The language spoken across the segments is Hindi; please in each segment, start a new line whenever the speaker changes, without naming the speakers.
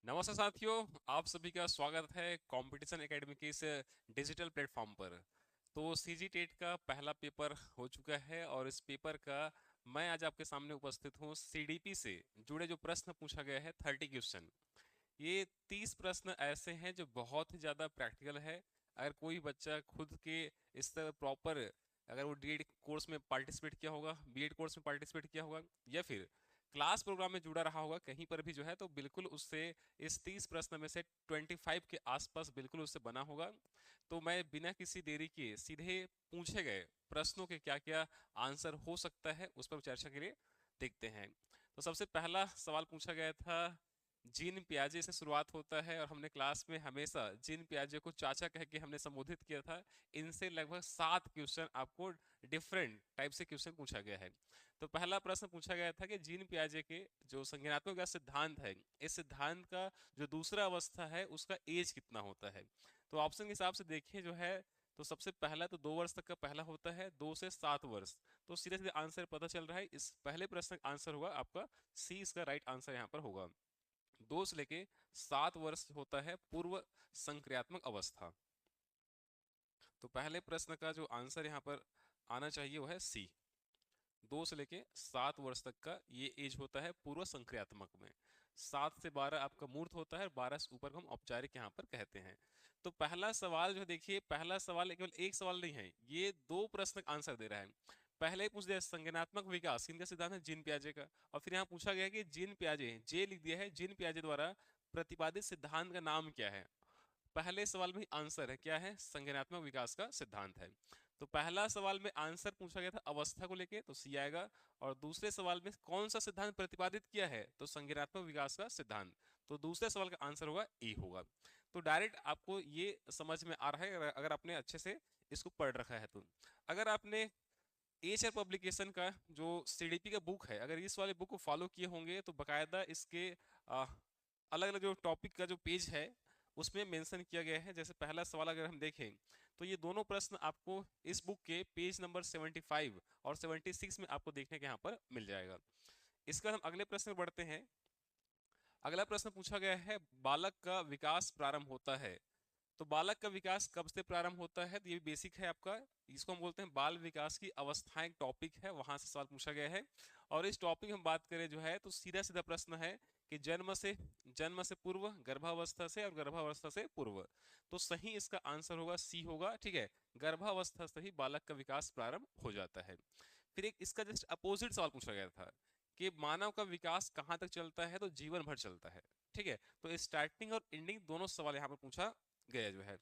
नमस्ते साथियों, आप सभी का स्वागत है कंपटीशन एकेडमी के इस डिजिटल प्लेटफॉर्म पर। तो सीजी टेट का पहला पेपर हो चुका है और इस पेपर का मैं आज आपके सामने उपस्थित हूँ। सीडीपी से जुड़े जो प्रश्न पूछा गया है 30 क्वेश्चन, ये 30 प्रश्न ऐसे हैं जो बहुत ही ज़्यादा प्रैक्टिकल है। अगर कोई बच्चा खुद के इस तरह प्रॉपर, अगर वो डीएड कोर्स में पार्टिसिपेट किया होगा, बीएड कोर्स में पार्टिसिपेट किया होगा, या फिर क्लास प्रोग्राम में जुड़ा रहा होगा कहीं पर भी जो है, तो बिल्कुल उससे इस 30 प्रश्न में से 25 के आसपास बिल्कुल उससे बना होगा। तो मैं बिना किसी देरी के सीधे पूछे गए प्रश्नों के क्या क्या आंसर हो सकता है उस पर चर्चा के लिए देखते हैं। तो सबसे पहला सवाल पूछा गया था, जीन पियाजे से शुरुआत होता है और हमने क्लास में हमेशा जीन पियाजे को चाचा कह के हमने संबोधित किया था। इनसे लगभग 7 क्वेश्चन आपको डिफरेंट टाइप से क्वेश्चन पूछा गया है। तो पहला प्रश्न पूछा गया था कि जीन पियाजे के जो संज्ञानात्मक विकास सिद्धांत है, इस सिद्धांत का जो दूसरा अवस्था है उसका एज कितना होता है। तो ऑप्शन के हिसाब से देखिए जो है, तो सबसे पहला तो 2 वर्ष तक का पहला होता है, 2 से 7 वर्ष। तो सीधे सीधे आंसर पता चल रहा है, इस पहले प्रश्न का आंसर होगा आपका सी, इसका राइट आंसर यहाँ पर होगा। 2 से लेके 7 वर्ष होता है पूर्व संक्रियात्मक अवस्था। तो पहले प्रश्न का जो आंसर यहाँ पर आना चाहिए वो है सी। 2 से लेके 7 वर्ष तक का ये एज होता है पूर्व संक्रियात्मक में। 7 से 12 आपका मूर्त होता है, 12 से ऊपर को हम औपचारिक यहाँ पर कहते हैं। तो पहला सवाल जो देखिए, पहला सवाल केवल एक सवाल नहीं है, ये 2 प्रश्न का आंसर दे रहा है। पहले ही पूछ दिया संज्ञानात्मक विकास किनका सिद्धांत है, जीन पियाजे का। और फिर यहाँ पूछा गया कि जीन पियाजे, जे लिख दिया है, जीन पियाजे द्वारा प्रतिपादित सिद्धांत का नाम क्या है। पहले सवाल में आंसर है क्या है, संज्ञानात्मक विकास का सिद्धांत है। तो पहला सवाल में आंसर पूछा गया था अवस्था को लेके, तो सी आएगा। और दूसरे सवाल में कौन सा सिद्धांत प्रतिपादित किया है, तो संज्ञानात्मक विकास का सिद्धांत। तो दूसरे सवाल का आंसर होगा ए होगा। तो डायरेक्ट आपको ये समझ में आ रहा है अगर आपने अच्छे से इसको पढ़ रखा है तो। अगर आपने एच आर पब्लिकेशन का जो सीडीपी का बुक है, अगर इस वाले बुक को फॉलो किए होंगे तो बकायदा इसके अलग अलग जो टॉपिक का जो पेज है उसमें मेंशन किया गया है। जैसे पहला सवाल अगर हम देखें, तो ये दोनों प्रश्न आपको इस बुक के पेज नंबर 75 और 76 में आपको देखने के यहाँ पर मिल जाएगा। इसके बाद हम अगले प्रश्न में बढ़ते हैं। अगला प्रश्न पूछा गया है, बालक का विकास प्रारंभ होता है। तो बालक का विकास कब से प्रारंभ होता है, तो ये बेसिक है आपका। इसको हम बोलते हैं बाल विकास की अवस्थाएं, एक टॉपिक है, वहां से सवाल पूछा गया है। और इस टॉपिक में हम बात करें जो है, तो सीधा सीधा प्रश्न है कि जन्म से पूर्व, गर्भावस्था से और गर्भावस्था से पूर्व। तो सही इसका आंसर होगा सी होगा, ठीक है। गर्भावस्था से ही बालक का विकास प्रारंभ हो जाता है। फिर एक इसका जस्ट अपोजिट सवाल पूछा गया था कि मानव का विकास कहाँ तक चलता है, तो जीवन भर चलता है, ठीक है। तो स्टार्टिंग और एंडिंग दोनों सवाल यहाँ पर पूछा गया जो है।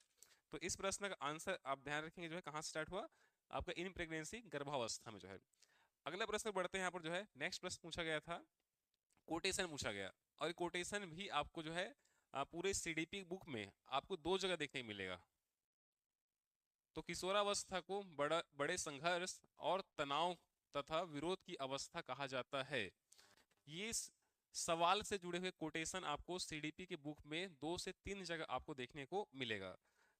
तो इस प्रश्न का आंसर आप ध्यान रखेंगे जो है, कहाँ स्टार्ट हुआ आपका, इन प्रेगनेंसी, गर्भावस्था में जो है। अगला प्रश्न बढ़ते हैं यहाँ पर जो है, नेक्स्ट प्रश्न पूछा गया था, कोटेशन पूछा गया। और कोटेशन भी आपको जो है पूरे सीडीपी बुक में आपको 2 जगह देखने को मिलेगा। तो किशोरावस्था को बड़े संघर्ष और तनाव तथा विरोध की अवस्था कहा जाता है। ये सवाल से जुड़े हुए कोटेशन आपको सीडीपी के बुक में 2 से 3 जगह आपको देखने को मिलेगा।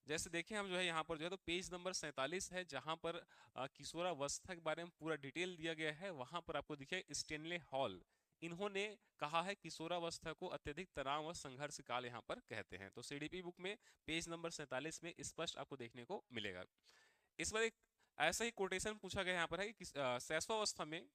जैसे देखें हम जो है यहाँ पर जो है, तो पेज नंबर 47 है जहां पर किशोरावस्था के बारे में पूरा डिटेल दिया गया है। वहां पर आपको दिखे स्टेनले हॉल, इन्होंने कहा है किशोरावस्था को अत्यधिक तनाव और संघर्ष काल यहाँ पर कहते हैं। तो सीडीपी बुक में पेज नंबर 47 में स्पष्ट आपको देखने को मिलेगा। इस बार एक ऐसा ही कोटेशन पूछा गया यहाँ पर है कि शैशवावस्था में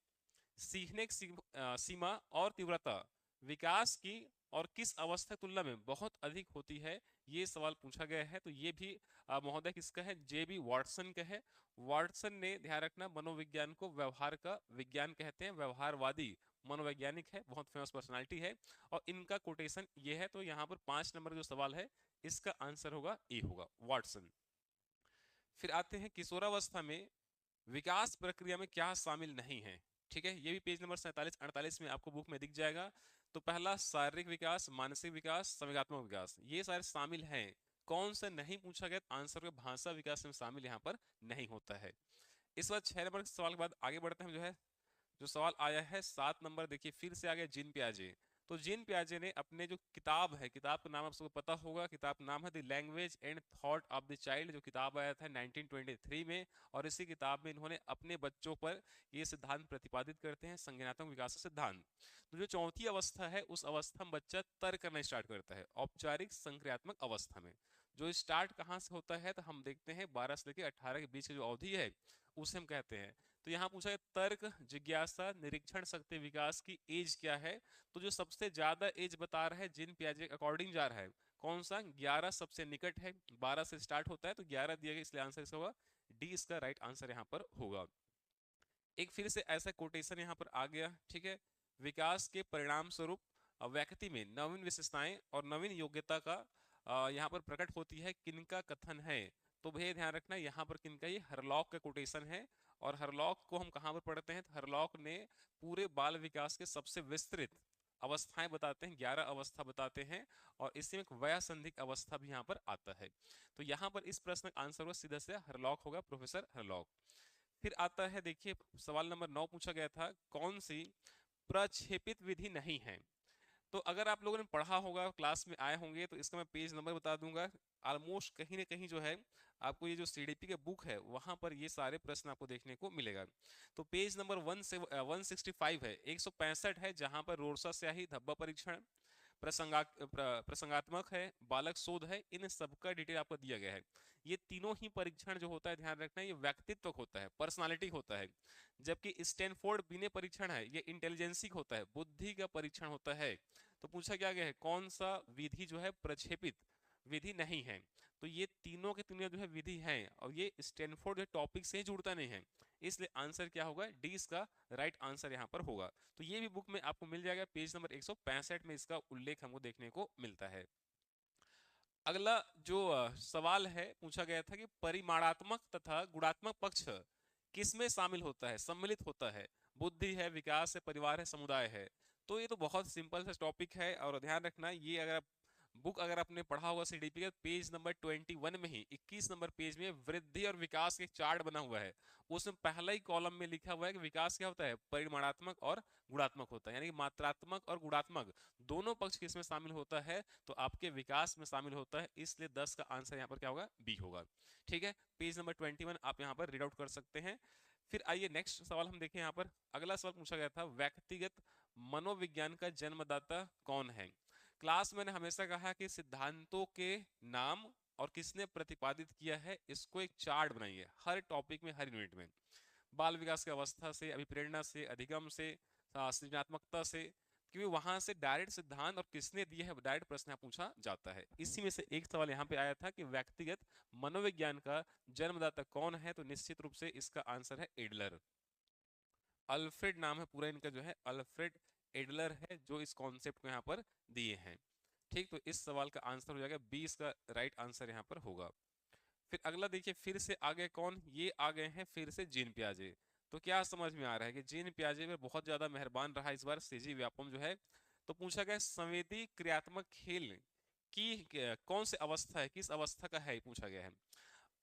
सीखने की सीमा और तीव्रता विकास की और किस अवस्था की तुलना में बहुत अधिक होती है, ये सवाल पूछा गया है। तो ये भी महोदय किसका है, जेबी वाटसन का है। वाटसन ने, ध्यान रखना, मनोविज्ञान को व्यवहार का विज्ञान कहते हैं, व्यवहारवादी मनोवैज्ञानिक है, बहुत फेमस पर्सनालिटी है। और इनका कोटेशन ये है। तो यहाँ पर 5 नंबर जो सवाल है इसका आंसर होगा ए होगा, वाटसन। फिर आते हैं किशोरावस्था में विकास प्रक्रिया में क्या शामिल नहीं है, ठीक है। ये भी पेज नंबर 47 48 में आपको बुक में दिख जाएगा। तो पहला शारीरिक विकास, मानसिक विकास, संवेगात्मक विकास, ये सारे शामिल हैं। कौन सा नहीं पूछा गया, आंसर का भाषा विकास में शामिल यहाँ पर नहीं होता है। इस बार 6 नंबर के सवाल के बाद आगे बढ़ते हैं जो है। जो सवाल आया है 7 नंबर, देखिए फिर से आ गया जीन पियाजे। तो जीन पियाजे ने अपने जो किताब है, किताब का नाम आप सबको पता होगा, किताब का नाम है the language and thought of the child, जो किताब आया था 1923 में। और इसी किताब में इन्होंने अपने बच्चों पर ये सिद्धांत प्रतिपादित करते हैं, संज्ञानात्मक विकास का सिद्धांत। तो जो चौथी अवस्था है, उस अवस्था में बच्चा तर्क करना स्टार्ट करता है, औपचारिक संक्रियात्मक अवस्था में। जो स्टार्ट कहाँ से होता है, तो हम देखते हैं 12 से लेकर 18 के बीच की जो अवधि है उसे हम कहते हैं। तो यहाँ पूछा है तर्क, जिज्ञासा, निरीक्षण शक्ति विकास की एज क्या है। तो जो सबसे ज्यादा एज बता रहा है जीन पियाजे अकॉर्डिंग जा रहा है, कौन सा, 11 सबसे निकट है, 12 से स्टार्ट होता है तो 11 दिया गया, इसलिए आंसर इसका होगा डी, इसका राइट आंसर यहाँ पर होगा। एक फिर से ऐसा कोटेशन यहाँ पर आ गया, ठीक है। विकास के परिणाम स्वरूप व्यक्ति में नवीन विशेषताएं और नवीन योग्यता का यहाँ पर प्रकट होती है, किनका कथन है। तो भैया ध्यान रखना यहाँ पर किनका, ये हरलॉक का कोटेशन है। और हरलॉक को हम कहाँ पर पढ़ते हैं, तो हरलॉक ने पूरे बाल विकास के सबसे विस्तृत अवस्थाएं बताते हैं, 11 अवस्था बताते हैं। और इसी में एक वयसंधिक अवस्था भी यहाँ पर आता है। तो यहाँ पर इस प्रश्न का आंसर होगा सीधा से हरलॉक होगा, प्रोफेसर हरलॉक। फिर आता है देखिए सवाल नंबर 9 पूछा गया था, कौन सी प्रक्षेपित विधि नहीं है। तो अगर आप लोगों ने पढ़ा होगा, क्लास में आए होंगे, तो इसका मैं पेज नंबर बता दूंगा। ऑलमोस्ट कहीं ना कहीं जो है आपको ये जो सीडीपी के बुक है वहां पर ये सारे प्रश्न आपको देखने को मिलेगा। तो पेज नंबर 165 है, 165 है, जहां पर रोरसा स्याही, धब्बा परीक्षण, प्रसंगात्मक है, बालक शोध है, इन सबका डिटेल आपको दिया गया है। ये तीनों ही परीक्षण जो होता है, ध्यान रखना, ये व्यक्तित्व होता है, पर्सनालिटी होता है। जबकि स्टैनफोर्ड बिने परीक्षण है, ये इंटेलिजेंसी होता है, बुद्धि का परीक्षण होता है। तो पूछा क्या गया है, कौन सा विधि जो है प्रक्षेपित विधि नहीं है। तो ये तीनों के तीनों जो है विधि हैं, और ये स्टैनफोर्ड जो टॉपिक से जुड़ता नहीं है, इसलिए आंसर क्या होगा, डी इसका राइट आंसर यहाँ पर होगा। तो ये भी बुक में आपको मिल जाएगा, पेज नंबर 165 में इसका उल्लेख हमको देखने को मिलता है। अगला जो सवाल है पूछा गया था कि परिमाणात्मक तथा गुणात्मक पक्ष किसमें शामिल होता है, सम्मिलित होता है। बुद्धि है, विकास है, परिवार है, समुदाय है। तो ये तो बहुत सिंपल सा टॉपिक है, और ध्यान रखना ये अगर बुक अगर आपने पढ़ा होगा सीडीपी का, पेज नंबर 21 में ही 21 नंबर पेज में वृद्धि और विकास के चार्ट बना हुआ है। उसमें पहला ही कॉलम में लिखा हुआ है कि विकास क्या होता है, परिमाणात्मक और गुणात्मक होता है, यानी कि मात्रात्मक और गुणात्मक दोनों पक्ष किसमें शामिल होता है, तो आपके विकास में शामिल होता है। इसलिए 10 का आंसर यहाँ पर क्या होगा, बी होगा। ठीक है, पेज नंबर 21 आप यहाँ पर रीड आउट कर सकते हैं। फिर आइए नेक्स्ट सवाल हम देखें। यहाँ पर अगला सवाल पूछा गया था, व्यक्तिगत मनोविज्ञान का जन्मदाता कौन है। क्लास में मैंने हमेशा कहा कि सिद्धांतों के नाम और किसने प्रतिपादित किया है, इसको एक चार्ट बनाइए हर टॉपिक में, हर यूनिट में। बाल विकास की अवस्था से, अभिप्रेरणा से, अधिगम से, सृजनात्मकता से, क्योंकि वहां से डायरेक्ट सिद्धांत और किसने दिए है डायरेक्ट प्रश्न यहाँ पूछा जाता है। इसी में से एक सवाल यहाँ पे आया था कि व्यक्तिगत मनोविज्ञान का जन्मदाता कौन है। तो निश्चित रूप से इसका आंसर है एडलर। अल्फ्रेड नाम है पूरा इनका, जो है अल्फ्रेड एडलर है जो इस कॉन्सेप्ट को यहाँ पर दिए हैं। ठीक, तो इस सवाल का आंसर हो जाएगा 20 का राइट आंसर यहाँ पर होगा। फिर अगला देखिए, फिर से आगे कौन, ये आ गए हैं फिर से जीन पियाजे। तो क्या समझ में आ रहा है कि जीन पियाजे में बहुत ज्यादा मेहरबान रहा इस बार सीजी व्यापम जो है। तो पूछा गया संवेदी क्रियात्मक खेल की कौन सी अवस्था है, किस अवस्था का है, पूछा गया है।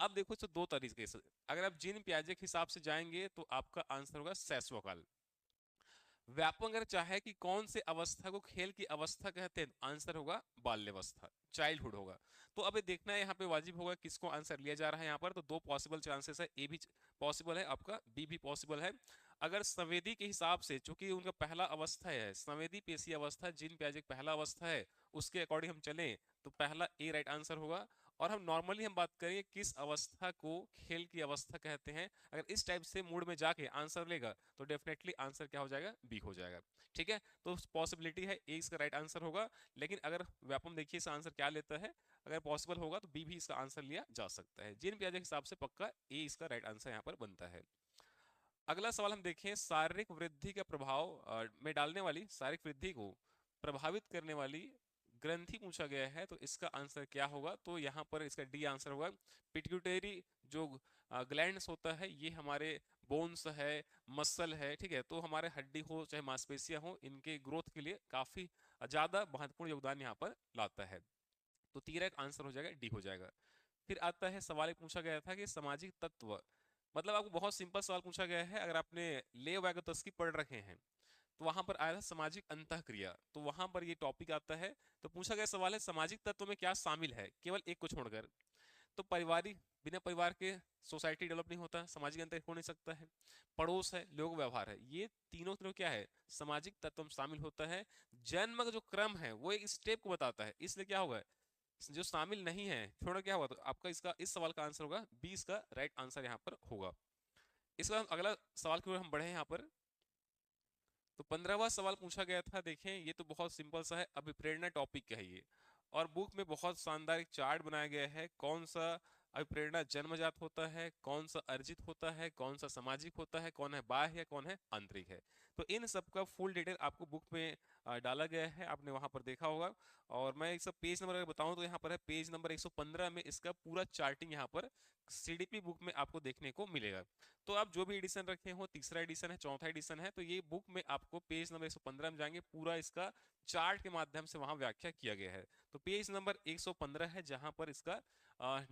अब देखो तो दो तरीके से, अगर आप जीन पियाजे के हिसाब से जाएंगे तो आपका आंसर होगा शैशवकाल। व्यापक अगर चाहे कि कौन से अवस्था को खेल की अवस्था कहते हैं, आंसर होगा बाल्यावस्था, चाइल्डहुड होगा। तो अब ये देखना है यहाँ पे वाजिब होगा किसको आंसर लिया जा रहा है। यहाँ पर तो दो पॉसिबल चांसेस है, ए भी पॉसिबल है आपका, बी भी पॉसिबल है। अगर संवेदी के हिसाब से, चूंकि उनका पहला अवस्था है संवेदी पेशी अवस्था, जीन पियाजे का पहला अवस्था है, उसके अकॉर्डिंग हम चलें तो पहला ए राइट आंसर होगा। और हम नॉर्मली हम बात करेंगे किस अवस्था को खेल की अवस्था कहते हैं, अगर इस टाइप से मूड में जाके आंसर लेगा तो डेफिनेटली आंसर क्या हो जाएगा, बी हो जाएगा। ठीक है, तो पॉसिबिलिटी है ए इसका राइट आंसर होगा। लेकिन अगर व्यापम देखिए इसका आंसर क्या लेता है, अगर पॉसिबल होगा तो बी भी इसका आंसर लिया जा सकता है। जीन पियाजे के हिसाब से पक्का ए इसका राइट आंसर यहाँ पर बनता है। अगला सवाल हम देखें, शारीरिक वृद्धि का प्रभाव में डालने वाली, शारीरिक वृद्धि को प्रभावित करने वाली ग्रंथि पूछा गया है। तो इसका आंसर क्या होगा, तो यहाँ पर इसका डी आंसर होगा। पिट्यूटरी जो ग्लैंड्स होता है, ये हमारे बोन्स है, मसल है, ठीक है, तो हमारे हड्डी हो चाहे मांसपेशियां हो, इनके ग्रोथ के लिए काफी ज्यादा महत्वपूर्ण योगदान यहाँ पर लाता है। तो तीसरा आंसर हो जाएगा, डी हो जाएगा। फिर आता है सवाल, एक पूछा गया था कि सामाजिक तत्व, मतलब आपको बहुत सिंपल सवाल पूछा गया है, अगर आपने ले वागोत्स्की पढ़ रखे हैं तो वहां पर आया था सामाजिक अंतःक्रिया, तो वहां पर ये टॉपिक आता है। तो पूछा गया सवाल है सामाजिक तत्व में क्या शामिल है, केवल एक को छोड़कर। तो पारिवारिक, बिना परिवार के सोसाइटी डेवलप नहीं होता, सामाजिक अंतर हो नहीं सकता है। पड़ोस है, लोक व्यवहार है, ये तीनों तीनों क्या है, सामाजिक तत्व में शामिल होता है। जन्म का जो क्रम है वो एक स्टेप को बताता है, इसलिए क्या होगा, जो शामिल नहीं है छोड़ क्या होगा, तो आपका इसका इस सवाल का आंसर होगा बी, इसका राइट आंसर यहाँ पर होगा। इसका अगला सवाल की ओर हम बढ़े यहाँ पर। तो 15वां सवाल पूछा गया था, देखें ये तो बहुत सिंपल सा है, अभिप्रेरणा टॉपिक का है ये। और बुक में बहुत शानदार एक चार्ट बनाया गया है, कौन सा अभिप्रेरणा जन्मजात होता है, कौन सा अर्जित होता है, कौन सा सामाजिक होता है, कौन है बाह्य है, कौन है आंतरिक है। तो इन सब का फुल डिटेल आपको बुक में डाला गया है, आपने वहां पर देखा होगा। और मैं एक सब पेज नंबर अगर बताऊं तो यहाँ पर है पेज नंबर 115 में इसका पूरा चार्टिंग यहाँ पर सीडीपी बुक में आपको देखने को मिलेगा। तो आप जो भी एडिशन रखे हो, तीसरा एडिशन है, चौथा एडिशन है, तो ये बुक में आपको पेज नंबर 115 में जाएंगे, पूरा इसका चार्ट के माध्यम से वहां व्याख्या किया गया है। तो पेज नंबर 115 है जहां पर इसका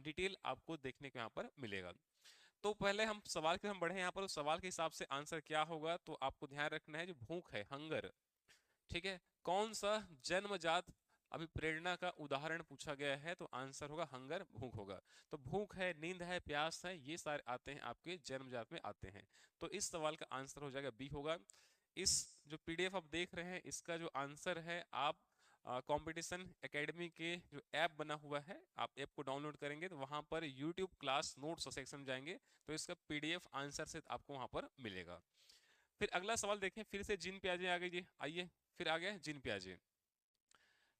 डिटेल आपको देखने को यहाँ पर मिलेगा। तो पहले हम सवाल के हम बढ़े यहाँ पर, सवाल के हिसाब से आंसर क्या होगा, तो आपको ध्यान रखना है जो भूख है, हंगर, ठीक है, कौन सा जन्मजात अभिप्रेरणा का उदाहरण पूछा गया है, तो आंसर होगा हंगर, भूख होगा। तो भूख है, नींद है, प्यास है, ये सारे आते हैं आपके जन्मजात में आते हैं। तो इस सवाल का आंसर हो जाएगा बी होगा। इस जो पीडीएफ आप देख रहे हैं इसका जो आंसर है, आप कंपटीशन एकेडमी के जो ऐप बना हुआ है, आप ऐप को डाउनलोड करेंगे तो वहां पर यूट्यूब क्लास नोट्स सेक्शन में जाएंगे, तो इसका पीडीएफ आंसर से आपको वहां पर मिलेगा। फिर अगला सवाल देखें, फिर से जिन प्याजे आ गई, आइए फिर आ गया जिन प्याजे।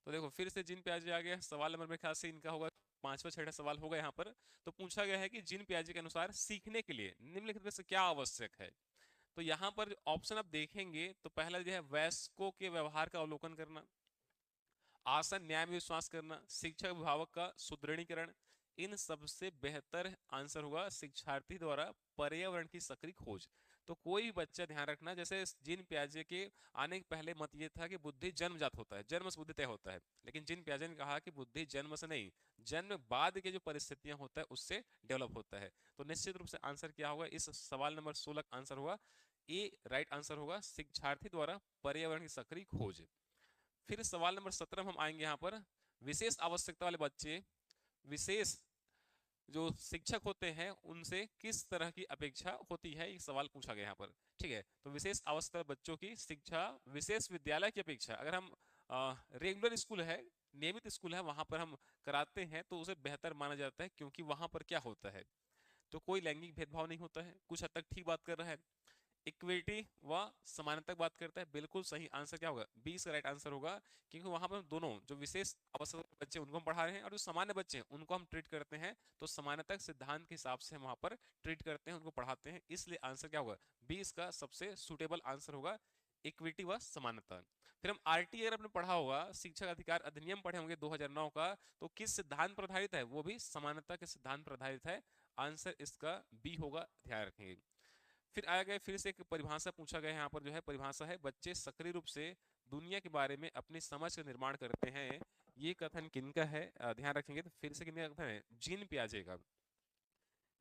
तो देखो फिर से जिन प्याजे आ गया, सवाल नंबर मेरे ख्याल से इनका होगा पांचवा छठा सवाल होगा यहाँ पर। तो पूछा गया है कि जिन प्याजे के अनुसार सीखने के लिए निम्नलिखित में से क्या आवश्यक है। तो यहाँ पर ऑप्शन आप देखेंगे तो पहला जो है वयस्कों के व्यवहार का अवलोकन करना, आसन न्याय में विश्वास करना, शिक्षक अभिभावक का सुदृढ़ीकरण, इन सबसे बेहतर आंसर होगा शिक्षार्थी द्वारा पर्यावरण की सक्रिय खोज। तो कोई भी बच्चा ध्यान रखना, जैसे जिन प्याजे के आने के पहले मत ये था कि बुद्धि जन्मजात होता है, जन्म से बुद्धि तय होता है, लेकिन जिन प्याजे ने कहा कि बुद्धि जन्म से नहीं, जन्म बाद के जो परिस्थितियां होता है उससे डेवलप होता है। तो निश्चित रूप से आंसर क्या होगा, इस सवाल नंबर 16 का आंसर होगा ए, राइट आंसर होगा शिक्षार्थी द्वारा पर्यावरण की सक्रिय खोज। फिर सवाल नंबर 17 हम आएंगे यहाँ पर, विशेष आवश्यकता वाले बच्चे विशेष जो शिक्षक होते हैं उनसे किस तरह की अपेक्षा होती है, ये सवाल पूछा गया यहाँ पर। ठीक है, तो विशेष आवश्यकता बच्चों की शिक्षा विशेष विद्यालय की अपेक्षा, अगर हम रेगुलर स्कूल है, नियमित स्कूल है, वहां पर हम कराते हैं तो उसे बेहतर माना जाता है, क्योंकि वहां पर क्या होता है, तो कोई लैंगिक भेदभाव नहीं होता है, कुछ हद तक ठीक बात कर रहा है, इक्विटी व समानता की बात करता है, बिल्कुल सही आंसर क्या होगा, 20 का राइट आंसर होगा। क्योंकि वहां पर दोनों जो विशेष अवसर के बच्चे उनको हम पढ़ा रहे हैं और जो सामान्य बच्चे हैं उनको हम ट्रीट करते हैं, तो समानता के सिद्धांत के हिसाब से हम वहां पर ट्रीट करते हैं, उनको पढ़ाते हैं, इसलिए आंसर क्या होगा, 20 का सबसे सुटेबल आंसर होगा इक्विटी व समानता। फिर हम आरटी अगर आपने पढ़ा होगा, शिक्षक अधिकार अधिनियम पढ़े होंगे 2009 का, तो किस सिद्धांत पर आधारित है, वो भी समानता के सिद्धांत पर आधारित है, आंसर इसका बी होगा, ध्यान रखेंगे। फिर आया गया फिर से एक परिभाषा पूछा गया, यहाँ पर जो है परिभाषा है, बच्चे सक्रिय रूप से दुनिया के बारे में अपनी समझ का निर्माण करते हैं, ये कथन किनका है, ध्यान रखेंगे। तो फिर से किनका कथन है, जिन प्याजे का।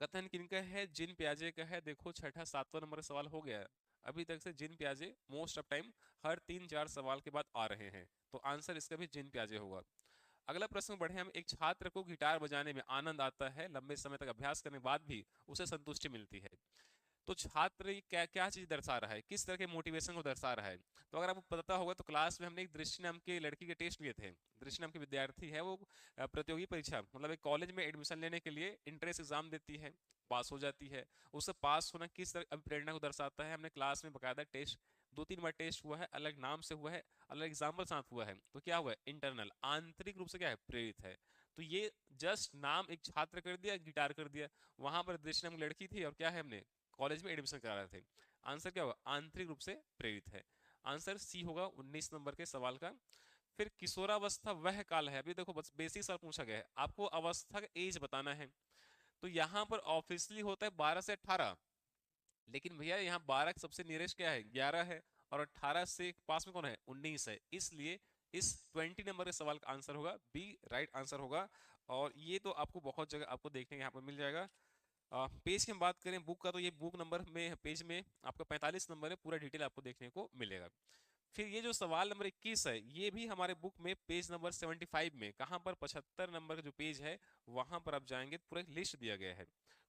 कथन किनका है, जिन प्याजे का है। देखो छठा सातवां नंबर का सवाल हो गया, अभी तक से जिन प्याजे मोस्ट ऑफ टाइम हर 3-4 सवाल के बाद आ रहे हैं, तो आंसर इसका भी जिन प्याजे होगा। अगला प्रश्न बढ़े हम, एक छात्र को गिटार बजाने में आनंद आता है, लंबे समय तक अभ्यास करने के बाद भी उसे संतुष्टि मिलती है। तो छात्र ये क्या क्या चीज दर्शा रहा है, किस तरह के मोटिवेशन को दर्शा रहा है। तो अगर आपको पता होगा तो क्लास में हमने एक दृष्टि नाम के लड़की के टेस्ट लिए थे। दृष्टि नाम की विद्यार्थी है, वो प्रतियोगी परीक्षा मतलब एक कॉलेज में एडमिशन लेने के लिए इंट्रेंस एग्जाम देती है, पास हो जाती है। उससे पास होना किस तरह प्रेरणा को दर्शाता है, हमने क्लास में बकायदा टेस्ट 2-3 बार टेस्ट हुआ है, अलग नाम से हुआ है, अलग एग्जाम्पल साथ हुआ है। तो क्या हुआ है, इंटरनल आंतरिक रूप से क्या है, प्रेरित है। तो ये जस्ट नाम एक छात्र कर दिया, गिटार कर दिया, वहां पर दृष्टि नाम की लड़की थी और क्या है, हमने कॉलेज में एडमिशन करा रहे थे। आंसर क्या होगा, आंतरिक रूप से प्रेरित है, आंसर सी होगा 19 नंबर के सवाल का। फिर किशोरावस्था वह काल है, अभी देखो बस बेसिक सवाल पूछा गया है, आपको अवस्था का एज बताना है। तो यहाँ पर ऑफिशियली होता है 12 से 18, लेकिन भैया यहाँ 12 सबसे नियरेस्ट क्या है, 11 है, और 18 से पास में कौन है, 19 है, इसलिए इस 20 नंबर के सवाल का आंसर होगा बी, राइट आंसर होगा। और ये तो आपको बहुत जगह आपको देखने यहाँ पर मिल जाएगा। पेज की हम बात करें बुक का, तो ये बुक नंबर में पेज में आपका 45 नंबर है, पूरा डिटेल आपको देखने को मिलेगा। फिर ये जो सवाल नंबर 21 है, ये भी हमारे बुक में पेज नंबर 75 में, कहाँ पर 75 नंबर का जो पेज है वहां पर आप जाएंगे तो पूरा एक लिस्ट दिया गया है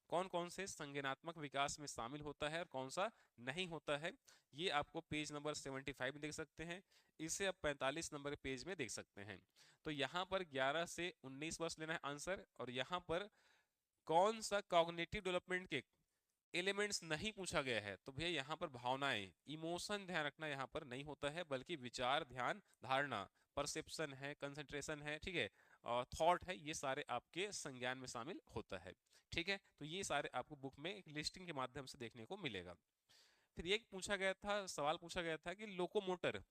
कौन कौन से संज्ञानात्मक विकास में शामिल होता है और कौन सा नहीं होता है। ये आपको पेज नंबर 75 में देख सकते हैं, इसे आप 45 नंबर पेज में देख सकते हैं। तो यहाँ पर 11 से 19 वर्ष लेना है आंसर, और यहाँ पर कौन सा कॉग्निटिव डेवलपमेंट के एलिमेंट्स नहीं पूछा गया है, तो भैया यहाँ पर भावनाएं, इमोशन ध्यान रखना यहाँ पर नहीं होता है, बल्कि विचार, ध्यान, धारणा, परसेप्शन है, कंसंट्रेशन है, ठीक है, और थॉट है, ये सारे आपके संज्ञान में शामिल होता है। ठीक है, तो ये सारे आपको बुक में एक लिस्टिंग के माध्यम से देखने को मिलेगा। फिर ये पूछा गया था, सवाल पूछा गया था कि लोकोमोटर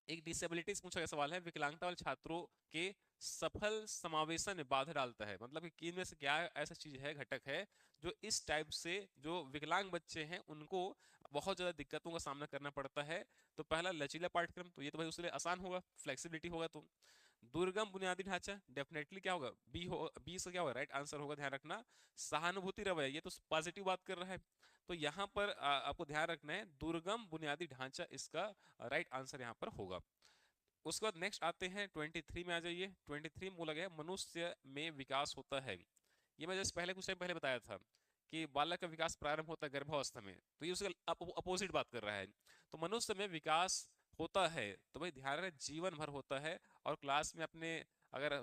एक डिसेबिलिटीज पूछा गया सवाल है, विकलांगता वाले छात्रों के सफल समावेशन में बाधा डालता है, मतलब कि इनमें से क्या ऐसा चीज है, घटक है, जो इस टाइप से जो विकलांग बच्चे हैं उनको बहुत ज्यादा दिक्कतों का सामना करना पड़ता है। तो पहला लचीला पाठ्यक्रम, तो ये तो भाई उसके लिए आसान होगा, फ्लेक्सिबिलिटी होगा। तो दुर्गम बुनियादी ढांचा, डेफिनेटली क्या होगा, बी से क्या होगा, राइट आंसर होगा, ध्यान रखना। सहानुभूति रवैया, ये तो पॉजिटिव बात कर रहा है, तो यहाँ पर आपको ध्यान रखना है दुर्गम बुनियादी ढांचा इसका राइट आंसर यहाँ पर होगा। उसके बाद नेक्स्ट आते हैं 23 में, आ जाइए। 23 में बोला गया मनुष्य में विकास होता है, ये मैं जस्ट पहले कुछ टाइम पहले बताया था कि बालक का विकास प्रारंभ होता है गर्भावस्था में, तो ये उसका अपोजिट बात कर रहा है। तो मनुष्य में विकास होता है, तो भाई ध्यान रहे जीवन भर होता है। और क्लास में अपने अगर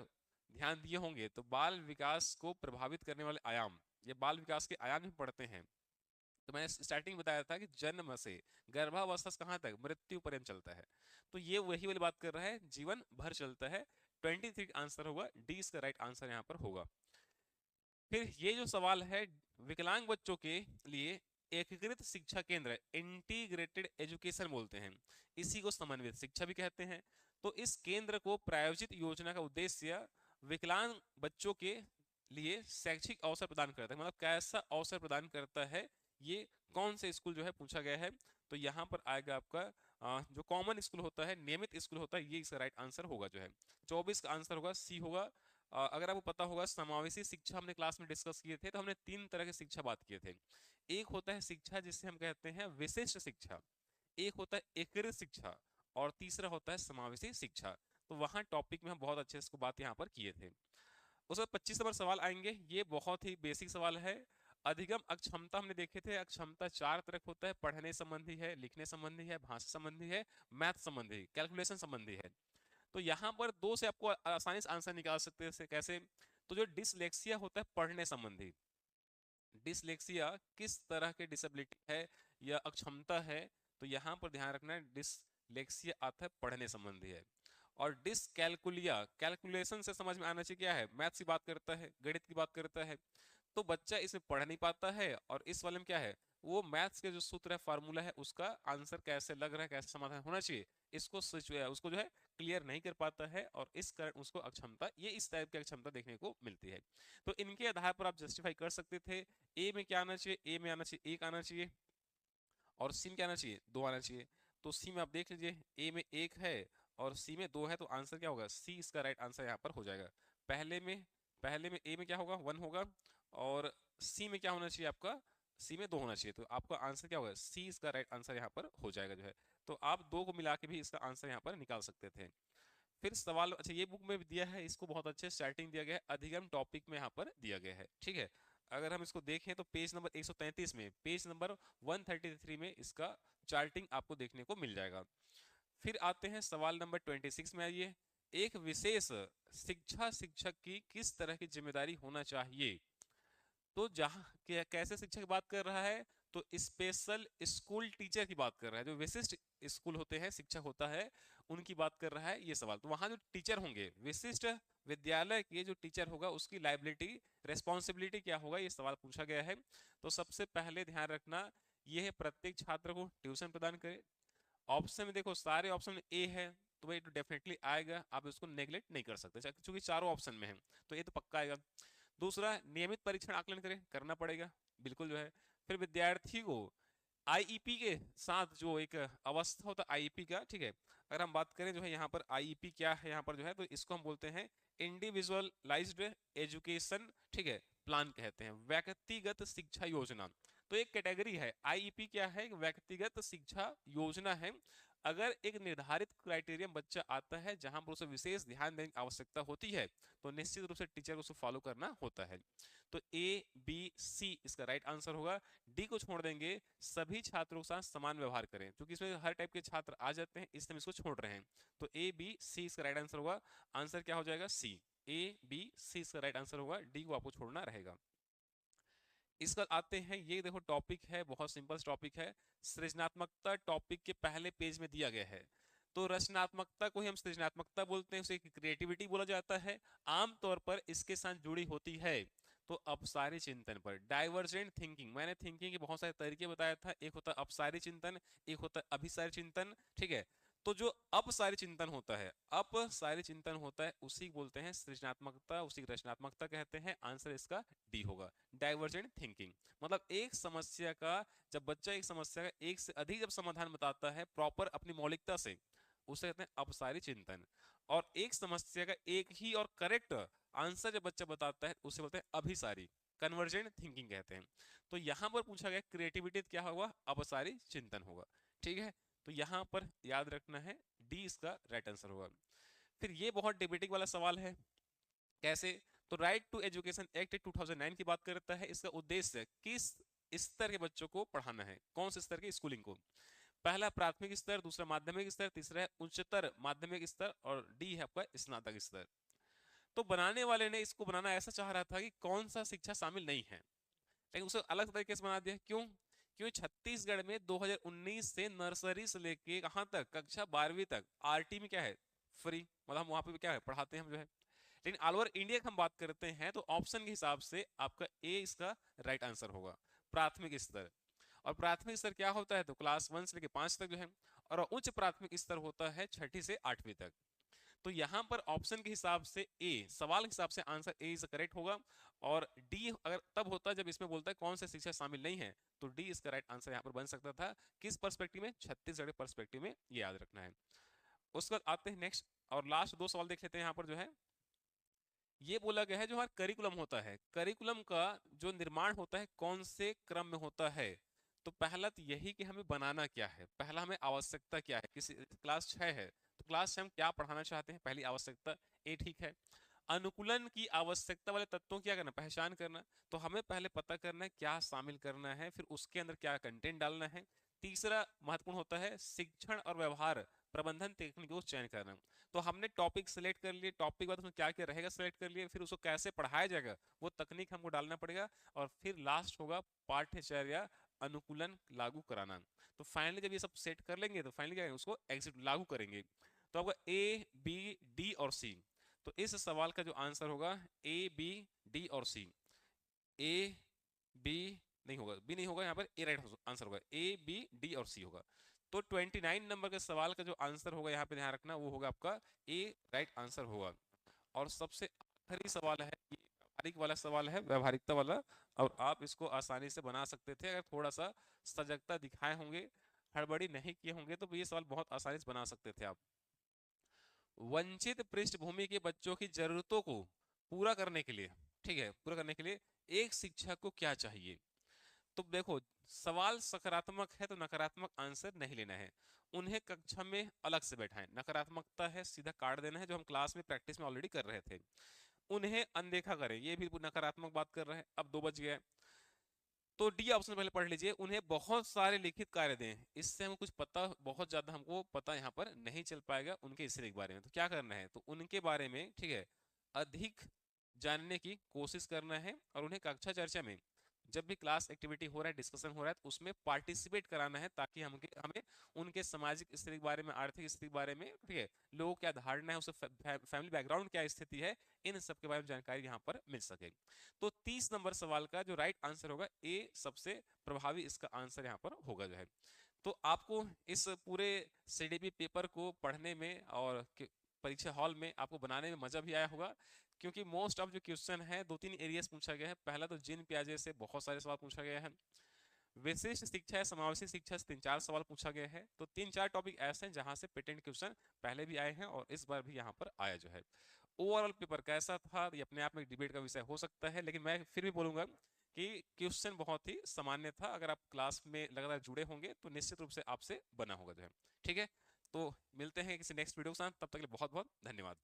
ध्यान दिए होंगे तो बाल विकास को प्रभावित करने वाले आयाम, ये बाल विकास के आयाम भी पढ़ते हैं। तो मैंने स्टार्टिंग बताया था कि जन्म से गर्भावस्था से कहाँ तक, मृत्यु पर्यंत चलता है, तो ये वही वाली बात कर रहा है, जीवन भर चलता है। 23 आंसर होगा, डी इसका राइट आंसर यहाँ पर होगा। फिर ये जो सवाल है, विकलांग बच्चों के लिए एकीकृत शिक्षा केंद्र, इंटीग्रेटेड एजुकेशन बोलते हैं, इसी को समन्वित शिक्षा भी कहते हैं। तो इस केंद्र को प्रायोजित योजना का उद्देश्य विकलांग बच्चों के लिए शैक्षिक अवसर प्रदान करता है, मतलब कैसा अवसर प्रदान करता है, ये कौन से स्कूल जो है पूछा गया है। तो यहाँ पर आएगा आपका जो कॉमन स्कूल होता है, नियमित स्कूल होता है, ये इसका राइट आंसर होगा जो है। 24 का आंसर होगा सी होगा। अगर आपको पता होगा समावेशी शिक्षा हमने क्लास में डिस्कस किए थे, तो हमने 3 तरह की शिक्षा बात किए थे। एक होता है शिक्षा जिसे हम कहते हैं विशिष्ट शिक्षा, एक होता है एकीकृत शिक्षा, और तीसरा होता है समावेशी शिक्षा। तो वहां टॉपिक में हम बहुत अच्छे से इसको बात यहाँ पर किए थे। उसके बाद 25 नंबर सवाल आएंगे, ये बहुत ही बेसिक सवाल है। अधिगम अक्षमता हमने देखे थे, अक्षमता 4 तरह होता है, पढ़ने संबंधी है, लिखने संबंधी है, भाषा संबंधी है, मैथ संबंधी, कैलकुलेशन संबंधी है। तो यहाँ पर 2 से आपको आसानी से आंसर निकाल सकते हैं, कैसे, तो जो डिसलेक्सिया होता है पढ़ने संबंधी, डिसलेक्सिया किस तरह के डिसेबिलिटी है या अक्षमता है, तो यहाँ पर ध्यान रखना है डिसलेक्सिया आता है पढ़ने संबंधी है। और डिसकैलकुलिया, कैलकुलेशन से समझ में आना चाहिए क्या है, मैथ्स की बात करता है, गणित की बात करता है, तो बच्चा इसमें पढ़ नहीं पाता है, और इस वाले में क्या है, वो मैथ्स के जो सूत्र है, फार्मूला है, उसका आंसर कैसे लग रहा है, कैसे समाधान होना चाहिए, इसको उसको जो है क्लियर नहीं कर पाता है, और इस कारण उसको अक्षमता, ये इस टाइप की अक्षमता देखने को मिलती है। तो इनके आधार पर आप जस्टिफाई कर सकते थे, ए में क्या आना चाहिए, ए में आना चाहिए 1 आना चाहिए, और सी में क्या आना चाहिए, 2 आना चाहिए। तो सी में आप देख लीजिए, ए में 1 है और सी में 2 है, तो आंसर क्या होगा, सी इसका राइट आंसर यहाँ पर हो जाएगा। पहले में ए में क्या होगा, 1 होगा, और सी में क्या होना चाहिए आपका, सी में 2 होना चाहिए, तो आपका आंसर क्या होगा, सी इसका राइट आंसर यहाँ पर हो जाएगा जो है। तो आप 2 को मिला के भी इसका आंसर यहाँ पर निकाल सकते थे। फिर सवाल, अच्छा ये बुक में भी दिया है, इसको बहुत अच्छे स्टार्टिंग दिया गया है, अधिगम टॉपिक में यहाँ पर दिया गया है, ठीक है। अगर हम इसको देखें तो पेज नंबर 133 में, पेज नंबर 133 में इसका चार्टिंग आपको देखने को मिल जाएगा। फिर आते हैं सवाल नंबर 26 में, आइए। एक विशेष शिक्षा शिक्षक की किस तरह की जिम्मेदारी होना चाहिए, तो जहां कैसे शिक्षक की बात कर रहा है, तो स्पेशल स्कूल टीचर की बात कर रहा है, जो विशिष्ट स्कूल होते हैं, शिक्षक होता है, उनकी बात कर रहा है ये सवाल। तो वहां जो टीचर होंगे, विशिष्ट विद्यालय के जो टीचर होगा उसकी लाइबिलिटी, रेस्पॉन्सिबिलिटी क्या होगा, ये सवाल पूछा गया है। तो सबसे पहले ध्यान रखना, ये है प्रत्येक छात्र को ट्यूशन प्रदान करे। ऑप्शन में देखो सारे ऑप्शन में ए है, तो भाई तो डेफिनेटली आएगा, आप इसको नेग्लेक्ट नहीं कर सकते, क्योंकि चारों ऑप्शन में है, तो ये तो पक्का आएगा। दूसरा, नियमित परीक्षण आकलन करें, करना पड़ेगा, बिल्कुल जो है। फिर विद्यार्थी को आईईपी के साथ जो एक अवस्था होता है आईईपी का, ठीक है, अगर हम बात करें जो है यहाँ पर आईईपी क्या है यहाँ पर जो है, तो इसको हम बोलते हैं इंडिविजुअलाइज्ड एजुकेशन, ठीक है, प्लान कहते हैं, व्यक्तिगत शिक्षा योजना। तो एक कैटेगरी है आईईपी, क्या है, व्यक्तिगत शिक्षा योजना है। अगर एक निर्धारित क्राइटेरियम बच्चा आता है जहां पर उसे विशेष ध्यान देने की आवश्यकता होती है, तो निश्चित रूप से टीचर को उसे फॉलो करना होता है। तो ए बी सी इसका राइट आंसर होगा। डी को छोड़ देंगे, सभी छात्रों के साथ समान व्यवहार करें, क्योंकि इसमें हर टाइप के छात्र आ जाते हैं, इसलिए हम इसको छोड़ रहे हैं। तो ए बी सी इसका राइट आंसर होगा। आंसर क्या हो जाएगा, सी। ए बी सी इसका राइट आंसर होगा, डी को आपको छोड़ना रहेगा। इसका आते हैं, ये देखो टॉपिक है, बहुत सिंपल टॉपिक है, सृजनात्मकता टॉपिक के पहले पेज में दिया गया है। तो रचनात्मकता को ही हम सृजनात्मकता बोलते हैं, उसे क्रिएटिविटी बोला जाता है। आमतौर पर इसके साथ जुड़ी होती है तो अपसारी चिंतन पर, डाइवर्जेंट थिंकिंग। मैंने थिंकिंग के बहुत सारे तरीके बताया था, एक होता है अपसारी चिंतन, एक होता है अभिसारी चिंतन, ठीक है। तो जो अपसारी चिंतन होता है, अपसारी चिंतन होता है, उसी बोलते हैं सृजनात्मकता, उसी रचनात्मकता कहते हैं। आंसर इसका डी होगा, डाइवर्जेंट थिंकिंग। मतलब एक समस्या का, जब बच्चा एक समस्या का एक से अधिक जब समाधान बताता है प्रॉपर अपनी मौलिकता से, उसे कहते हैं अपसारी चिंतन। और एक समस्या का एक ही और करेक्ट आंसर जब बच्चा बताता है, उसे बोलते हैं अभिसारी, कन्वर्जेंट थिंकिंग कहते हैं। तो यहां पर पूछा गया क्रिएटिविटी क्या होगा, अपसारी चिंतन होगा, ठीक है। तो यहां पर याद रखना है, डी इसका राइट आंसर होगा। फिर ये बहुत डिबेटिंग वाला सवाल है, कैसे, तो राइट टू एजुकेशन एक्ट 2009 की बात करता है। इसका उद्देश्य किस स्तर के बच्चों को पढ़ाना है, कौन से स्तर की स्कूलिंग को। पहला प्राथमिक स्तर, दूसरा माध्यमिक स्तर, तीसरा है उच्चतर माध्यमिक स्तर, और डी है आपका स्नातक स्तर। तो बनाने वाले ने इसको बनाना ऐसा चाह रहा था कि कौन सा शिक्षा शामिल नहीं है, लेकिन उसे अलग तरीके से बना दिया। क्यों, क्योंकि छत्तीसगढ़ में 2019 से नर्सरी से लेके कहां तक, कक्षा 12वीं तक आरटी में क्या है, फ्री, मतलब हम वहां पे क्या है पढ़ाते हैं हम जो है। लेकिन ऑल ओवर इंडिया की हम बात करते हैं तो ऑप्शन के हिसाब से आपका ए इसका राइट आंसर होगा, प्राथमिक स्तर। और प्राथमिक स्तर क्या होता है, तो क्लास 1 से लेकर 5 तक जो है, और उच्च प्राथमिक स्तर होता है 6ठी से 8वीं तक। तो यहां पर ऑप्शन के हिसाब से ए, सवाल के हिसाब से आंसर ए इज करेक्ट होगा। और डी अगर तब होता जब इसमें बोलता है कौन से शिक्षा शामिल नहीं है, तो डी इसका राइट आंसर यहां पर बन सकता था। किस पर्सपेक्टिव में, छत्तीसगढ़ पर्सपेक्टिव में, ये याद रखना है। उसके बाद आते हैं नेक्स्ट और लास्ट दो सवाल देख लेते हैं। यहां पर जो है ये बोला गया है, जो हमारा करिकुलम होता है, करिकुलम का जो निर्माण होता है कौन से क्रम में होता है। तो पहला तो यही कि हमें बनाना क्या है, पहला हमें आवश्यकता क्या है, किसी क्लास 6 है तो क्लास 6 हम क्या पढ़ाना चाहते हैं, पहली आवश्यकता, ए ठीक है। अनुकूलन की आवश्यकता वाले तत्वों क्या करना, पहचान करना। तो हमें पहले पता करना है क्या शामिल करना है, फिर उसके अंदर क्या कंटेंट डालना है। तीसरा महत्वपूर्ण होता है शिक्षण और व्यवहार प्रबंधन तकनीकों को चयन करना। तो हमने टॉपिक सेलेक्ट कर लिए, टॉपिक बाद उसमें क्या क्या रहेगा सेलेक्ट कर लिए, फिर उसको कैसे पढ़ाया जाएगा वो तकनीक हमको डालना पड़ेगा, और फिर लास्ट होगा पाठ्यचर्या अनुकूलन लागू कराना। तो फाइनली जब ये सब सेट कर लेंगे तो फाइनली क्या करेंगे, उसको एग्जिट लागू करेंगे। तो आपका ए बी डी और सी, तो इस सवाल का जो आंसर होगा ए बी डी और सी। ए बी नहीं होगा, बी नहीं होगा, यहाँ पर ए राइट आंसर होगा, ए बी डी और सी होगा। तो 29 नंबर के सवाल का जो आंसर होगा यहाँ पे ध्यान रखना, वो होगा आपका ए राइट आंसर होगा। और सबसे आखिरी सवाल है, ये व्यवहारिक वाला सवाल है, व्यवहारिकता वाला, और आप इसको आसानी से बना सकते थे अगर थोड़ा सा सजगता दिखाए होंगे, हड़बड़ी नहीं किए होंगे, तो ये सवाल बहुत आसानी से बना सकते थे आप। वंचित पृष्ठभूमि के बच्चों की जरूरतों को पूरा करने के लिए, ठीक है, पूरा करने के लिए एक शिक्षक को क्या चाहिए। तो देखो सवाल सकारात्मक है तो नकारात्मक आंसर नहीं लेना है, उन्हें कक्षा में अलग से बैठाएं। नकारात्मकता है सीधा काट देना है, जो हम क्लास में प्रैक्टिस में ऑलरेडी कर रहे थे। उन्हें अनदेखा करें, ये भी नकारात्मक बात कर रहे हैं। अब 2 बज गया है, तो डी ऑप्शन पहले पढ़ लीजिए, उन्हें बहुत सारे लिखित कार्य दें। इससे हमको कुछ पता, बहुत ज्यादा हमको पता यहाँ पर नहीं चल पाएगा उनके हिस्से के बारे में। तो क्या करना है, तो उनके बारे में, ठीक है, अधिक जानने की कोशिश करना है, और उन्हें कक्षा चर्चा में जब भी क्लास एक्टिविटी हो रहा है, डिस्कशन हो रहा है, तो उसमें पार्टिसिपेट कराना है, ताकि हम हमें उनके सामाजिक स्थिति के बारे में, आर्थिक स्थिति के बारे में, ठीक है, लोगों क्या धारणा है, उससे फैमिली बैकग्राउंड क्या स्थिति है, इन सब के बारे में जानकारी यहाँ पर मिल सके। तो 30 नंबर सवाल का जो राइट आंसर होगा ए सबसे प्रभावी इसका आंसर यहाँ पर होगा जो है। तो आपको इस पूरे सीडीपी पेपर को पढ़ने में और परीक्षा हॉल में आपको बनाने में मजा भी आया होगा, क्योंकि मोस्ट ऑफ जो क्वेश्चन है 2-3 एरियाज पूछा गया है। पहला तो जिन प्याजे से बहुत सारे सवाल पूछा गया है, विशिष्ट शिक्षा है, समावेशी शिक्षा से 3-4 सवाल पूछा गया है। तो 3-4 टॉपिक ऐसे हैं जहां से पेटेंट क्वेश्चन पहले भी आए हैं और इस बार भी यहाँ पर आया जो है। ओवरऑल पेपर कैसा था ये अपने आप में डिबेट का विषय हो सकता है, लेकिन मैं फिर भी बोलूंगा कि क्वेश्चन बहुत ही सामान्य था। अगर आप क्लास में लगातार जुड़े होंगे तो निश्चित रूप से आपसे बना होगा जो है। ठीक है, तो मिलते हैं किसी नेक्स्ट वीडियो के साथ, तब तक के लिए बहुत बहुत धन्यवाद।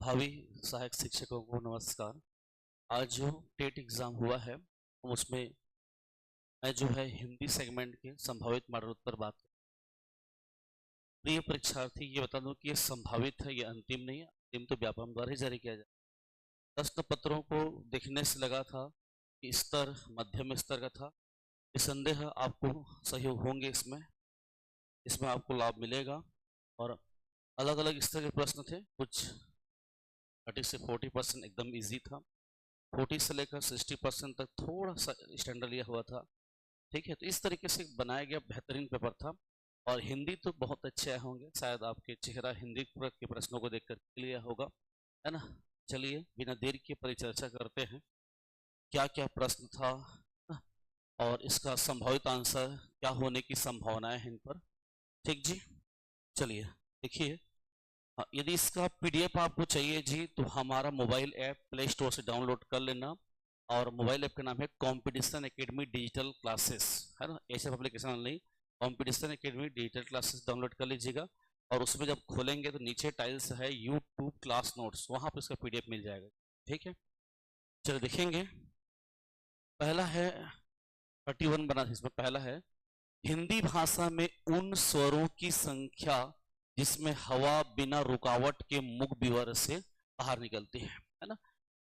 भावी सहायक शिक्षकों को नमस्कार। आज जो टेट एग्जाम हुआ है उसमें मैं जो है हिंदी सेगमेंट के संभावित मरणोत्तर बात प्रिय परीक्षार्थी ये बता दूं कि ये संभावित है, ये अंतिम नहीं है। अंतिम तो व्यापम द्वारा ही जारी किया जाए। प्रश्न पत्रों को देखने से लगा था कि स्तर मध्यम स्तर का था। निसंदेह आपको सहयोग होंगे, इसमें इसमें आपको लाभ मिलेगा। और अलग अलग स्तर के प्रश्न थे, कुछ 30 से 40% एकदम इजी था, 40 से लेकर 60% तक थोड़ा सा स्टैंडर्ड लिया हुआ था। ठीक है, तो इस तरीके से बनाया गया बेहतरीन पेपर था। और हिंदी तो बहुत अच्छे आए होंगे, शायद आपके चेहरा हिंदी के प्रश्नों को देखकर लिया होगा, है ना। चलिए बिना देर के परिचर्चा करते हैं क्या क्या प्रश्न था और इसका संभावित आंसर क्या होने की संभावनाएं हैं इन पर। ठीक जी, चलिए देखिए। यदि इसका पीडीएफ आपको चाहिए जी तो हमारा मोबाइल ऐप प्ले स्टोर से डाउनलोड कर लेना। और मोबाइल ऐप का नाम है कॉम्पिटिशन एकेडमी डिजिटल क्लासेस, है ना, ऐसे एप्लीकेशन नहीं, competition academy digital classes download कर लीजिएगा। और उसमें जब खोलेंगे तो नीचे टाइल्स है यूट्यूब क्लास नोट्स, वहां पर इसका पीडीएफ मिल जाएगा। ठीक है, चलो देखेंगे। पहला है 31 बना था, इसमें पहला है हिंदी भाषा में उन स्वरों की संख्या जिसमें हवा बिना रुकावट के मुख विवर से बाहर निकलती है ना।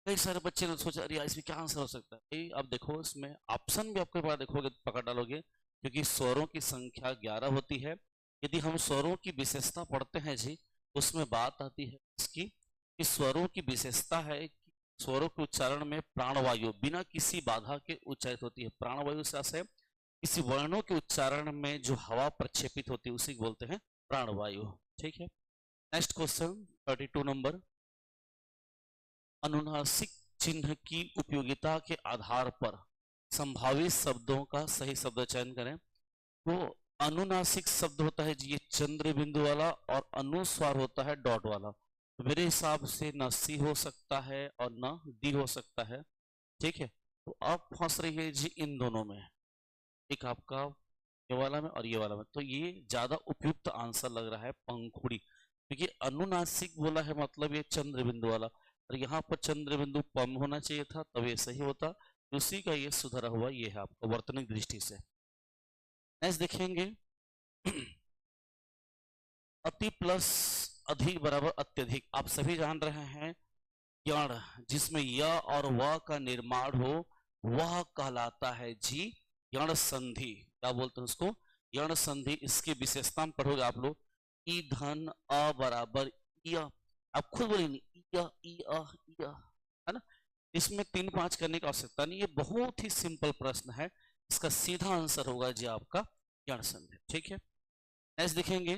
कई सारे बच्चे ने सोचा अरे यार इसमें क्या आंसर हो सकता है। अब देखो इसमें ऑप्शन भी आपके पास देखोगे पकड़ डालोगे, क्योंकि स्वरों की संख्या 11 होती है। यदि हम स्वरों की विशेषता पढ़ते हैं जी, उसमें बात आती है इसकी कि स्वरों की विशेषता है कि स्वरों के उच्चारण में प्राणवायु बिना किसी बाधा के उच्चारित होती है। प्राणवायु से किसी वर्णों के उच्चारण में जो हवा प्रक्षेपित होती है उसी को बोलते हैं प्राणवायु। ठीक है, नेक्स्ट क्वेश्चन 32 नंबर। अनुनासिक चिन्ह की उपयोगिता के आधार पर संभावित शब्दों का सही शब्द चयन करें। तो अनुनासिक शब्द होता है जी ये चंद्र बिंदु वाला, और अनुस्वार होता है डॉट वाला। तो मेरे हिसाब से न सी हो सकता है और न डी हो सकता है। ठीक है, तो आप फंस रही है जी इन दोनों में, एक आपका ये वाला में और ये वाला में। तो ये ज्यादा उपयुक्त आंसर लग रहा है पंखुड़ी, क्योंकि अनुनासिक बोला है मतलब ये चंद्र बिंदु वाला, और यहाँ पर चंद्र बिंदु पम होना चाहिए था तब ये सही होता। उसी का ये सुधरा हुआ ये है आपका वर्तनिक दृष्टि से। नेक्स्ट देखेंगे अति प्लस अधिक बराबर अत्यधिक। आप सभी जान रहे हैं यण जिसमें य और व का निर्माण हो वह कहलाता है जी यण संधि। क्या बोलते हैं उसको? यण संधि। इसकी विशेषता में पढ़ोगे आप लोग, ई धन अ बराबर य। आप खुद बोलेंगे है ना। इसमें 3-5 करने की आवश्यकता नहीं, ये बहुत ही सिंपल प्रश्न है। इसका सीधा आंसर होगा जी आपका यण संधि। ठीक है, नेक्स्ट देखेंगे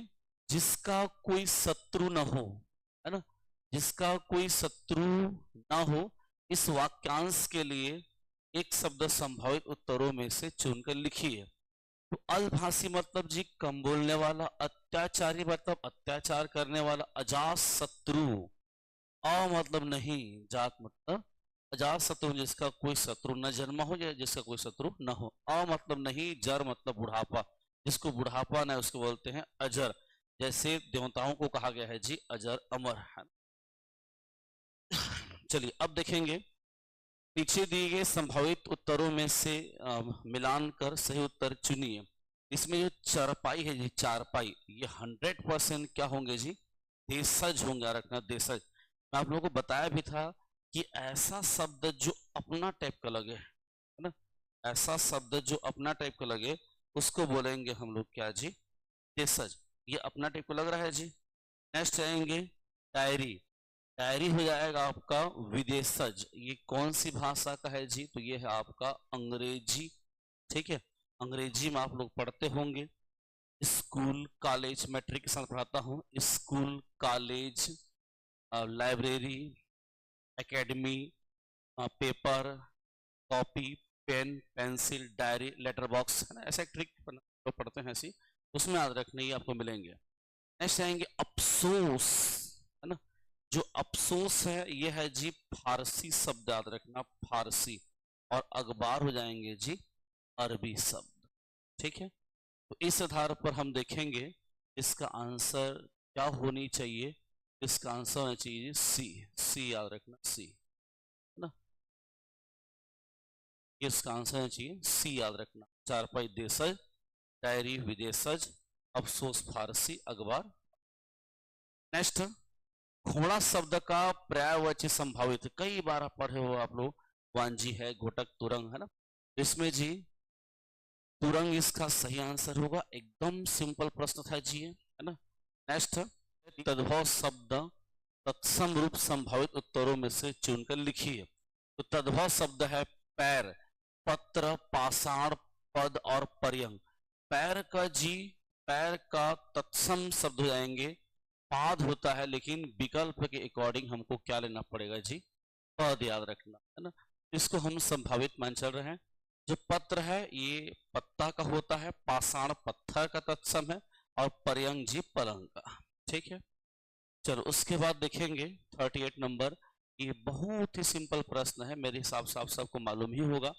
जिसका कोई शत्रु न हो, है ना, जिसका कोई शत्रु ना हो। इस वाक्यांश के लिए एक शब्द संभावित उत्तरों में से चुनकर लिखिए। तो अल्पभाषी मतलब जी कम बोलने वाला, अत्याचारी मतलब अत्याचार करने वाला, अजात शत्रु, अ मतलब नहीं, जात मतलब अजात शत्रु जिसका कोई शत्रु न जन्मा हो या जिसका कोई शत्रु न हो। अ मतलब नहीं, जर मतलब बुढ़ापा, जिसको बुढ़ापा न उसको बोलते हैं अजर। जैसे देवताओं को कहा गया है जी अजर अमर है। चलिए अब देखेंगे पीछे दिए गए संभावित उत्तरों में से मिलान कर सही उत्तर चुनिए। इसमें जो चारपाई है जी, चारपाई, ये 100% क्या होंगे जी? देशज होंगे। रखना देशज। मैं आप लोगों को बताया भी था कि ऐसा शब्द जो अपना टाइप का लगे, है ना, ऐसा शब्द जो अपना टाइप का लगे उसको बोलेंगे हम लोग क्या जी? देशज। ये अपना टाइप का लग रहा है जी। नेक्स्ट आएंगे डायरी। डायरी हो जाएगा आपका विदेशज। ये कौन सी भाषा का है जी? तो ये है आपका अंग्रेजी। ठीक है, अंग्रेजी में आप लोग पढ़ते होंगे। स्कूल कॉलेज, मैट्रिक के साथ पढ़ाता हूँ, school college library academy, paper, copy, pen, pencil, diary, letter box, है ना, ऐसा एक ट्रिक तो पढ़ते हैं ऐसी, उसमें याद रखने ये आपको मिलेंगे। नेक्स्ट आएंगे अफसोस, है ना, जो अफसोस है ये है जी फारसी शब्द, याद रखना फारसी, और अखबार हो जाएंगे जी अरबी शब्द। ठीक है, तो इस आधार पर हम देखेंगे इसका आंसर क्या होनी चाहिए। इसका आंसर होना चाहिए सी, सी याद रखना सी, है ना, इसका आंसर होना चाहिए सी याद रखना। चारपाई देशज, डायरी विदेशज, अफसोस फारसी, अखबार। नेक्स्ट, घोड़ा शब्द का पर्यायवाची संभावित, कई बार पढ़े हो आप लोग, वांजी है, घोटक, तुरंग, है ना, इसमें जी तुरंग इसका सही आंसर होगा। एकदम सिंपल प्रश्न था जी, है ना। नेक्स्ट, तद्भव शब्द तत्सम रूप संभावित उत्तरों में से चुनकर लिखिए। तो तद्भव शब्द है पैर, पत्र, पाषाण, पद और पर्यंक। पैर का जी, पैर का तत्सम शब्द हो जाएंगे पाद होता है, लेकिन विकल्प के अकॉर्डिंग हमको क्या लेना पड़ेगा जी, पद याद रखना, है ना। इसको हम संभावित मान चल रहे हैं। जो पत्र है ये पत्ता का होता है, पाषाण पत्थर का तत्सम है, और पर्यंक जी पलंग का। ठीक है, चलो उसके बाद देखेंगे 38 नंबर। ये बहुत ही सिंपल प्रश्न है, मेरे हिसाब से आप सबको मालूम ही होगा।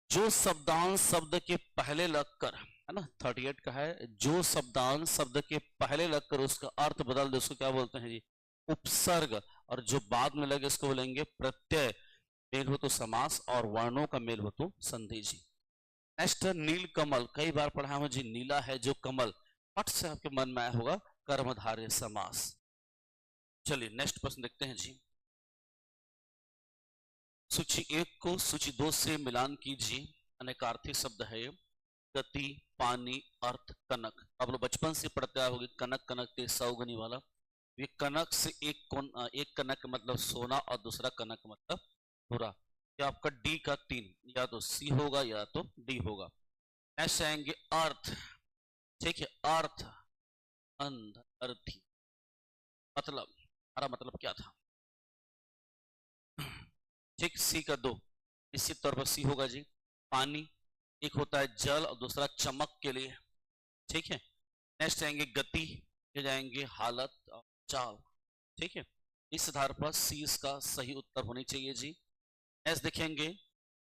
जो शब्दांश शब्द के पहले लगकर, है ना, 38 का है, जो शब्दांश शब्द के पहले लगकर उसका अर्थ बदल दे उसको क्या बोलते हैं जी, उपसर्ग। और जो बाद में लगे उसको बोलेंगे प्रत्यय। मेल हो तो समास, और वर्णों का मेल हो तो संधि जी। नेक्स्ट, नील कमल, कई बार पढ़ा हूं जी, नीला है जो कमल, पट से आपके मन में आया होगा कर्मधारय समास। चलिए नेक्स्ट प्रश्न देखते हैं जी। सूची 1 को सूची 2 से मिलान कीजिए। अनेकार्थी शब्द है ये, गति, पानी, अर्थ, कनक। आप लोग बचपन से पढ़ते आए होंगे कनक कनक के सौगनी वाला। ये कनक से एक कनक मतलब सोना, और दूसरा कनक मतलब पूरा। या आपका डी का 3, या तो सी होगा या तो डी होगा। ऐसे आएंगे अर्थ। ठीक है, अर्थ, अंध, अर्थी, मतलब हमारा मतलब क्या था। ठीक, सी का 2, निश्चित तौर पर सी होगा जी। पानी, एक होता है जल और दूसरा चमक के लिए। ठीक है, नेक्स्ट आएंगे गति, ये जाएंगे हालत और चाल। ठीक है, इस आधार पर सी इसका सही उत्तर होनी चाहिए जी। नेक्स्ट देखेंगे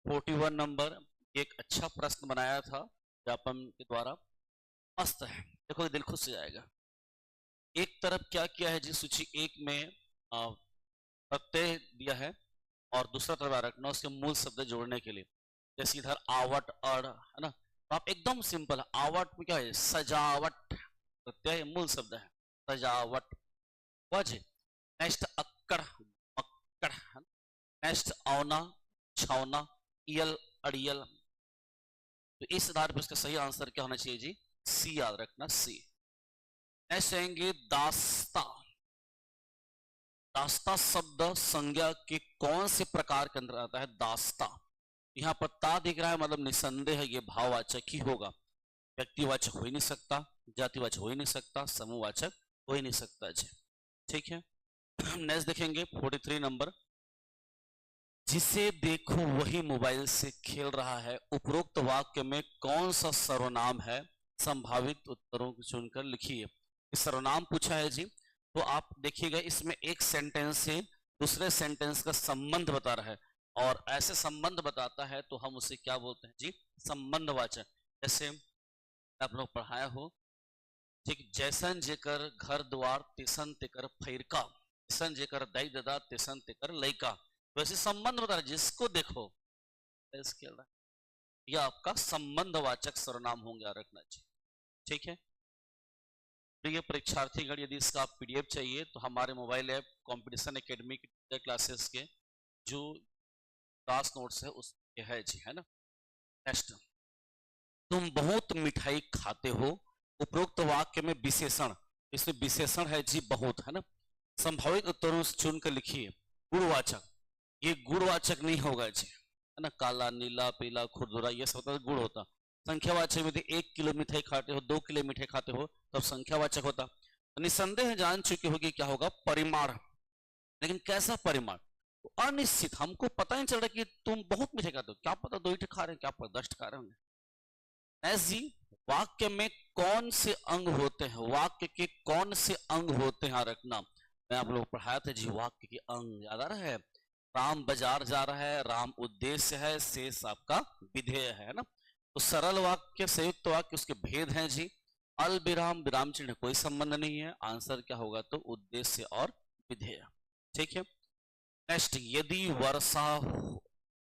41 नंबर। एक अच्छा प्रश्न बनाया था व्यापम के द्वारा, मस्त है, देखो दिल खुश हो जाएगा। एक तरफ क्या किया है जी, सूची 1 में प्रत्यय दिया है, और दूसरा तरफ रखना उसके मूल शब्द जोड़ने के लिए। जैसे इधर आवट, अड़, है ना, तो आप एकदम सिंपल, आवट में क्या है, सजावट, प्रत्यय मूल शब्द है सजावट, वजह। नेक्स्ट अक्कड़, मक्कड़, नेक्स्ट औना, छौना, इयल, अड़ियल। तो इस आधार पर इसका सही आंसर क्या होना चाहिए जी, सी याद रखना, सी। नेक्स्ट आएंगे दास्ता। दास्ता शब्द संज्ञा के कौन से प्रकार के अंदर आता है, दास्ता। यहाँ पर ता दिख रहा है, मतलब निसंदेह ये भाववाचक ही होगा, व्यक्तिवाचक हो ही नहीं सकता, जातिवाचक हो ही नहीं सकता, समूहवाचक हो ही नहीं सकता जी। ठीक है, नेक्स्ट देखेंगे 43 नंबर। जिसे देखो वही मोबाइल से खेल रहा है, उपरोक्त वाक्य में कौन सा सर्वनाम है, संभावित उत्तरों को चुनकर लिखिए। सर्वनाम पूछा है जी, तो आप देखिएगा इसमें एक सेंटेंस से दूसरे सेंटेंस का संबंध बता रहा है, और ऐसे संबंध बताता है तो हम उसे क्या बोलते हैं जी, संबंधवाचक। जैसे आप लोग पढ़ाया हो, ठीक, जैसन जेकर घर द्वार तेसन तेकर फैरका, जैसन जेकर दाई दादा तेसन तेकर लइका। वैसे संबंध बता रहा है, जिसको देखो खेल रहा है, यह आपका संबंधवाचक सर्वनाम होंगे, रखना चाहिए। ठीक है, प्रिय परीक्षार्थीगण, यदि इसका आप पीडीएफ चाहिए तो हमारे मोबाइल ऐप कंपटीशन एकेडमी की क्लासेस के जो क्लास नोट्स है उसके है जी, है ना। नेक्स्ट, तुम बहुत मिठाई खाते हो, उपरोक्त वाक्य में विशेषण, इसमें विशेषण है जी बहुत, है ना। संभावित उत्तरों से चुनकर लिखिए। गुणवाचक, ये गुणवाचक नहीं होगा जी, है ना, काला, नीला, पीला, खुरदुरा, ये सब होता गुण होता। संख्यावाचक में 1 किलो मिठाई खाते हो, 2 किलो मिठाई खाते हो, तब संख्यावाचक होता। तो निसंदेह जान चुके होगी क्या होगा, परिमाण। लेकिन कैसा परिमाण, तो अनिश्चित, हमको पता नहीं चल रहा कि तुम बहुत मीठे खाते हो, क्या पता 2 ईंट खा रहे हैं, क्या पता 10 खा रहे होंगे। ऐसी वाक्य में कौन से अंग होते हैं, वाक्य के कौन से अंग होते हैं रखना। मैं आप लोग पढ़ाया था जी, वाक्य के अंग याद आ रहा है। राम बाजार जा रहा है, राम उद्देश्य है, शेष आपका विधेय है ना। तो सरल वाक्य, संयुक्त वाक्य, उसके भेद हैं जी। अल विराम, विराम चिन्ह कोई संबंध नहीं है, आंसर क्या होगा तो उद्देश्य और विधेय। ठीक है, नेक्स्ट, यदि वर्षा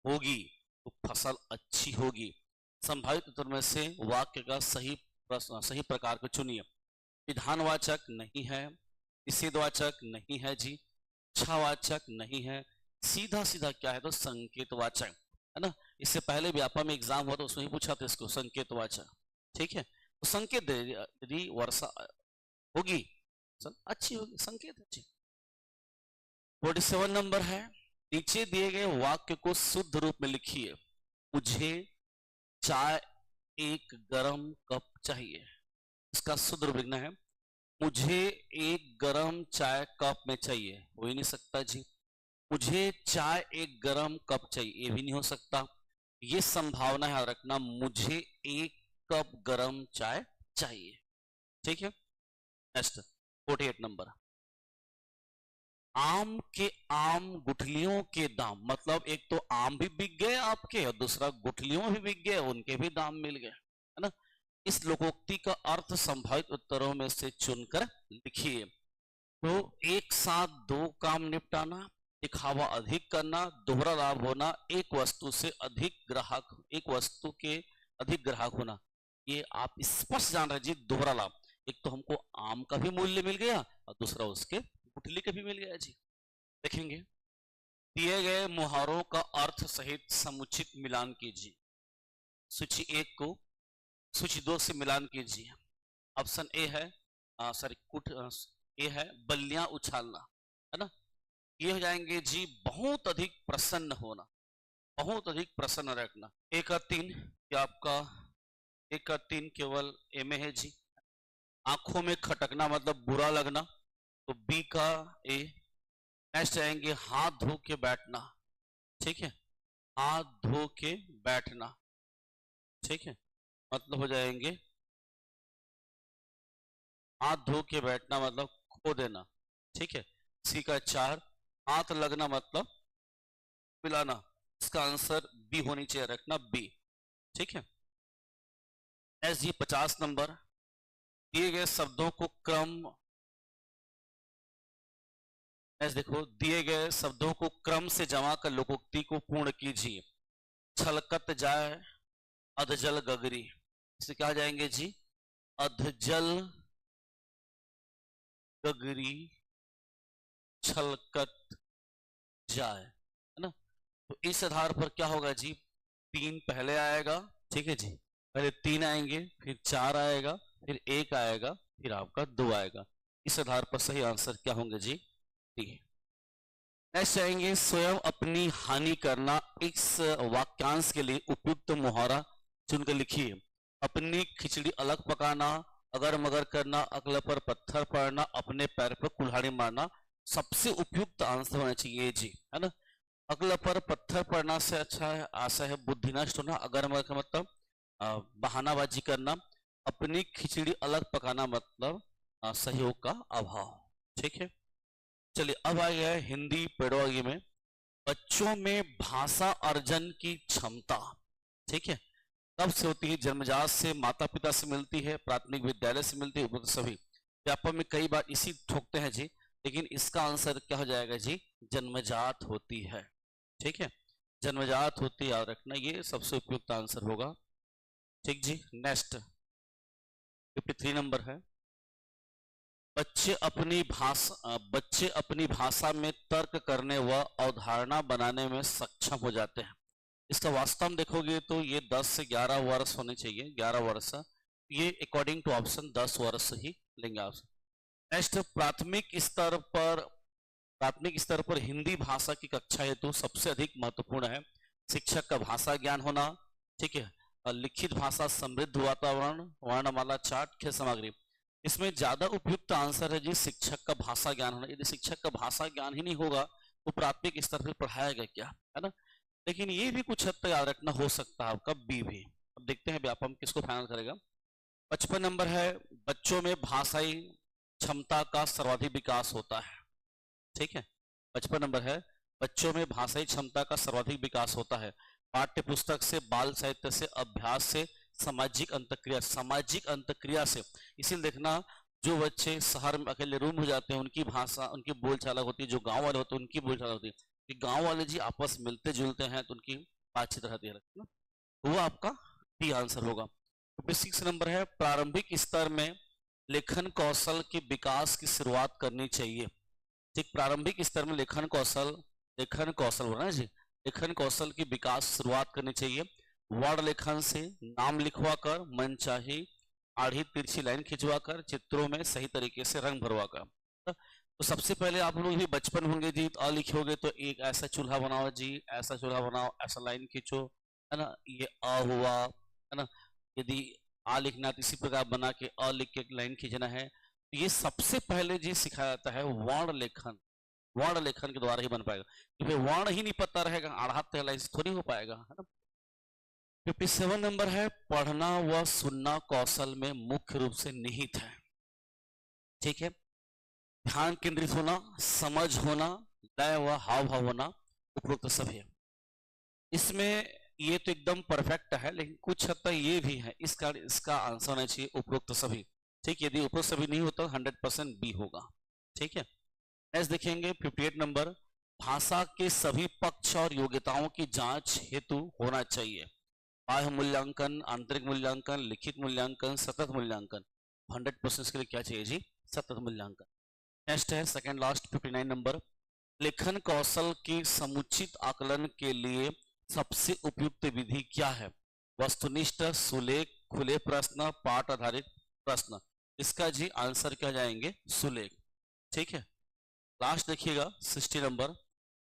होगी तो फसल अच्छी होगी। संभावित उत्तर में से वाक्य का सही प्रकार को चुनिए। विधानवाचक नहीं है, निषेधवाचक नहीं है जी, इच्छावाचक नहीं है, सीधा सीधा क्या है तो संकेतवाचक है ना। इससे पहले भी आपा में एग्जाम हुआ तो उसमें ही पूछा था इसको, संकेतवाचक। ठीक है, तो संकेत दे, यदि वर्षा होगी अच्छी होगी, संकेत अच्छी। 47 नंबर है, नीचे दिए गए वाक्य को शुद्ध रूप में लिखिए। मुझे चाय एक गरम कप चाहिए। इसका शुद्ध रूप लिखना है, मुझे एक गरम चाय कप में चाहिए, हो ही नहीं सकता जी। मुझे चाय एक गरम कप चाहिए, ये भी नहीं हो सकता। ये संभावना है रखना, मुझे एक कप गरम चाय चाहिए। ठीक है, नेक्स्ट 48 नंबर, आम के आम गुठलियों के दाम, मतलब एक तो आम भी बिक गए आपके और दूसरा गुठलियों भी बिक गए, उनके भी दाम मिल गए है ना। इस लोकोक्ति का अर्थ संभावित उत्तरों में से चुनकर लिखिए। तो एक साथ 2 काम निपटाना, दिखावा अधिक करना, दोहरा लाभ होना, एक वस्तु से अधिक ग्राहक, एक वस्तु के अधिक ग्राहक होना, ये आप स्पष्ट जान रहे जी। दोहरा लाभ, एक तो हमको आम का भी मूल्य मिल गया और दूसरा उसके गुठली का भी मिल गया जी। देखेंगे, दिए गए मुहावरों का अर्थ सहित समुचित मिलान कीजिए। सूची 1 को सूची 2 से मिलान कीजिए। ऑप्शन ए है ए है बल्लियां उछालना, है ना। ये हो जाएंगे जी बहुत अधिक प्रसन्न होना, बहुत अधिक प्रसन्न रखना। 1 का 3 क्या आपका 1 का 3 केवल ए में है जी। आंखों में खटकना मतलब बुरा लगना, तो बी का ए। नेक्स्ट आएंगे हाथ धो के बैठना, ठीक है, हाथ धो के बैठना, ठीक है, मतलब हो जाएंगे हाथ धो के बैठना मतलब खो देना, ठीक है। सी का 4 हाथ लगना मतलब पिलाना, इसका आंसर बी होनी चाहिए रखना, बी। ठीक है, एस जी 50 नंबर, दिए गए शब्दों को क्रम, देखो दिए गए शब्दों को क्रम से जमा कर लोकोक्ति को पूर्ण कीजिए। छलकत जाए अधजल गगरी, इसे क्या जाएंगे जी अधजल गगरी छलकत जाए, है ना। तो इस आधार पर क्या होगा जी 3 पहले आएगा, ठीक है जी, पहले 3 आएंगे, फिर 4 आएगा, फिर 1 आएगा, फिर आपका 2 आएगा। इस आधार पर सही आंसर क्या होंगे जी डी। नेक्स्ट आएंगे स्वयं अपनी हानि करना। इस वाक्यांश के लिए उपयुक्त मुहावरा चुनकर लिखिए। अपनी खिचड़ी अलग पकाना, अगर मगर करना, अगले पर पत्थर पड़ना, अपने पैर पर कुल्हाड़ी मारना, सबसे उपयुक्त आंसर होना चाहिए जी, है ना। अगले पर पत्थर पड़ना से अच्छा है आशा है बुद्धि नष्ट होना, अगर मगर का मतलब बहानाबाजी करना, अपनी खिचड़ी अलग पकाना मतलब सहयोग का अभाव। ठीक है, चलिए अब आ गया है हिंदी पेडोगी में बच्चों में भाषा अर्जन की क्षमता। ठीक है, कब से होती है? जन्मजात से, माता पिता से मिलती है, प्राथमिक विद्यालय से मिलती है, सभी। व्यापक में कई बार इसी ठोकते हैं जी, लेकिन इसका आंसर क्या हो जाएगा जी जन्मजात होती है। ठीक है, जन्मजात होती है, याद रखना, ये सबसे उपयुक्त आंसर होगा। ठीक जी, नेक्स्ट 53 नंबर है बच्चे अपनी भाषा में तर्क करने व अवधारणा बनाने में सक्षम हो जाते हैं। इसका वास्तव में देखोगे तो ये 10 से 11 वर्ष होने चाहिए, 11 वर्ष, ये अकॉर्डिंग टू ऑप्शन 10 वर्ष ही लेंगे आप। नेक्स्ट, प्राथमिक स्तर पर हिंदी भाषा की कक्षा हेतु सबसे अधिक महत्वपूर्ण है शिक्षक का भाषा ज्ञान होना। ठीक है, लिखित भाषा, समृद्ध वातावरण, वर्णमाला, चार्ट, खेल सामग्री। इसमें ज्यादा उपयुक्त आंसर है जी शिक्षक का भाषा ज्ञान होना। यदि शिक्षक का भाषा ज्ञान ही नहीं होगा वो प्राथमिक स्तर पर पढ़ाया गया क्या, है ना। लेकिन ये भी कुछ हद तक याद रखना हो सकता है आपका बी भी। अब देखते हैं व्यापम किसको फाइनल करेगा। 55 नंबर है, बच्चों में भाषाई क्षमता का सर्वाधिक विकास होता है। ठीक है, 55 नंबर है, बच्चों में भाषाई क्षमता का सर्वाधिक विकास होता है। पाठ्य पुस्तक से, बाल साहित्य से, अभ्यास से, सामाजिक अंतक्रिया से। इसीलिए देखना, जो बच्चे शहर में अकेले रूम हो जाते हैं उनकी भाषा, उनकी बोलचाल होती है, जो गांव वाले होते हैं उनकी बोलचाल होती है, कि गांव वाले जी आपस मिलते जुलते हैं तो उनकी बातचीत रहती है ना। वो आपका डी आंसर होगा। 56 नंबर है, प्रारंभिक स्तर में लेखन कौशल के विकास की शुरुआत करनी चाहिए। ठीक, प्रारंभिक स्तर में लेखन कौशल बोलना है जी, लेखन कौशल की विकास शुरुआत करनी चाहिए। वर्ण लेखन से, नाम लिखवा कर, मनचाही आड़ी तिरछी लाइन खिंचवा कर, चित्रों में सही तरीके से रंग भरवा कर। तो सबसे पहले आप लोग भी बचपन होंगे जी, अ लिखोगे तो एक ऐसा चूल्हा बनाओ जी, ऐसा चूल्हा बनाओ, ऐसा लाइन खींचो, है ना, ये अ हुआ, है ना। यदि आ लिखना तो इसी प्रकार बना के अ लिख के लाइन खींचना है। तो ये सबसे पहले जी सिखाया जाता है वर्ण लेखन। वर्ण लेखन के द्वारा ही बन पाएगा, क्योंकि वर्ण ही नहीं पता रहेगा, आढ़ा लाइन थोड़ी हो पाएगा, है ना। 57 नंबर है, पढ़ना व सुनना कौशल में मुख्य रूप से निहित है। ठीक है, ध्यान केंद्रित होना, समझ होना, लय व हाव भाव होना, उपरोक्त सभी है। इसमें ये तो एकदम परफेक्ट है, लेकिन कुछ हद तक ये भी है, इसका आंसर होना चाहिए उपरोक्त सभी। ठीक, यदि उपरोक्त सभी नहीं होता 100% बी होगा। ठीक है, नेक्स्ट देखेंगे 58 नंबर, भाषा के सभी पक्ष और योग्यताओं की जांच हेतु होना चाहिए। बाह्य मूल्यांकन, आंतरिक मूल्यांकन, लिखित मूल्यांकन, सतत मूल्यांकन। 100% के लिए क्या चाहिए जी, सतत मूल्यांकन। नेक्स्ट है सेकंड लास्ट 59 नंबर, लेखन कौशल की समुचित आकलन के लिए सबसे उपयुक्त विधि क्या है। वस्तुनिष्ठ, सुलेख, खुले प्रश्न, पाठ आधारित प्रश्न। इसका जी आंसर क्या जाएंगे, सुलेख। ठीक है, लास्ट देखिएगा 60 नंबर,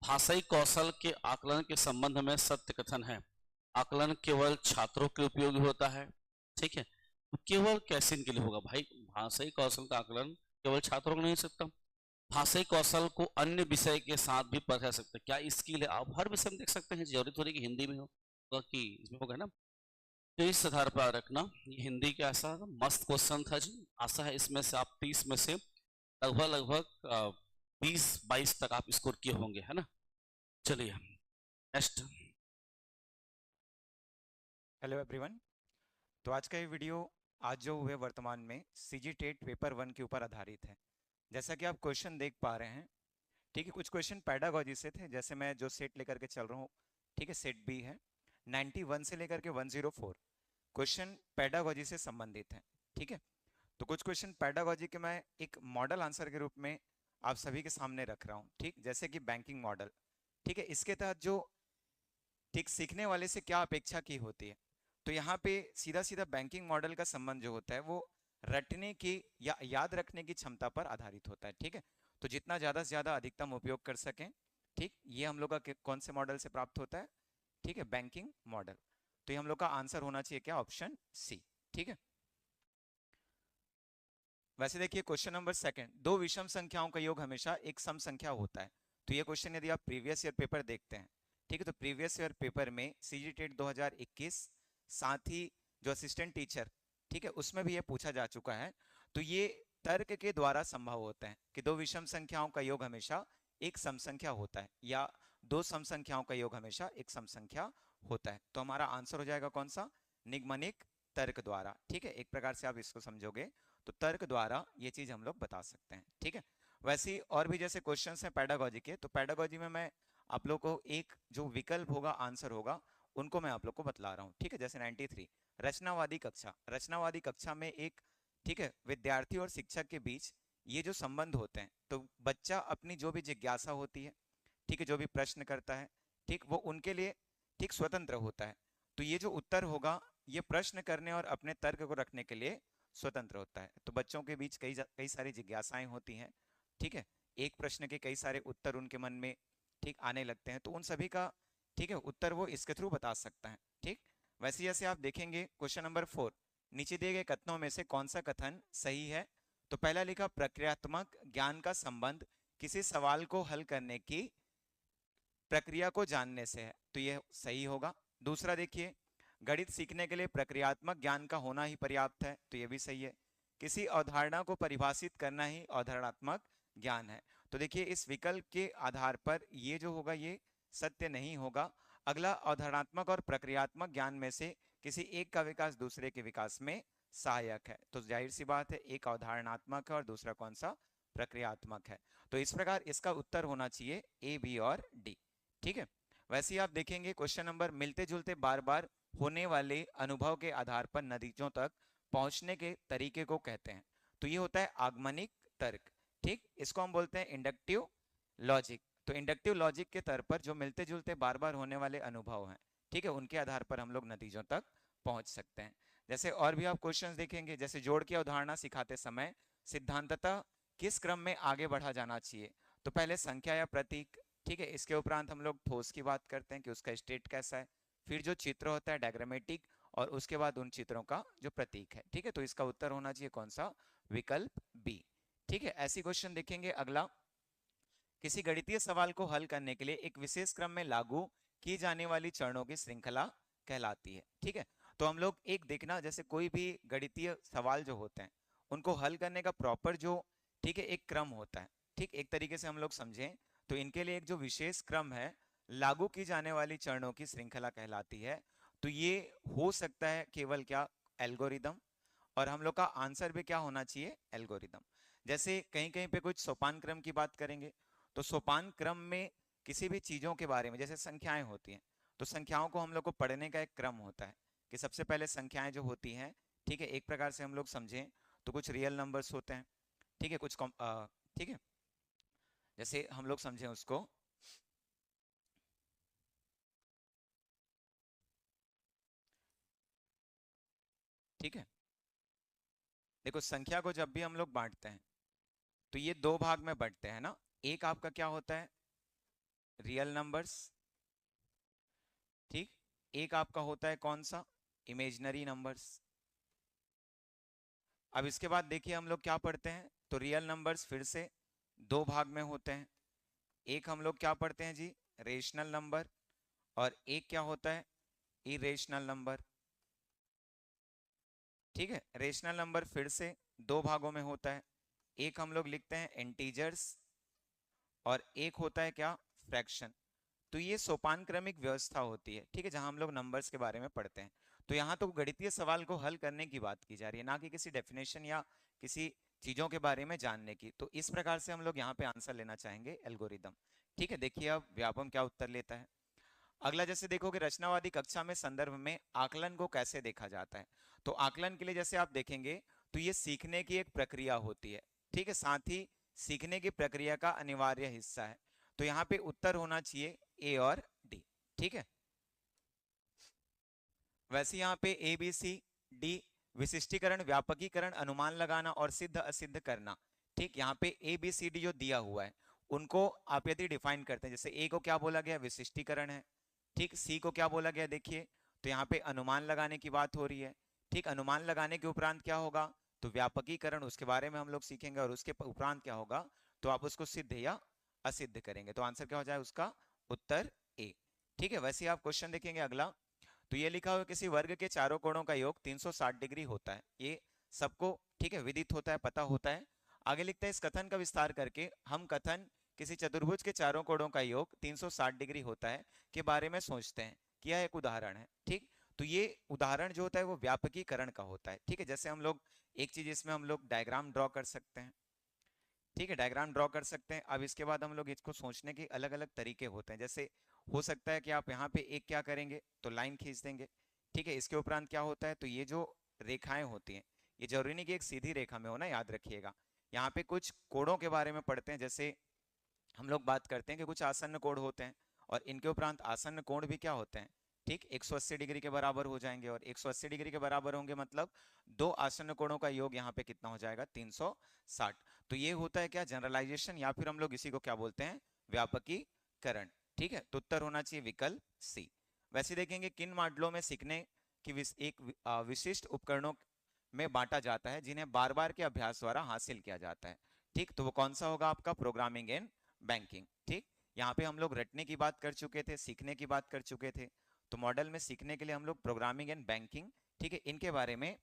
भाषाई कौशल के आकलन के संबंध में सत्य कथन है। आकलन केवल छात्रों के उपयोगी होता है। ठीक है, तो केवल कैसे इनके लिए होगा भाई, भाषाई कौशल का आकलन केवल छात्रों को नहीं हो सकता, भाषाई कौशल को अन्य विषय के साथ भी पढ़ा जा सकता है। क्या इसके लिए आप हर विषय में देख सकते हैं, जरूरी थोड़ी कि हिंदी में हो कि इसमें होगा ना। तो इस आधार पर रखना, ये हिंदी का ऐसा मस्त क्वेश्चन था जी। आशा है इसमें से आप 30 में से लगभग 20-22 तक आप स्कोर किए होंगे, है ना। चलिए नेक्स्ट।
हेलो एवरीवन, तो आज का ये वीडियो आज जो हुए वर्तमान में सीजी टेट पेपर 1 के ऊपर आधारित है। जैसा कि आप क्वेश्चन देख पा रहे हैं, ठीक है, कुछ क्वेश्चन पैडागॉजी से थे, जैसे मैं जो सेट लेकर के चल रहा हूँ, ठीक है, सेट बी है, 91 से लेकर के 104 क्वेश्चन पैडागॉजी से संबंधित हैं। ठीक है, तो कुछ क्वेश्चन पैडागॉजी के मैं एक मॉडल आंसर के रूप में आप सभी के सामने रख रहा हूँ। ठीक, जैसे कि बैंकिंग मॉडल, ठीक है, इसके तहत जो ठीक सीखने वाले से क्या अपेक्षा की होती है, तो यहाँ पे सीधा सीधा बैंकिंग मॉडल का संबंध जो होता है वो रटने की या याद रखने की क्षमता पर आधारित होता है। ठीक है, तो जितना ज़्यादा से ज़्यादा अधिकतम उपयोग कर सकें, ठीक, ये हम लोग का कौन से मॉडल से प्राप्त होता है, ठीक है, बैंकिंग मॉडल। तो ये हम लोग का आंसर होना चाहिए क्या, ऑप्शन सी। ठीक है, वैसे देखिए क्वेश्चन नंबर सेकंड, दो विषम संख्याओं का योग हमेशा एक सम संख्या होता है। तो ये क्वेश्चन यदि आप प्रीवियस ईयर पेपर देखते हैं, ठीक है, तो प्रीवियस ईयर पेपर में सीजी टेट 2021 साथ ही जो असिस्टेंट टीचर, ठीक है, उसमें भी ये पूछा जा चुका है। तो ये तर्क के द्वारा संभव होता है कि दो विषम संख्याओं का योग हमेशा एक सम संख्या होता है, या दो सम संख्याओं का योग हमेशा एक सम संख्या होता है। तो हमारा आंसर हो जाएगा कौन सा, निगमनिक तर्क द्वारा। ठीक है, एक प्रकार से आप इसको समझोगे तो तर्क द्वारा ये चीज हम लोग बता सकते हैं। ठीक है, वैसे ही और भी जैसे क्वेश्चंस हैं पैडागॉजी के, तो पैडागॉजी में मैं आप लोग को एक जो विकल्प होगा, आंसर होगा, उनको मैं आप लोग को बतला रहा हूँ। ठीक है, जैसे 93 रचनावादी कक्षा, रचनावादी कक्षा में एक, ठीक है, विद्यार्थी और शिक्षक के बीच ये जो संबंध होते हैं, तो बच्चा अपनी जो भी जिज्ञासा होती है, ठीक है, जो भी प्रश्न करता है, ठीक, वो उनके लिए ठीक स्वतंत्र होता है। तो ये जो उत्तर होगा ये प्रश्न करने और अपने तर्क को रखने के लिए स्वतंत्र होता है। तो बच्चों के बीच कई सारी जिज्ञासाएं होती हैं, ठीक है, एक प्रश्न के कई सारे उत्तर उनके मन में ठीक आने लगते हैं, तो उन सभी का, ठीक है, उत्तर वो इसके थ्रू बता सकता है। ठीक, वैसे जैसे आप देखेंगे क्वेश्चन नंबर 4, नीचे दिए गए कथनों में से कौन सा कथन सही है। तो पहला लिखा, प्रक्रियात्मक ज्ञान का संबंध किसी सवाल को हल करने की प्रक्रिया को जानने से है, तो ये सही होगा। दूसरा देखिए, गणित सीखने के लिए प्रक्रियात्मक ज्ञान का होना ही पर्याप्त है, तो ये भी सही है। किसी अवधारणा को परिभाषित करना ही अवधारणात्मक ज्ञान है, तो देखिए इस विकल्प के आधार पर ये जो होगा ये सत्य नहीं होगा। अगला, अवधारणात्मक और प्रक्रियात्मक ज्ञान में से किसी एक का विकास दूसरे के विकास में सहायक है, तो जाहिर सी बात है एक अवधारणात्मक है और दूसरा कौन सा, प्रक्रियात्मक है। तो इस प्रकार इसका उत्तर होना चाहिए ए, बी और डी। ठीक है, वैसे ही आप देखेंगे क्वेश्चन नंबर, मिलते जुलते बार बार होने वाले अनुभव के आधार पर नतीजों तक पहुंचने के तरीके को कहते हैं, तो ये होता है आगमनिक तर्क। ठीक, इसको हम बोलते हैं इंडक्टिव लॉजिक। तो इंडक्टिव लॉजिक के तर्क पर जो मिलते जुलते बार बार होने वाले अनुभव हैं, ठीक है, उनके आधार पर हम लोग नतीजों तक पहुंच सकते हैं। जैसे और भी आप क्वेश्चंस देखेंगे, जैसे जोड़ की अवधारणा सिखाते समय सिद्धांततः किस क्रम में आगे बढ़ा जाना चाहिए, तो पहले संख्या या प्रतीक, ठीक है, इसके उपरांत हम लोग ठोस की बात करते हैं कि उसका स्टेट कैसा है, फिर जो चित्र होता है डायग्रामेटिक, और उसके बाद उन चित्रों का जो प्रतीक है। ठीक है, तो इसका उत्तर होना चाहिए कौन सा, विकल्प बी। ठीक है, ऐसी क्वेश्चन देखेंगे। अगला, किसी गणितीय सवाल को हल करने के लिए एक विशेष क्रम में लागू की जाने वाली चरणों की श्रृंखला कहलाती है। ठीक है, तो हम लोग एक देखना, जैसे कोई भी गणितीय सवाल जो होते हैं उनको हल करने का प्रॉपर जो, ठीक है, एक क्रम होता है। ठीक, एक तरीके से हम लोग समझें तो इनके लिए एक जो विशेष क्रम है, लागू की जाने वाली चरणों की श्रृंखला कहलाती है। तो ये हो सकता है केवल क्या, एल्गोरिदम, और हम लोग का आंसर भी क्या होना चाहिए, एल्गोरिदम। जैसे कहीं कहीं पे कुछ सोपान क्रम की बात करेंगे, तो सोपान क्रम में किसी भी चीजों के बारे में, जैसे संख्याएं होती हैं, तो संख्याओं को हम लोग को पढ़ने का एक क्रम होता है कि सबसे पहले संख्याएं जो होती हैं, ठीक है, एक प्रकार से हम लोग समझें तो कुछ रियल नंबर्स होते हैं, ठीक है, कुछ ठीक है, जैसे हम लोग समझें उसको, ठीक है, देखो संख्या को जब भी हम लोग बांटते हैं तो ये दो भाग में बांटते हैं ना, एक आपका क्या होता है, रियल नंबर्स, ठीक, एक आपका होता है कौन सा, इमेजिनरी नंबर्स। अब इसके बाद देखिए हम लोग क्या पढ़ते हैं, तो रियल नंबर्स फिर से दो भाग में होते हैं, एक हम लोग क्या पढ़ते हैं जी, रेशनल नंबर, और एक क्या होता है, इरेशनल नंबर। ठीक है, रेशनल नंबर फिर से दो भागों में होता है, एक हम लोग लिखते हैं इंटीजर्स और एक होता है क्या, फ्रैक्शन। तो ये सोपान क्रमिक व्यवस्था होती है, ठीक है, जहां हम लोग नंबर्स के बारे में पढ़ते हैं। तो यहाँ तो गणितीय सवाल को हल करने की बात की जा रही है, ना कि किसी डेफिनेशन या किसी चीजों के बारे में जानने की। तो इस प्रकार से हम लोग यहाँ पे आंसर लेना चाहेंगे एल्गोरिदम। ठीक है, देखिए अब व्यापम क्या उत्तर लेता है। अगला, जैसे देखोगे रचनावादी कक्षा में संदर्भ में आकलन को कैसे देखा जाता है, तो आकलन के लिए जैसे आप देखेंगे तो ये सीखने की एक प्रक्रिया होती है, ठीक है, साथ ही सीखने की प्रक्रिया का अनिवार्य हिस्सा है। तो यहाँ पे उत्तर होना चाहिए ए और डी। ठीक है, वैसे यहाँ पे ए, बी, सी, डी, विशिष्टीकरण, व्यापकीकरण, अनुमान लगाना और सिद्ध असिद्ध करना, ठीक, यहाँ पे ए, बी, सी, डी जो दिया हुआ है उनको आप यदि डिफाइन करते हैं, जैसे ए को क्या बोला गया, विशिष्टीकरण है, ठीक, सी को क्या बोला गया, देखिए तो यहाँ पे अनुमान लगाने की बात हो रही है, ठीक, अनुमान लगाने के उपरांत क्या होगा, तो व्यापकीकरण, उसके बारे में हम लोग सीखेंगे, और उसके उपरांत क्या होगा, तो आप उसको सिद्ध या असिद्ध करेंगे। तो आंसर क्या हो जाए उसका, उत्तर ए। ठीक है, वैसे आप क्वेश्चन देखेंगे अगला, तो ये लिखा हुआ किसी वर्ग के चारों कोणों का योग 360 डिग्री होता है, ये सबको, ठीक है, विदित होता है, पता होता है। आगे लिखते हैं, इस कथन का विस्तार करके हम कथन किसी चतुर्भुज के चारों कोणों का योग 360 डिग्री होता है के बारे में सोचते हैं कि यह एक उदाहरण है। ठीक, तो ये उदाहरण जो होता है वो व्यापकीकरण का होता है। ठीक है, जैसे हम लोग एक चीज इसमें हम लोग डायग्राम ड्रॉ कर सकते हैं, ठीक है, डायग्राम ड्रॉ कर सकते हैं। अब इसके बाद हम लोग इसको सोचने के अलग अलग तरीके होते हैं, जैसे हो सकता है कि आप यहाँ पे एक क्या करेंगे, तो लाइन खींच देंगे, ठीक है, इसके उपरांत क्या होता है, तो ये जो रेखाएं होती हैं ये जरूरी नहीं कि एक सीधी रेखा में हो ना, याद रखिएगा। यहाँ पे कुछ कोणों के बारे में पढ़ते हैं, जैसे हम लोग बात करते हैं कि कुछ आसन्न कोण होते हैं, और इनके उपरांत आसन्न कोण भी क्या होते हैं, ठीक, 180 डिग्री के बराबर हो जाएंगे, और 180 डिग्री के बराबर होंगे मतलब दो आसन्न कोणों का योग यहाँ पे कितना हो जाएगा, 360। तो ये होता है क्या, जनरलाइजेशन, या फिर हम लोग इसी को क्या बोलते हैं, व्यापकीकरण। ठीक है, तो उत्तर होना चाहिए विकल्प सी। वैसे देखेंगे किन मॉडलों में सीखने की विशिष्ट उपकरणों में बांटा जाता है जिन्हें बार बार के अभ्यास द्वारा हासिल किया जाता है। ठीक, तो वो कौन सा होगा आपका, प्रोग्रामिंग एंड बैंकिंग। ठीक, यहाँ पे हम लोग रटने की बात कर चुके थे, सीखने की बात कर चुके थे। तो मॉडल में सीखने के लिए हम लोग प्रोग्रामिंग एंड बैंकिंग, ठीक है, इनके बारे में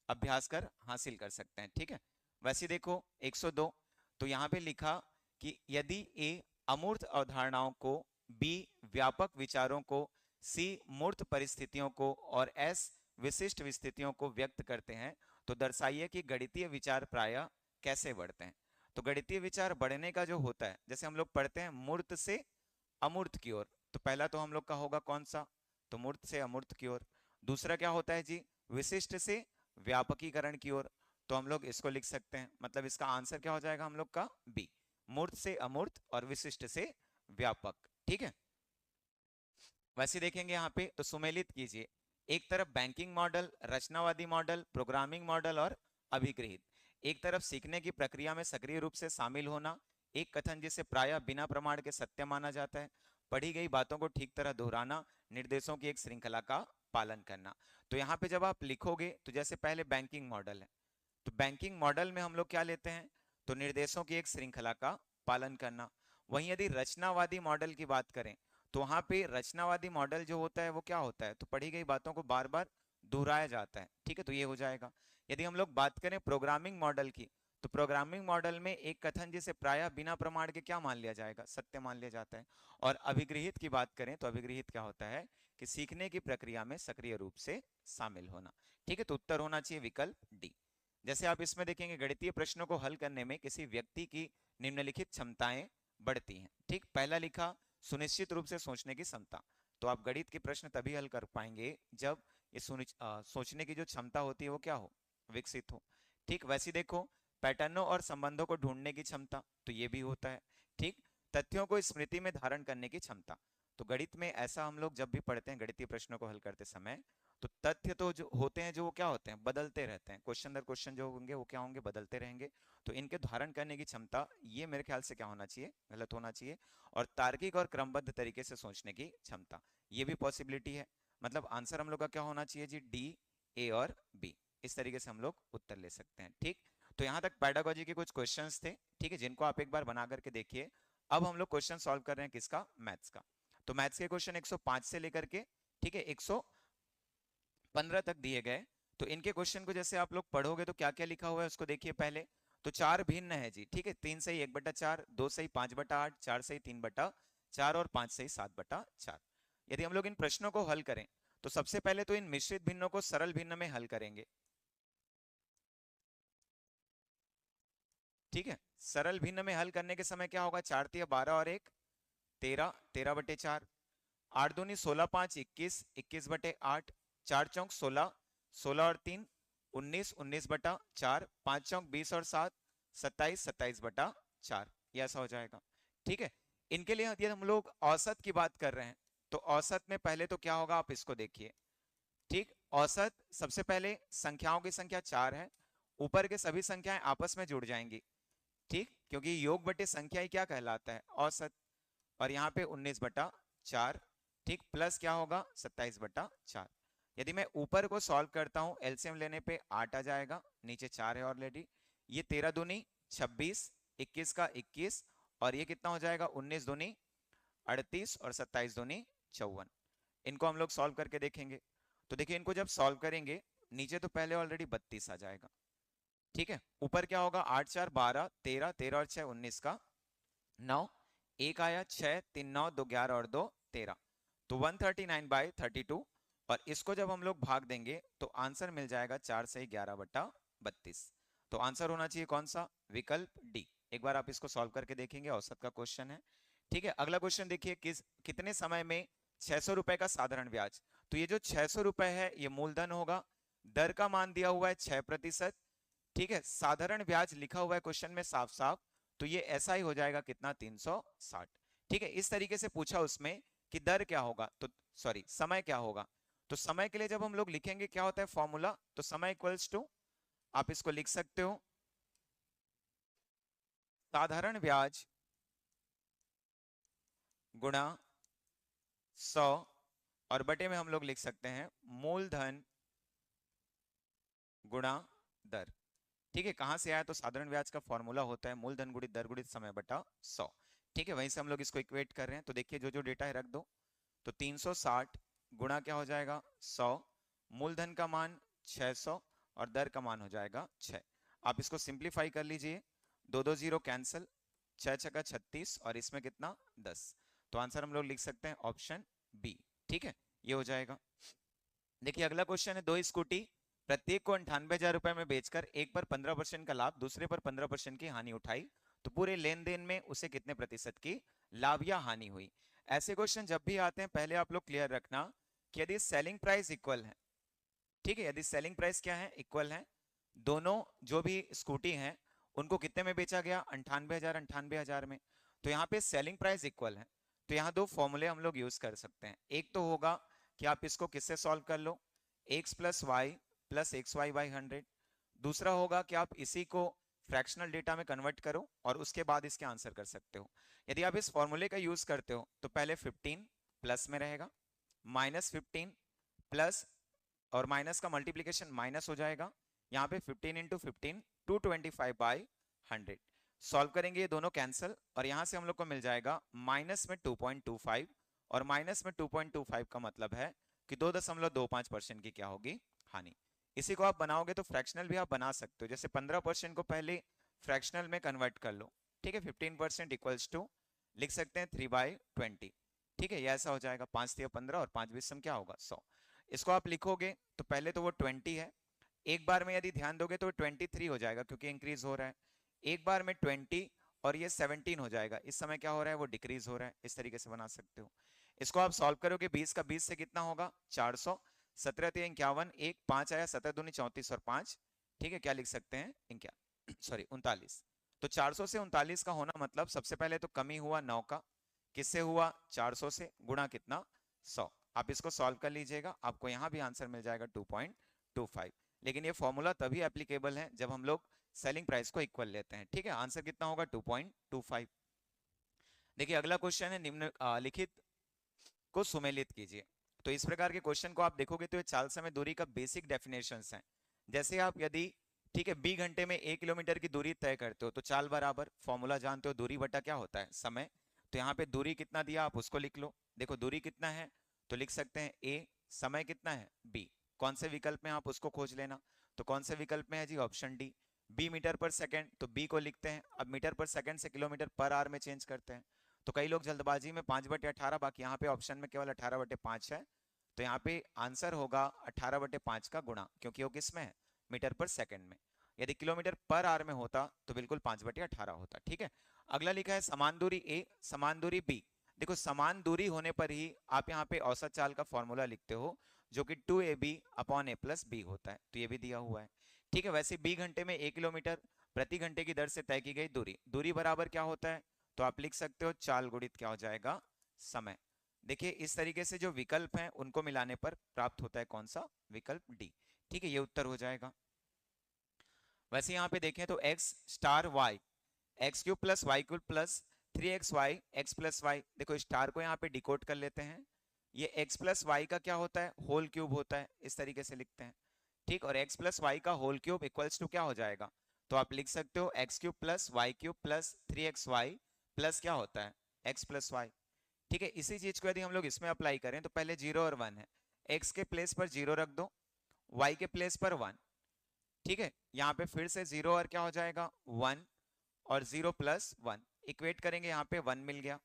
अभ्यास कर हासिल कर सकते हैं, ठीक है। वैसे देखो 102, तो यहाँ पे लिखा कि यदि ए अमूर्त अवधारणाओं को, बी व्यापक विचारों को, सी मूर्त परिस्थितियों को और एस विशिष्ट स्थितियों को व्यक्त करते हैं, तो दर्शाइए कि गणितीय विचार प्रायः कैसे बढ़ते हैं। तो गणितीय विचार बढ़ने का जो होता है, जैसे हम लोग पढ़ते हैं मूर्त से अमूर्त की ओर, तो पहला तो हम लोग का होगा कौन सा, तो मूर्त से अमूर्त की ओर। दूसरा क्या होता है जी, विशिष्ट से व्यापकीकरण की ओर, तो हम लोग इसको लिख सकते हैं, मतलब इसका आंसर क्या हो जाएगा हम लोग का बी, मूर्त से अमूर्त और विशिष्ट से व्यापक, ठीक है। वैसे देखेंगे यहाँ पे तो सुमेलित कीजिए, एक तरफ बैंकिंग मॉडल, रचनावादी मॉडल, प्रोग्रामिंग मॉडल और अभिगृहित। एक तरफ सीखने की प्रक्रिया में सक्रिय रूप से शामिल होना, एक कथन जिसे प्रायः बिना प्रमाण के सत्य माना जाता है, पढ़ी गई बातों को ठीक तरह दोहराना, निर्देशों की एक श्रृंखला का पालन करना। तो यहाँ पे जब आप लिखोगे तो जैसे पहले बैंकिंग मॉडल है, तो बैंकिंग मॉडल में हम लोग क्या लेते हैं, तो निर्देशों की एक श्रृंखला का पालन करना। वहीं यदि रचनावादी मॉडल की बात करें, तो वहां पे रचनावादी मॉडल जो होता है वो क्या होता है, तो पढ़ी गई बातों को बार बार दोहराया जाता है, ठीक है, तो ये हो जाएगा। यदि हम लोग बात करें प्रोग्रामिंग मॉडल की, तो प्रोग्रामिंग मॉडल में एक कथन जिसे प्रायः बिना प्रमाण के क्या मान लिया जाएगा, सत्य मान लिया जाता है। और अभिगृहित की बात करें तो अभिगृहित क्या होता है कि सीखने की प्रक्रिया में सक्रिय रूप से शामिल होना, ठीक है, तो उत्तर होना चाहिए विकल्प डी। जैसे आप इसमें देखेंगे गणितीय प्रश्नों को हल करने में किसी व्यक्ति की निम्नलिखित क्षमताएं बढ़ती हैं, ठीक। पहला लिखा सुनिश्चित रूप से सोचने की क्षमता, तो आप गणित के प्रश्न तभी हल कर पाएंगे जब ये सोचने की जो क्षमता होती है वो क्या हो, विकसित हो, ठीक। वैसे देखो पैटर्नों और संबंधों को ढूंढने की क्षमता, तो ये भी होता है, ठीक। तथ्यों को स्मृति में धारण करने की क्षमता, तो गणित में ऐसा हम लोग जब भी पढ़ते हैं गणितीय प्रश्नों को हल करते समय, तो तथ्य तो जो होते हैं जो वो क्या होते हैं, बदलते रहते हैं, क्वेश्चन दर क्वेश्चन जो होंगे वो क्या होंगे, बदलते रहेंगे। तो इनके धारण करने की क्षमता, ये मेरे ख्याल से क्या होना चाहिए, गलत होना चाहिए। और तार्किक और क्रमबद्ध तरीके से सोचने की क्षमता, ये भी पॉसिबिलिटी है। मतलब आंसर हम लोग का क्या होना चाहिए जी, डी, ए और बी, इस तरीके से हम लोग उत्तर ले सकते हैं, ठीक। तो यहाँ तक पैडागोजी के कुछ क्वेश्चंस थे, ठीक है, जिनको आप एक बार बना करके देखिए। अब हम लोग क्वेश्चन सॉल्व कर रहे हैं किसका, मैथ्स का। तो मैथ्स के क्वेश्चन 105 से लेकर के, ठीक है, 115 तक दिए गए। तो इनके क्वेश्चन को जैसे आप लोग पढ़ोगे तो क्या क्या लिखा हुआ है उसको देखिए पहले। तो चार भिन्न है जी, ठीक है, 3 सही 1/4, 2 सही 5/8, 4 सही 3/4 और 5 सही 7/4। यदि हम लोग इन प्रश्नों को हल करें तो सबसे पहले तो इन मिश्रित भिन्नों को सरल भिन्न में हल करेंगे, ठीक है। सरल भिन्न में हल करने के समय क्या होगा, 4 तिया 12 और 1 13, 13/4, 8 दूनी 16, 5 21, 21/8, 4 चौक 16, 16 और 3 19, 19/4, 5 चौक 20 और 7 27, 27/4, ये ऐसा हो जाएगा, ठीक है। इनके लिए यदि हम लोग औसत की बात कर रहे हैं तो औसत में पहले तो क्या होगा आप इसको देखिए, ठीक। औसत सबसे पहले संख्याओं की संख्या 4 है, ऊपर के सभी संख्याएं आपस में जुड़ जाएंगी, ठीक, क्योंकि योग बटे संख्या ही क्या कहलाता है, औसत। और यहाँ पे 19/4, ठीक, प्लस क्या होगा 27/4। यदि मैं ऊपर को सॉल्व करता हूँ एलसीएम लेने पे 8 आ जाएगा, नीचे 4 है ऑलरेडी, ये 13 दूनी 26, 21 का 21, और ये कितना हो जाएगा 19 दूनी 38 और 27 दूनी 54। इनको हम लोग सॉल्व करके देखेंगे। तो देखिए इनको जब सॉल्व करेंगे नीचे तो पहले ऑलरेडी 32 आ जाएगा, ठीक है। ऊपर क्या होगा 8 4 12, 13, 13 और 6 19 का 9, एक आया 6 3 9 2 11 और 2 13, तो 139/32। और इसको जब हम लोग भाग देंगे तो आंसर मिल जाएगा 4 से 11/32। तो आंसर होना चाहिए कौन सा, विकल्प डी। एक बार आप इसको सॉल्व करके देखेंगे, औसत का क्वेश्चन है, ठीक है। अगला क्वेश्चन देखिए, कितने समय में 600 रुपए का साधारण ब्याज, तो ये जो 600 रुपए है ये मूलधन होगा, दर का मान दिया हुआ है 6%, ठीक है। साधारण ब्याज लिखा हुआ है क्वेश्चन में साफ साफ, तो ये ऐसा ही हो जाएगा कितना 360, ठीक है। इस तरीके से पूछा उसमें कि दर क्या होगा, तो सॉरी समय क्या होगा। तो समय के लिए जब हम लोग लिखेंगे क्या होता है फॉर्मूला, तो समय इक्वल्स टू, आप इसको लिख सकते हो साधारण ब्याज गुणा 100, और बटे में हम लोग लिख सकते हैं मूलधन गुणा दर, ठीक है। कहां से आया, तो साधारण ब्याज का फॉर्मूला होता है मूलधन गुणित दर गुणित समय बटा 100, ठीक है, वहीं से हम लोग इसको इक्वेट कर रहे हैं। तो देखिए जो जो डेटा है रख दो। तो 360 गुणा क्या हो जाएगा 100, मूलधन का मान 600 और दर का मान हो जाएगा 6। आप इसको सिंप्लीफाई कर लीजिए, 2 0 कैंसिल, 6 छक्का 36 और इसमें कितना 10। तो आंसर हम लोग लिख सकते हैं ऑप्शन बी। ठीक है, ये हो जाएगा। देखिए अगला क्वेश्चन है, दो स्कूटी प्रत्येक को 98,000 रुपए में बेचकर एक पर 15% का लाभ, दूसरे पर 15% की हानि उठाई, तो पूरे लेन देन में उसे कितने प्रतिशत की लाभ या हानि हुई। ऐसे क्वेश्चन जब भी आते हैं पहले आप लोग क्लियर रखना कि यदि सेलिंग प्राइस इक्वल है, ठीक है, यदि सेलिंग प्राइस क्या है इक्वल है, दोनों जो भी स्कूटी हैं उनको कितने में बेचा गया 98,000 में, तो यहाँ पे सेलिंग प्राइस इक्वल है। तो यहाँ दो फॉर्मूले हम लोग यूज कर सकते हैं। एक तो होगा कि आप इसको किससे सॉल्व कर लो, x plus y plus x y by 100। दूसरा होगा कि आप इसी को फ्रैक्शनल डेटा में कन्वर्ट करो और उसके बाद इसके आंसर कर सकते हो। यदि आप इस फॉर्मूले का यूज करते हो तो पहले 15 प्लस में रहेगा, -15 प्लस और माइनस का मल्टीप्लीकेशन माइनस हो जाएगा, यहाँ पे 15 इंटू 15 225 बाई 100। सॉल्व करेंगे ये दोनों कैंसिल और यहाँ से हम लोग को मिल जाएगा माइनस में 2.25 और माइनस में 2.25 का मतलब है कि 2.25% की क्या होगी हानि। इसी को आप बनाओगे तो फ्रैक्शनल भी आप बना सकते हो, जैसे 15% को पहले फ्रैक्शनल में कन्वर्ट कर लो, ठीक है, 15% इक्वल्स टू लिख सकते हैं 3/20। ठीक है, ये ऐसा हो जाएगा, 5 3 15 और 5 20 क्या होगा 100। इसको आप लिखोगे तो पहले तो वो 20 है, एक बार में यदि ध्यान दोगे तो 23 हो जाएगा क्योंकि इंक्रीज हो रहा है, एक बार में 20 और ये 17 हो जाएगा, इस समय क्या हो रहा है वो डिक्रीज हो रहा है। इस तरीके से बना सकते हो। इसको आप सॉल्व करोगे 20 का 20 से कितना होगा 400, 17 3 51, 1 5 आया, 17 दूनी 34 और 5, ठीक है, क्या लिख सकते हैं 39। तो 400 से 39 का होना मतलब सबसे पहले तो कमी हुआ 9 का, किससे हुआ 400 से, गुणा कितना 100। आप इसको सॉल्व कर लीजिएगा, आपको यहाँ भी आंसर मिल जाएगा 2.25। लेकिन ये फॉर्मूला तभी एप्लीकेबल है जब हम लोग सेलिंग प्राइस को इक्वल लेते हैं। ठीक है, आंसर कितना होगा 2.25। देखिए अगला क्वेश्चन है, निम्नलिखित को सुमेलित कीजिए। तो इस प्रकार के क्वेश्चन को आप देखोगे तो ये चाल समय दूरी का बेसिक डेफिनेशंस हैं। जैसे आप यदि ठीक है 20 घंटे में 1 किलोमीटर की दूरी तय करते हो तो चाल बराबर, फॉर्मूला जानते हो, दूरी बटा क्या होता है समय। तो यहाँ पे दूरी कितना दिया आप उसको लिख लो। देखो दूरी कितना है तो लिख सकते हैं a, समय कितना है b, कौन से विकल्प में आप उसको खोज लेना। तो कौन से विकल्प में है जी ऑप्शन डी, b मीटर पर सेकंड, तो b को लिखते हैं। अब मीटर पर सेकंड से किलोमीटर पर आवर में चेंज करते हैं, तो कई लोग जल्दबाजी में 5/18, बाकी यहाँ पे ऑप्शन में केवल 18/5 है, तो यहाँ पे आंसर होगा 18/5 का गुणा, क्योंकि वो किस में है मीटर पर सेकंड में। यदि किलोमीटर पर आवर में होता तो बिल्कुल 5/18 होता। ठीक है, अगला लिखा है समान दूरी a समान दूरी b। देखो समान दूरी होने पर ही आप यहाँ पे औसत चाल का फॉर्मूला लिखते हो जो कि 2ab upon a plus b होता है, तो ये भी दिया हुआ है। ठीक है, वैसे 20 घंटे में 1 किलोमीटर प्रति घंटे की दर से तय की गई दूरी, दूरी बराबर क्या होता है तो आप लिख सकते हो चाल गुणित क्या हो जाएगा समय। देखिए इस तरीके से जो विकल्प हैं उनको मिलाने पर प्राप्त होता है कौन सा विकल्प डी। ठीक है, ये उत्तर हो जाएगा। वैसे यहाँ पे देखें तो x star y, x cube plus y cube plus 3xy x plus y, देखो स्टार को यहाँ पे डिकोड कर लेते हैं, ये x प्लस वाई का क्या होता है होल क्यूब होता है, इस तरीके से लिखते हैं। ठीक, और x प्लस वाई का होल क्यूब इक्वल्स टू क्या हो जाएगा, तो आप लिख सकते हो x cube plus y cube plus 3xy plus क्या होता है x प्लस वाई। ठीक है, इसी चीज को यदि हम लोग इसमें अप्लाई करें तो पहले 0 और 1 है, x के प्लेस पर 0 रख दो, y के प्लेस पर 1। ठीक है, यहाँ पे फिर से 0 और क्या हो जाएगा 1 और 0 प्लस 1 इक्वेट करेंगे, यहाँ पे 1 मिल गया।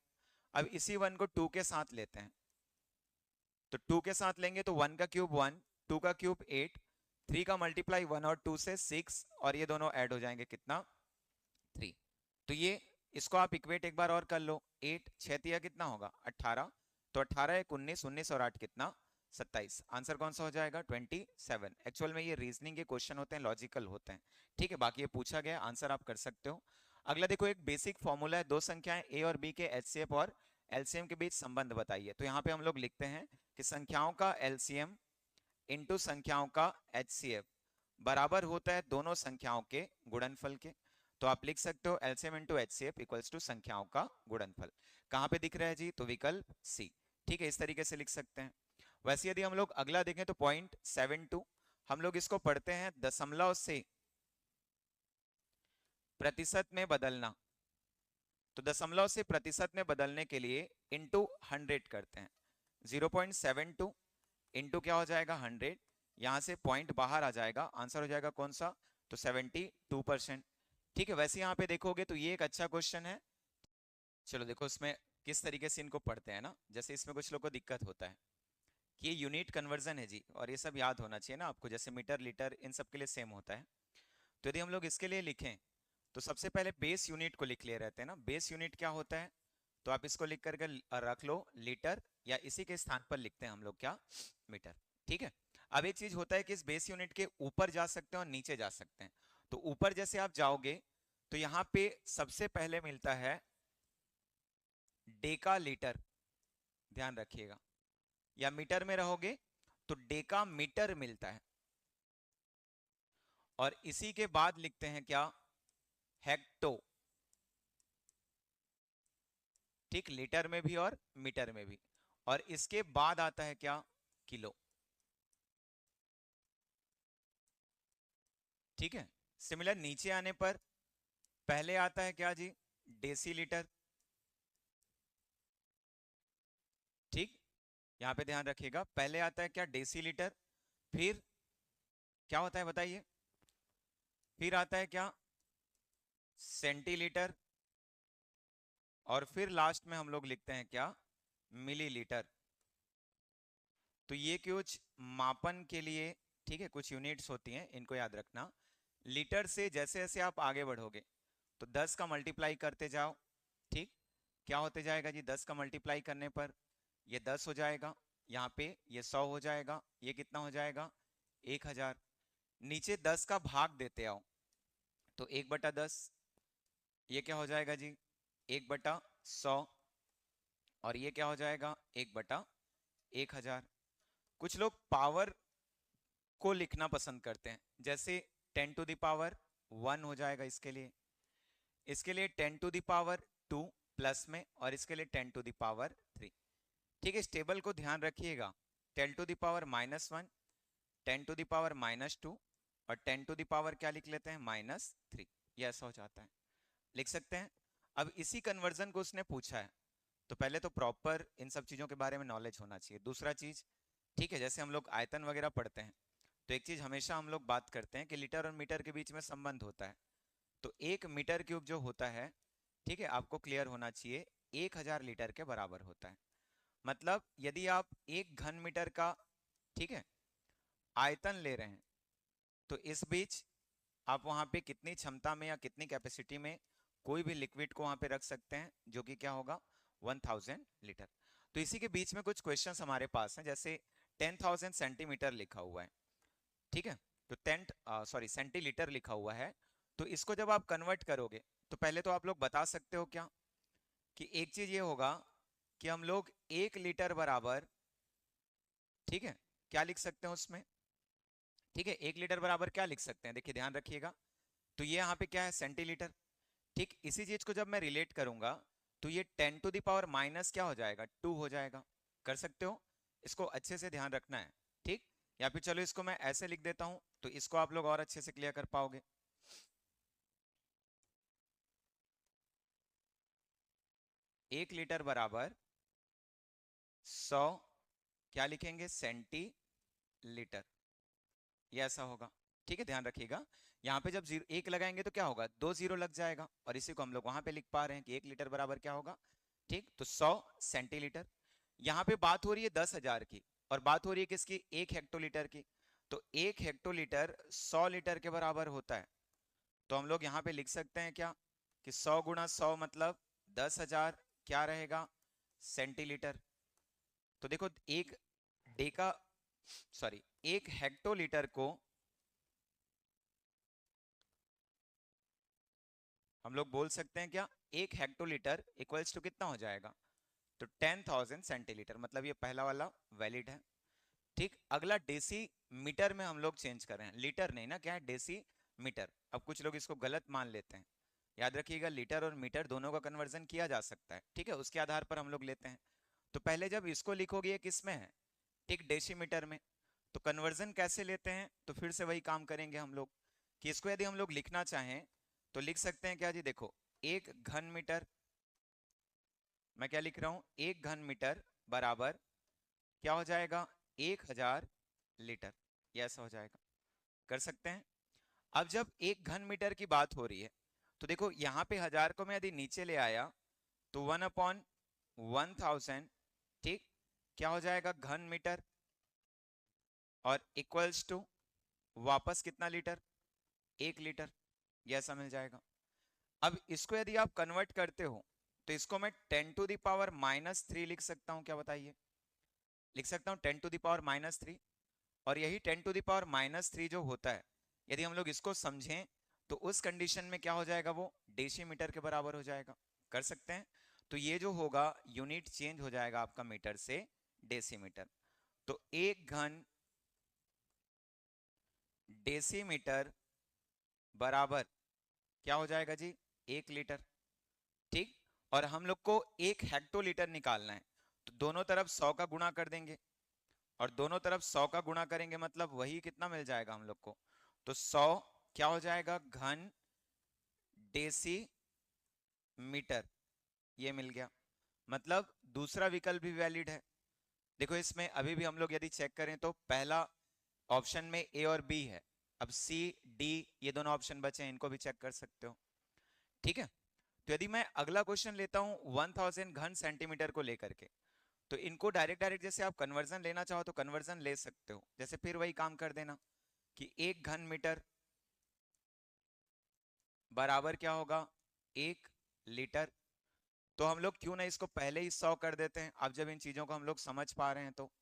अब इसी 1 को 2 के साथ लेते हैं, तो 2 के साथ लेंगे तो 1 का क्यूब 1, 2 का क्यूब 8, 3 का मल्टीप्लाई 1 और 2 से 6 और ये दोनों ऐड हो जाएंगे कितना 3। तो ये इसको आप इक्वेट एक बार और कर लो, 8 6 तिया कितना होगा 18, तो 18 1 19, 19 और 8 कितना 27। आंसर कौन सा हो जाएगा 27। एक्चुअल में ये रीजनिंग के क्वेश्चन होते हैं, लॉजिकल होते हैं। ठीक है, बाकी ये पूछा गया आंसर आप कर सकते हो। अगला देखो एक बेसिक फॉर्मूला है, दो संख्याएं a और b के एचसीएफ और एलसीएम के बीच संबंध बताइए। तो यहाँ पे हम लोग लिखते हैं कि संख्याओं का एलसीएम इंटू संख्याओं का एचसीएफ बराबर होता है दोनों संख्याओं के गुणनफल के। तो आप लिख सकते हो LCM into HCF equals to संख्याओं का गुणनफल। कहाँ पे दिख रहा है जी, तो विकल्प सी। ठीक है, इस तरीके से लिख सकते हैं। वैसे यदि हम लोग अगला देखें तो 0.72, हम लोग इसको पढ़ते हैं दशमलव से प्रतिशत में बदलना। तो दशमलव से प्रतिशत में बदलने के लिए इंटू 100 करते हैं। 0.72 इंटू क्या हो जाएगा 100, यहां से पॉइंट बाहर आ जाएगा, आंसर हो जाएगा कौन सा, तो 72%। ठीक है, वैसे यहाँ पे देखोगे तो ये एक अच्छा क्वेश्चन है। चलो देखो इसमें किस तरीके से इनको पढ़ते हैं ना, जैसे इसमें कुछ लोग को दिक्कत होता है कि ये यूनिट कन्वर्जन है जी, और ये सब याद होना चाहिए ना आपको, जैसे मीटर लीटर इन सब के लिए सेम होता है। तो यदि हम लोग इसके लिए लिखें तो सबसे पहले बेस यूनिट को लिख लिए रहते हैं ना। बेस यूनिट क्या होता है, तो आप इसको लिख करके रख लो लीटर, या इसी के स्थान पर लिखते हैं हम लोग क्या, मीटर। ठीक है, अब एक चीज होता है कि इस बेस यूनिट के ऊपर जा सकते हैं और नीचे जा सकते हैं। तो ऊपर जैसे आप जाओगे तो यहाँ पे सबसे पहले मिलता है डेका लीटर, ध्यान रखिएगा, या मीटर में रहोगे तो डेका मीटर मिलता है, और इसी के बाद लिखते हैं क्या, हेक्टो। ठीक, लीटर में भी और मीटर में भी, और इसके बाद आता है क्या, किलो। ठीक है, सिमिलर नीचे आने पर पहले आता है क्या जी, डेसी लीटर। ठीक, यहां पे ध्यान रखिएगा, पहले आता है क्या, डेसी लीटर, फिर क्या होता है बताइए, फिर आता है क्या, सेंटीलीटर, और फिर लास्ट में हम लोग लिखते हैं क्या, मिलीलीटर। तो ये कुछ मापन के लिए, ठीक है, कुछ यूनिट्स होती हैं, इनको याद रखना। लीटर से जैसे जैसे आप आगे बढ़ोगे तो 10 का मल्टीप्लाई करते जाओ। ठीक, क्या होते जाएगा जी, 10 का मल्टीप्लाई करने पर ये 10 हो जाएगा, यहाँ पे ये 100 हो जाएगा, ये कितना हो जाएगा, 1000। नीचे 10 का भाग देते आओ, तो 1/10, ये क्या हो जाएगा जी, 1/100, और ये क्या हो जाएगा, 1/1000। कुछ लोग पावर को लिखना पसंद करते हैं, जैसे 10 टू द पावर 1 हो जाएगा इसके लिए, 10 टू द पावर 2 प्लस में, और इसके लिए 10 टू द पावर 3। ठीक है, इस टेबल को ध्यान रखिएगा, 10 to the power -1, 10 to the power -2, और 10 टू द पावर क्या लिख लेते हैं, -3। ये ऐसा हो जाता है, लिख सकते हैं। अब इसी कन्वर्जन को उसने पूछा है, तो पहले तो प्रॉपर इन सब चीजों के बारे में नॉलेज होना चाहिए। दूसरा चीज, ठीक है, जैसे हम लोग आयतन वगैरह पढ़ते हैं तो एक चीज हमेशा हम लोग बात करते हैं कि लीटर और मीटर के बीच में संबंध होता है। तो 1 मीटर क्यूब जो होता है, ठीक है, आपको क्लियर होना चाहिए, 1000 लीटर के बराबर होता है। मतलब यदि आप 1 घन मीटर का, ठीक है, आयतन ले रहे हैं, तो इस बीच आप वहां पे कितनी क्षमता में या कितनी कैपेसिटी में कोई भी लिक्विड को वहां पे रख सकते हैं, जो कि क्या होगा, 1000 लीटर। तो इसी के बीच में कुछ क्वेश्चंस हमारे पास हैं, जैसे 10,000 सेंटीमीटर लिखा हुआ है, ठीक है, तो 10 सेंटीलीटर लिखा हुआ है। तो इसको जब आप कन्वर्ट करोगे तो पहले तो आप लोग बता सकते हो क्या, कि एक चीज ये होगा कि हम लोग 1 लीटर बराबर, ठीक है, क्या लिख सकते हैं उसमें, ठीक है, 1 लीटर बराबर क्या लिख सकते हैं, देखिए ध्यान रखिएगा, तो ये यहाँ पे क्या है, सेंटीलीटर। ठीक, इसी चीज को जब मैं रिलेट करूंगा तो ये 10 टू द पावर माइनस क्या हो जाएगा, 2 हो जाएगा। कर सकते हो, इसको अच्छे से ध्यान रखना है। ठीक, या फिर चलो इसको मैं ऐसे लिख देता हूं, तो इसको आप लोग और अच्छे से क्लियर कर पाओगे। 1 लीटर बराबर 100 क्या लिखेंगे, सेंटीलीटर, ये ऐसा होगा। ठीक है, ध्यान रखिएगा, यहाँ पे जब 1 लगाएंगे तो क्या होगा, 2 0 लग जाएगा, और इसी को हम लोग वहां पे लिख पा रहे हैं कि 1 लीटर बराबर क्या होगा। ठीक, तो 100 सेंटीलीटर। यहाँ पे बात हो रही है 10,000 की, और बात हो रही है किसकी, 1 हेक्टोलीटर की। तो 1 हेक्टोलीटर 100 लीटर के बराबर होता है। तो हम लोग यहाँ पे लिख सकते हैं क्या, कि 100 गुणा 100 मतलब 10,000 क्या रहेगा, सेंटीलीटर। तो देखो एक डेका, सॉरी, 1 हेक्टोलीटर को हम लोग बोल सकते हैं क्या, 1 हेक्टोलीटर इक्वल्स टू कितना हो जाएगा, तो 10,000 सेंटीलीटर। मतलब ये पहला वाला वैलिड है। ठीक, अगला डेसी मीटर में हम लोग चेंज कर रहे हैं, लीटर नहीं ना, क्या है, डेसी मीटर। अब कुछ लोग इसको गलत मान लेते हैं, याद रखिएगा लीटर और मीटर दोनों का कन्वर्जन किया जा सकता है, ठीक है, उसके आधार पर हम लोग लेते हैं। तो पहले जब इसको लिखोगे, ये किस में है, ठीक, डेसीमीटर में, तो कन्वर्जन कैसे लेते हैं, तो फिर से वही काम करेंगे हम लोग, कि इसको यदि हम लोग लिखना चाहें तो लिख सकते हैं क्या जी, देखो 1 घन मीटर, मैं क्या लिख रहा हूं, 1 घन मीटर बराबर क्या हो जाएगा, 1000 लीटर, ये ऐसा हो जाएगा। कर सकते हैं। अब जब 1 घन मीटर की बात हो रही है तो देखो यहाँ पे 1000 को मैं यदि नीचे ले आया तो 1/1000, ठीक, क्या हो जाएगा घन मीटर, और इक्वल्स टू वापस कितना लीटर, 1 लीटर, ये ऐसा मिल जाएगा। अब इसको यदि आप कन्वर्ट करते हो तो इसको मैं 10⁻³ लिख सकता हूं, क्या बताइए, लिख सकता हूं 10⁻³ और यही 10⁻³ जो होता है यदि हम लोग इसको समझें तो उस कंडीशन में क्या हो जाएगा, वो डेसीमीटर के बराबर हो जाएगा। कर सकते हैं। तो ये जो होगा यूनिट चेंज हो जाएगा आपका मीटर से डेसीमीटर। तो 1 घन डेसीमीटर बराबर क्या हो जाएगा जी, 1 लीटर, ठीक। और हम लोग को 1 हेक्टोलीटर निकालना है तो दोनों तरफ 100 का गुणा कर देंगे, और दोनों तरफ 100 का गुणा करेंगे मतलब वही कितना मिल जाएगा हम लोग को, तो 100 क्या हो जाएगा घन डेसी मीटर, ये मिल गया। मतलब दूसरा विकल्प भी वैलिड है। देखो इसमें अभी भी हम लोग यदि चेक करें तो पहला ऑप्शन में ए और बी है, अब सी डी ये दोनों ऑप्शन बचे हैं, इनको भी चेक कर सकते हो, ठीक है। तो यदि मैं अगला क्वेश्चन लेता हूं 1000 घन सेंटीमीटर को लेकर के, तो इनको डायरेक्ट डायरेक्ट जैसे आप कन्वर्जन लेना चाहो तो कन्वर्जन ले सकते हो, जैसे फिर वही काम कर देना कि 1 घन मीटर बराबर क्या होगा, 1 लीटर। तो हम लोग क्यों ना इसको पहले ही 100 कर देते हैं, अब जब इन चीजों को हम लोग समझ पा रहे हैं तो,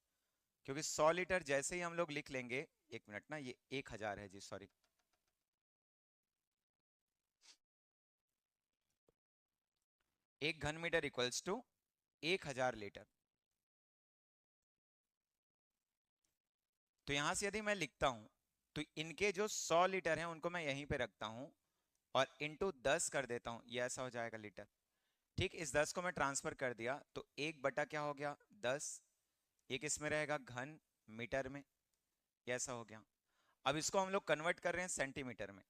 क्योंकि 100 लीटर जैसे ही हम लोग लिख लेंगे, 1 मिनट ना, ये 1000 है जी, सॉरी, 1 घन मीटर इक्वल्स टू 1000 लीटर। तो यहां से यदि मैं लिखता हूं तो इनके जो 100 लीटर हैं उनको मैं यहीं पे रखता हूं और इंटू 10 कर देता हूं, ये ऐसा हो जाएगा लीटर, ठीक। इस 10 को मैं ट्रांसफर कर दिया तो 1 बटा क्या हो गया 10, ये किस में रहेगा घन मीटर में, ये ऐसा हो गया। अब इसको हम लोग कन्वर्ट कर रहे हैं सेंटीमीटर में,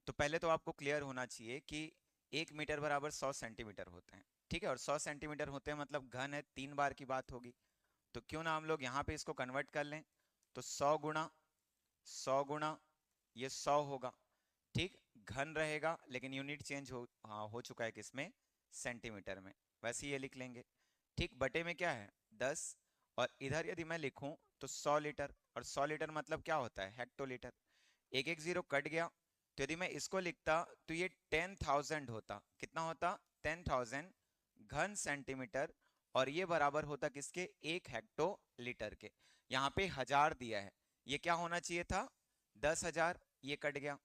तो पहले तो आपको क्लियर होना चाहिए कि 1 मीटर बराबर 100 सेंटीमीटर होते हैं, ठीक है, और 100 सेंटीमीटर होते हैं मतलब घन है, 3 बार की बात होगी। तो क्यों ना हम लोग यहाँ पे इसको कन्वर्ट कर लें, तो 100 गुणा 100 गुणा ये 100 होगा, ठीक, घन रहेगा लेकिन यूनिट चेंज हो चुका है किसमें, सेंटीमीटर में, वैसे ये लिख लेंगे, ठीक। बटे में क्या है 10, और इधर यदि मैं लिखूं तो 100 लीटर, और 100 लीटर मतलब क्या होता है हेक्टोलीटर, एक एक जीरो कट गया। तो यदि मैं इसको लिखता तो ये 10,000 होता, कितना होता 10,000 घन सेंटीमीटर, और ये बराबर होता किसके, 1 हेक्टोलीटर के। यहाँ पे 1000 दिया है, ये क्या होना चाहिए था 10,000, ये कट गया,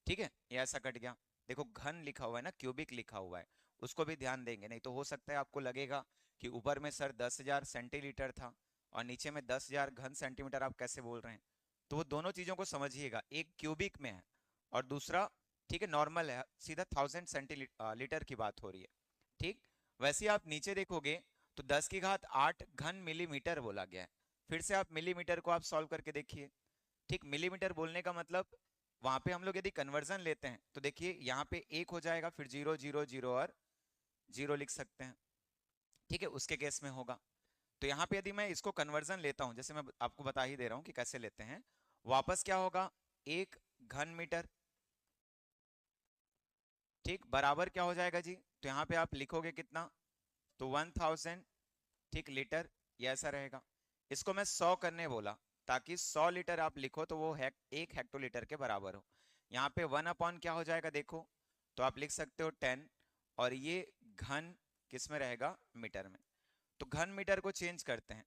ठीक है, ये ऐसा कट गया। देखो घन लिखा हुआ है ना, क्यूबिक लिखा हुआ है, उसको भी ध्यान देंगे, नहीं तो हो सकता है आपको लगेगा कि ऊपर में सर 10,000 सेंटीलीटर था और नीचे में 10,000 घन सेंटीमीटर, आप कैसे बोल रहे हैं। तो वो दोनों चीजों को समझिएगा, एक क्यूबिक में है और दूसरा ठीक है नॉर्मल है, सीधा 1000 सेंटीलीटर की बात हो रही है, ठीक। वैसे आप नीचे देखोगे तो 10 की घात 8 घन मिलीमीटर बोला गया है। फिर से आप मिलीमीटर को आप सॉल्व करके देखिए, ठीक। मिलीमीटर बोलने का मतलब वहां पे हम लोग यदि कन्वर्जन लेते हैं तो देखिए यहाँ पे 1 हो जाएगा, फिर 0 0 0 और 0 लिख सकते हैं, ठीक है, उसके केस में होगा। तो यहाँ पे यदि मैं इसको कन्वर्जन लेता हूँ, जैसे मैं आपको बता ही दे रहा हूँ कि कैसे लेते हैं, वापस क्या होगा 1 घन मीटर, ठीक, बराबर क्या हो जाएगा जी, तो यहाँ पे आप लिखोगे कितना, तो 1000, ठीक, लीटर, ये ऐसा रहेगा। इसको मैं 100 करने बोला ताकि 100 लीटर आप लिखो तो वो 1 हेक्टोलीटर के बराबर हो। यहाँ पे 1 अपॉन क्या हो जाएगा देखो, तो आप लिख सकते हो 10, और ये घन किस में रहेगा, मीटर में। तो घन मीटर को चेंज करते हैं।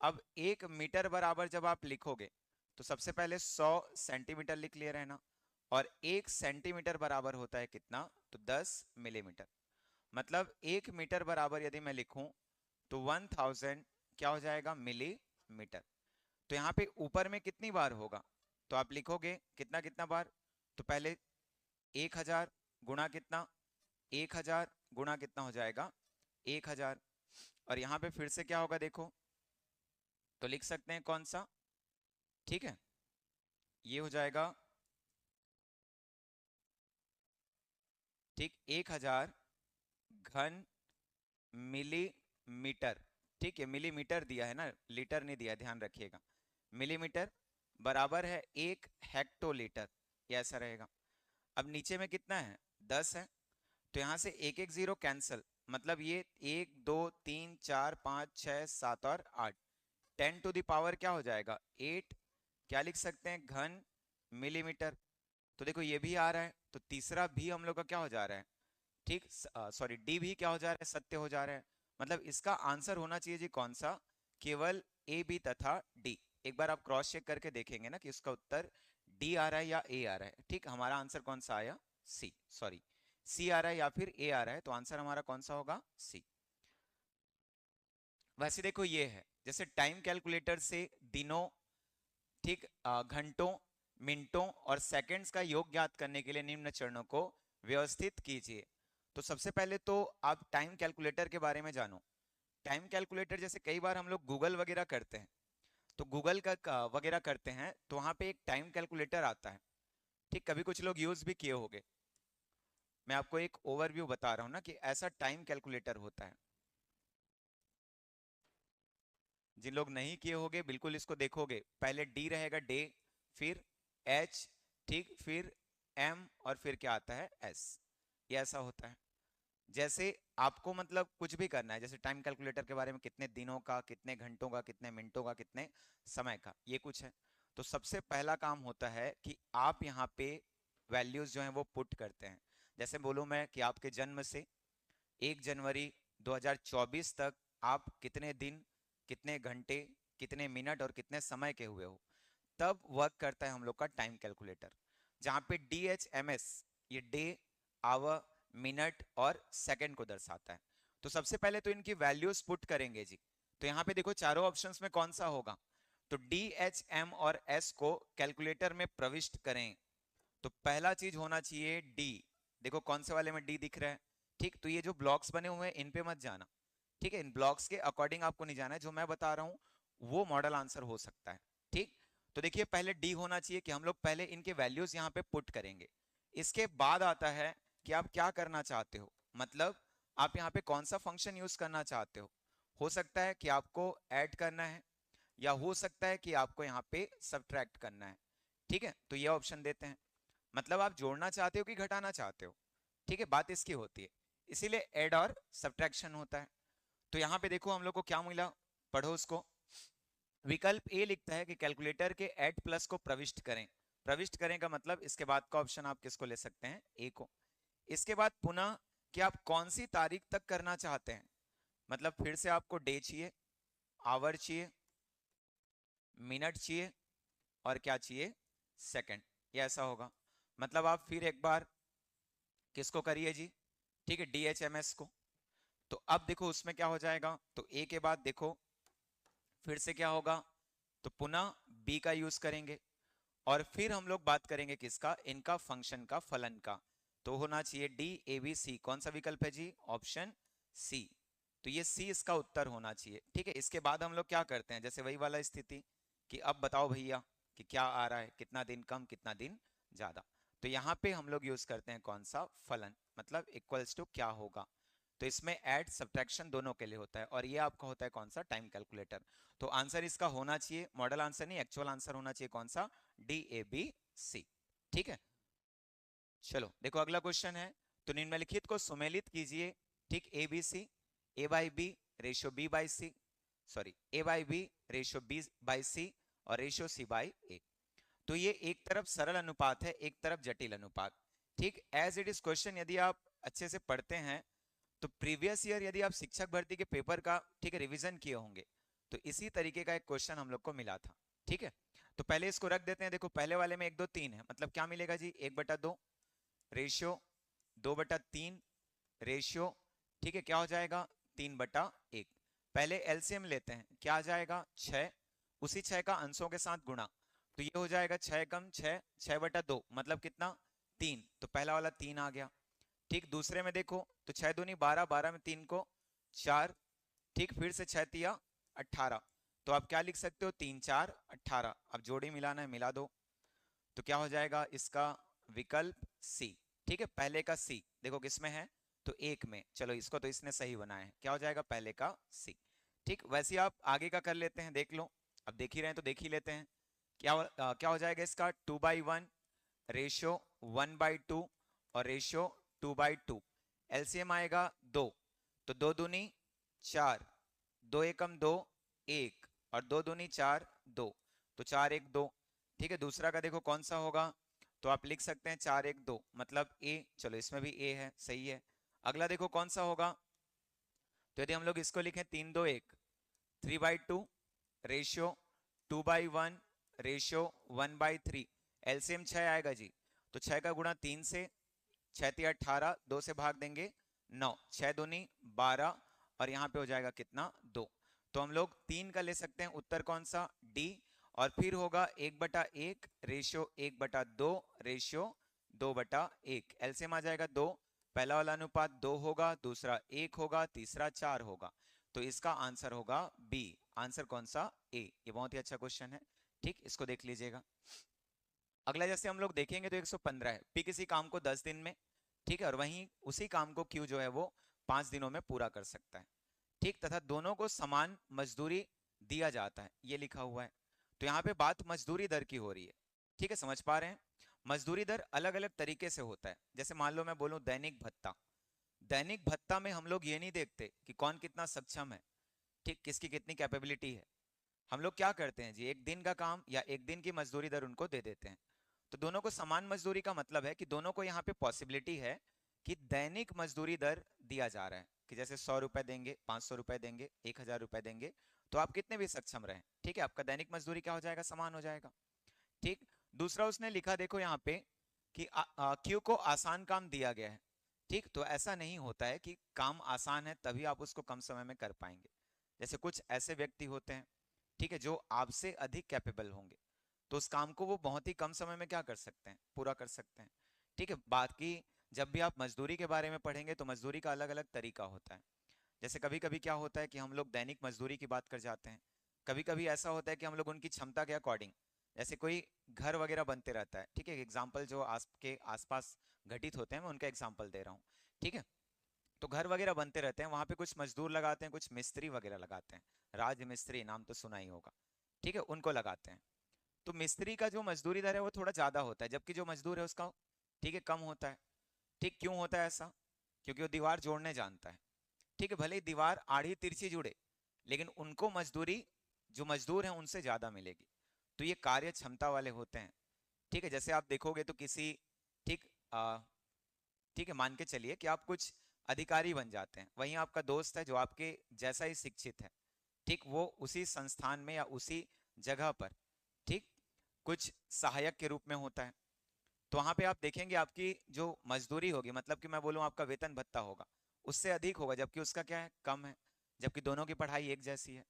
अब 1 मीटर बराबर जब आप लिखोगे तो सबसे पहले 100 सेंटीमीटर लिख लिए रहना, और 1 सेंटीमीटर बराबर होता है कितना, तो 10 मिलीमीटर। मतलब 1 मीटर बराबर यदि मैं लिखूं तो 1000 क्या हो जाएगा मिलीमीटर। तो यहाँ पे ऊपर में कितनी बार होगा, तो आप लिखोगे कितना कितना बार, तो पहले 1000 गुणा कितना, 1000 गुणा कितना हो जाएगा 1000, और यहाँ पे फिर से क्या होगा देखो, तो लिख सकते हैं कौन सा, ठीक है, ये हो जाएगा, ठीक, 1000 घन मिलीमीटर, ठीक है, मिलीमीटर दिया है ना, लीटर नहीं दिया, ध्यान रखिएगा। मिलीमीटर बराबर है 1 हेक्टोलीटर, ये ऐसा रहेगा। अब नीचे में कितना है, 10 है, तो यहाँ से एक एक जीरो कैंसिल, मतलब ये 1 2 3 4 5 6 7 और 8, 10 टू द पावर क्या हो जाएगा 8, क्या लिख सकते हैं, घन मिलीमीटर। तो देखो ये भी आ रहा है, तो तीसरा भी हम लोग का क्या हो जा रहा है, ठीक, सॉरी डी भी क्या हो जा रहा है, सत्य हो जा रहा है। मतलब इसका आंसर होना चाहिए जी कौन सा, केवल ए बी तथा डी। एक बार आप क्रॉस चेक करके देखेंगे ना कि उसका उत्तर डी आ रहा है या ए आ रहा है। ठीक, हमारा आंसर कौन सा आया, सी, सॉरी सी आ रहा है या फिर ए आ रहा है, तो आंसर हमारा कौन सा होगा, सी। वैसे देखो ये है, जैसे टाइम कैलकुलेटर से दिनों, ठीक, घंटों, मिनटों और सेकंड्स का योग ज्ञात करने के लिए निम्न चरणों को व्यवस्थित कीजिए। तो सबसे पहले तो आप टाइम कैलकुलेटर के बारे में जानो। टाइम कैलकुलेटर जैसे कई बार हम लोग गूगल वगैरह करते हैं, तो गूगल का वगैरह करते हैं तो वहां पे एक टाइम कैलकुलेटर आता है, ठीक, कभी कुछ लोग यूज भी किए होंगे। मैं आपको एक ओवरव्यू बता रहा हूं ना कि ऐसा टाइम कैलकुलेटर होता है। जिन लोग नहीं किए होंगे बिल्कुल इसको देखोगे, पहले डी रहेगा डे, फिर एच, ठीक, फिर एम और फिर क्या आता है एस, ये ऐसा होता है। जैसे आपको मतलब कुछ भी करना है, जैसे टाइम कैलकुलेटर के बारे में कितने दिनों का, कितने घंटों का, कितने मिनटों का, कितने समय का, ये कुछ है। तो सबसे पहला काम होता है कि आप यहाँ पे वैल्यूज जो हैं वो पुट करते हैं। जैसे बोलूँ मैं कि आपके जन्म से 1 जनवरी 2024 तक आप कितने दिन, कितने घंटे, कितने मिनट और कितने समय के हुए हो, तब वर्क करता है हम लोग का टाइम कैलकुलेटर। जहाँ पे DHMS ये डे, आवर, मिनट और सेकंड को दर्शाता है। तो सबसे पहले तो इनकी वैल्यूज पुट करेंगे जी। तो यहाँ पे देखो चारों ऑप्शंस में कौन सा होगा, तो D, H, M और S को कैलकुलेटर में प्रविष्ट करें। तो पहला चीज होना चाहिए D। देखो कौन से वाले में D दिख रहा है, ठीक, तो ये जो ब्लॉक्स बने हुए हैं इन पे मत जाना, ठीक है, इन ब्लॉक्स के अकॉर्डिंग आपको नहीं जाना है, जो मैं बता रहा हूँ वो मॉडल आंसर हो सकता है। ठीक, तो देखिए पहले डी होना चाहिए कि हम लोग पहले इनके वैल्यूज यहाँ पे पुट करेंगे। इसके बाद आता है कि आप क्या करना चाहते हो, मतलब आप यहाँ पे कौन सा फंक्शन यूज करना चाहते हो सकता है कि आपको ऐड करना है या हो सकता है कि आपको यहाँ पे सब्ट्रैक्ट करना है। ठीक है, तो ये ऑप्शन देते हैं, मतलब आप जोड़ना चाहते हो कि घटाना चाहते हो, ठीक है, बात इसकी होती है, इसीलिए ऐड और सब्ट्रैक्शन होता है। तो यहाँ पे देखो हम लोग को क्या मिला, पढ़ो उसको। विकल्प ए लिखता है कि कैलकुलेटर के ऐड प्लस को प्रविष्ट करें। प्रविष्ट करें का मतलब इसके बाद का ऑप्शन आप किसको ले सकते हैं, ए को। इसके बाद पुनः कि आप कौन सी तारीख तक करना चाहते हैं, मतलब फिर से आपको डे चाहिए, आवर चाहिए, मिनट चाहिए और क्या चाहिए, सेकंड, ये ऐसा होगा। मतलब आप फिर एक बार किसको करिए जी, ठीक है, DHMS को। तो अब देखो उसमें क्या हो जाएगा, तो ए के बाद देखो फिर से क्या होगा, तो पुनः बी का यूज करेंगे और फिर हम लोग बात करेंगे किसका, इनका फंक्शन का, फलन का। तो होना चाहिए DABC, कौन सा विकल्प है जी, ऑप्शन सी। तो ये सी इसका उत्तर होना चाहिए। ठीक है, इसके बाद हम लोग क्या करते हैं, जैसे वही वाला स्थिति कि अब बताओ भैया कि क्या आ रहा है, कितना दिन कम कितना दिन ज्यादा। तो यहाँ पे हम लोग यूज करते हैं कौन सा, फलन, मतलब इक्वल्स टू क्या होगा। तो इसमें ऐड सब्ट्रैक्शन दोनों के लिए होता है और ये आपका होता है कौन सा, टाइम कैलकुलेटर। तो आंसर इसका होना चाहिए, मॉडल आंसर नहीं एक्चुअल आंसर होना चाहिए कौन सा, DABC। ठीक है, चलो देखो अगला क्वेश्चन है, तो निम्नलिखित को सुमेलित कीजिए। ठीक, ABC A/B ratio B/C, sorry A/B ratio B/C और रेशियो C/A। तो ये एक तरफ सरल अनुपात है, एक तरफ जटिल अनुपात। ठीक, एज इट इज क्वेश्चन यदि आप अच्छे से पढ़ते हैं तो प्रीवियस ईयर यदि आप शिक्षक भर्ती के पेपर का, ठीक है, रिवीजन किए होंगे तो इसी तरीके का एक क्वेश्चन हम लोग को मिला था। ठीक है, तो पहले इसको रख देते हैं। देखो पहले वाले में 1 2 3 है, मतलब क्या मिलेगा जी, 1/2 रेशियो 2/3 रेशियो, ठीक है, क्या हो जाएगा 3/1। पहले एलसीएम लेते हैं, क्या आ जाएगा 6, उसी 6 का अंशों के साथ गुणा, तो ये हो जाएगा 6 कम 6, 6/2 मतलब कितना 3, तो पहला वाला 3 आ गया। ठीक, दूसरे में देखो तो 6 दूनी 12, 12 में 3 को 4, ठीक, फिर से 6 तिया 18, तो आप क्या लिख सकते हो 3 4 18। अब जोड़ी मिलाना है, मिला दो, तो क्या हो जाएगा इसका विकल्प सी। ठीक है, पहले का सी देखो किसमें है, तो 1 में, चलो इसको तो इसने सही बनाया है, क्या हो जाएगा पहले का सी। ठीक, वैसे ही आप आगे का कर लेते हैं, देख लो, अब देख ही रहे हैं तो देख ही लेते हैं। क्या हो जाएगा इसका 2/1 रेशियो 1/2 और रेशियो 2/2। एलसीएम आएगा 2, तो 2 दूनी 4, 2 एकम 2 1 और 2 दूनी 4 2, तो 4 1 2। ठीक है, दूसरा का देखो कौन सा होगा, तो आप लिख सकते हैं 4 1 2 मतलब ए, चलो इसमें भी ए है, सही है। अगला देखो कौन सा होगा, तो यदि हम लोग इसको लिखें 3 2 1 3/2 रेशियो 2/1 रेशियो 1/3, एलसीएम 6 आएगा जी, तो 6 का गुणा 3 से, 6 3 18, 2 से भाग देंगे 9, 6 दूनी 12 और यहाँ पे हो जाएगा कितना 2। तो हम लोग 3 का ले सकते हैं, उत्तर कौन सा डी, और फिर होगा 1/1 रेशियो 1/2 रेशियो 2/1, एलसीएम आ जाएगा 2, पहला वाला अनुपात 2 होगा, दूसरा 1 होगा, तीसरा 4 होगा, तो इसका आंसर होगा बी। आंसर कौन सा ए। ये बहुत ही अच्छा क्वेश्चन है, ठीक, इसको देख लीजिएगा। अगला जैसे हम लोग देखेंगे तो 115 है, पी किसी काम को 10 दिन में, ठीक है, और वहीं उसी काम को क्यू जो है वो 5 दिनों में पूरा कर सकता है, ठीक, तथा दोनों को समान मजदूरी दिया जाता है, ये लिखा हुआ है। तो यहाँ पे बात मजदूरी दर की हो रही है, ठीक है, समझ पा रहे हैं। मजदूरी दर अलग अलग तरीके से होता है, जैसे मान लो मैं बोलूं दैनिक भत्ता, दैनिक भत्ता में हम लोग ये नहीं देखते कि कौन कितना सक्षम है, ठीक, किसकी कितनी कैपेबिलिटी है। हम लोग क्या करते हैं जी, एक दिन का काम या एक दिन की मजदूरी दर उनको दे देते हैं। तो दोनों को समान मजदूरी का मतलब है कि दोनों को यहाँ पे पॉसिबिलिटी है कि दैनिक मजदूरी दर दिया जा रहा है, कि जैसे 100 रुपए देंगे, 500 रुपए देंगे, 1000 रुपए देंगे, तो आप कितने भी सक्षम रहें, ठीक है, आपका दैनिक मजदूरी क्या हो जाएगा, समान हो जाएगा। ठीक, दूसरा उसने लिखा देखो यहाँ पे कि क्यू को आसान काम दिया गया है, ठीक, तो ऐसा नहीं होता है कि काम आसान है तभी आप उसको कम समय में कर पाएंगे। जैसे कुछ ऐसे व्यक्ति होते हैं, ठीक है, जो आपसे अधिक कैपेबल होंगे, तो उस काम को वो बहुत ही कम समय में क्या कर सकते हैं, पूरा कर सकते हैं, ठीक है। बाकी जब भी आप मजदूरी के बारे में पढ़ेंगे तो मजदूरी का अलग अलग तरीका होता है। जैसे कभी कभी क्या होता है कि हम लोग दैनिक मजदूरी की बात कर जाते हैं, कभी कभी ऐसा होता है कि हम लोग उनकी क्षमता के अकॉर्डिंग, जैसे कोई घर वगैरह बनते रहता है, ठीक है, एग्जाम्पल जो आपके आसपास घटित होते हैं मैं उनका एग्जाम्पल दे रहा हूँ, ठीक है, तो घर वगैरह बनते रहते हैं, वहां पे कुछ मजदूर लगाते हैं, कुछ मिस्त्री वगैरह लगाते हैं, राज मिस्त्री नाम तो सुना ही होगा, ठीक है, उनको लगाते हैं। तो मिस्त्री का जो मजदूरी दर है वो थोड़ा ज्यादा होता है, जबकि जो मजदूर है उसका, ठीक है, कम होता है। ठीक, क्यों होता है ऐसा, क्योंकि वो दीवार जोड़ने जानता है, ठीक है, भले ही दीवार आड़ी तिरछी जुड़े, लेकिन उनको मजदूरी, जो मजदूर हैं उनसे ज्यादा मिलेगी, तो ये कार्य क्षमता वाले होते हैं, ठीक है। जैसे आप देखोगे तो किसी, ठीक, ठीक है, मान के चलिए कि आप कुछ अधिकारी बन जाते हैं, वहीं आपका दोस्त है जो आपके जैसा ही शिक्षित है, ठीक, वो उसी संस्थान में या उसी जगह पर, ठीक, कुछ सहायक के रूप में होता है, तो वहां पे आप देखेंगे आपकी जो मजदूरी होगी, मतलब कि मैं बोलूं आपका वेतन भत्ता होगा, उससे अधिक होगा, जबकि उसका क्या है, कम है, जबकि दोनों की पढ़ाई एक जैसी है,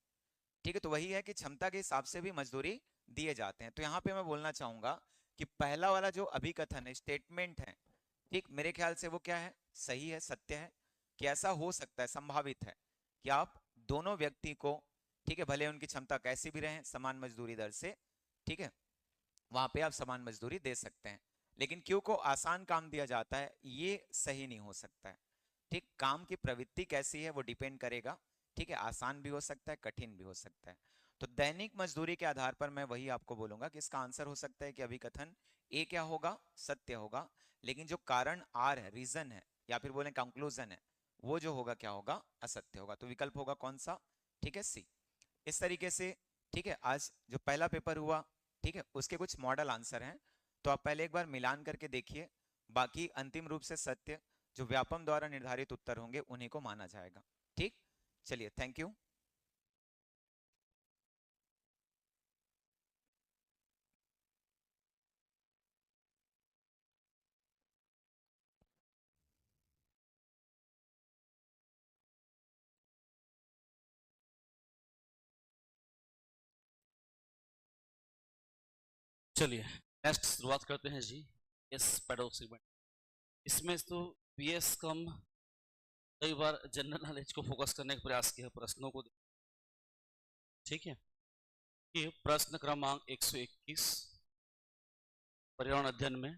ठीक है। तो वही है कि क्षमता के हिसाब से भी मजदूरी दिए जाते हैं। तो यहाँ पे मैं बोलना चाहूंगा कि पहला वाला जो अभिकथन है, स्टेटमेंट है, ठीक, मेरे ख्याल से वो क्या है, सही है, सत्य है, कि ऐसा हो सकता है, संभावित है कि आप दोनों व्यक्ति को, ठीक है, भले उनकी क्षमता कैसी भी रहे, समान मजदूरी दर से, ठीक है, वहां पे आप समान मजदूरी दे सकते हैं। लेकिन क्यों को आसान काम दिया जाता है, ये सही नहीं हो सकता है, ठीक, काम की प्रवृत्ति कैसी है वो डिपेंड करेगा, ठीक है, आसान भी हो सकता है, कठिन भी हो सकता है। तो दैनिक मजदूरी के आधार पर मैं वही आपको बोलूंगा कि इसका आंसर हो सकता है कि अभिकथन ए क्या होगा, सत्य होगा, लेकिन जो कारण आर है, रीजन है, या फिर बोले कंक्लूजन है, वो जो होगा क्या होगा, असत्य होगा। तो विकल्प होगा कौन सा, ठीक है, सी। इस तरीके से, ठीक है, आज जो पहला पेपर हुआ, ठीक है, उसके कुछ मॉडल आंसर हैं, तो आप पहले एक बार मिलान करके देखिए, बाकी अंतिम रूप से सत्य जो व्यापम द्वारा निर्धारित उत्तर होंगे उन्हीं को माना जाएगा, ठीक। चलिए, थैंक यू।
चलिए नेक्स्ट शुरुआत करते हैं जी, एस पैडो सेगमेंट। इसमें तो पीएस कम कई बार जनरल नॉलेज को फोकस करने का प्रयास किया, प्रश्नों को, ठीक है। ये प्रश्न क्रमांक 121 पर्यावरण अध्ययन में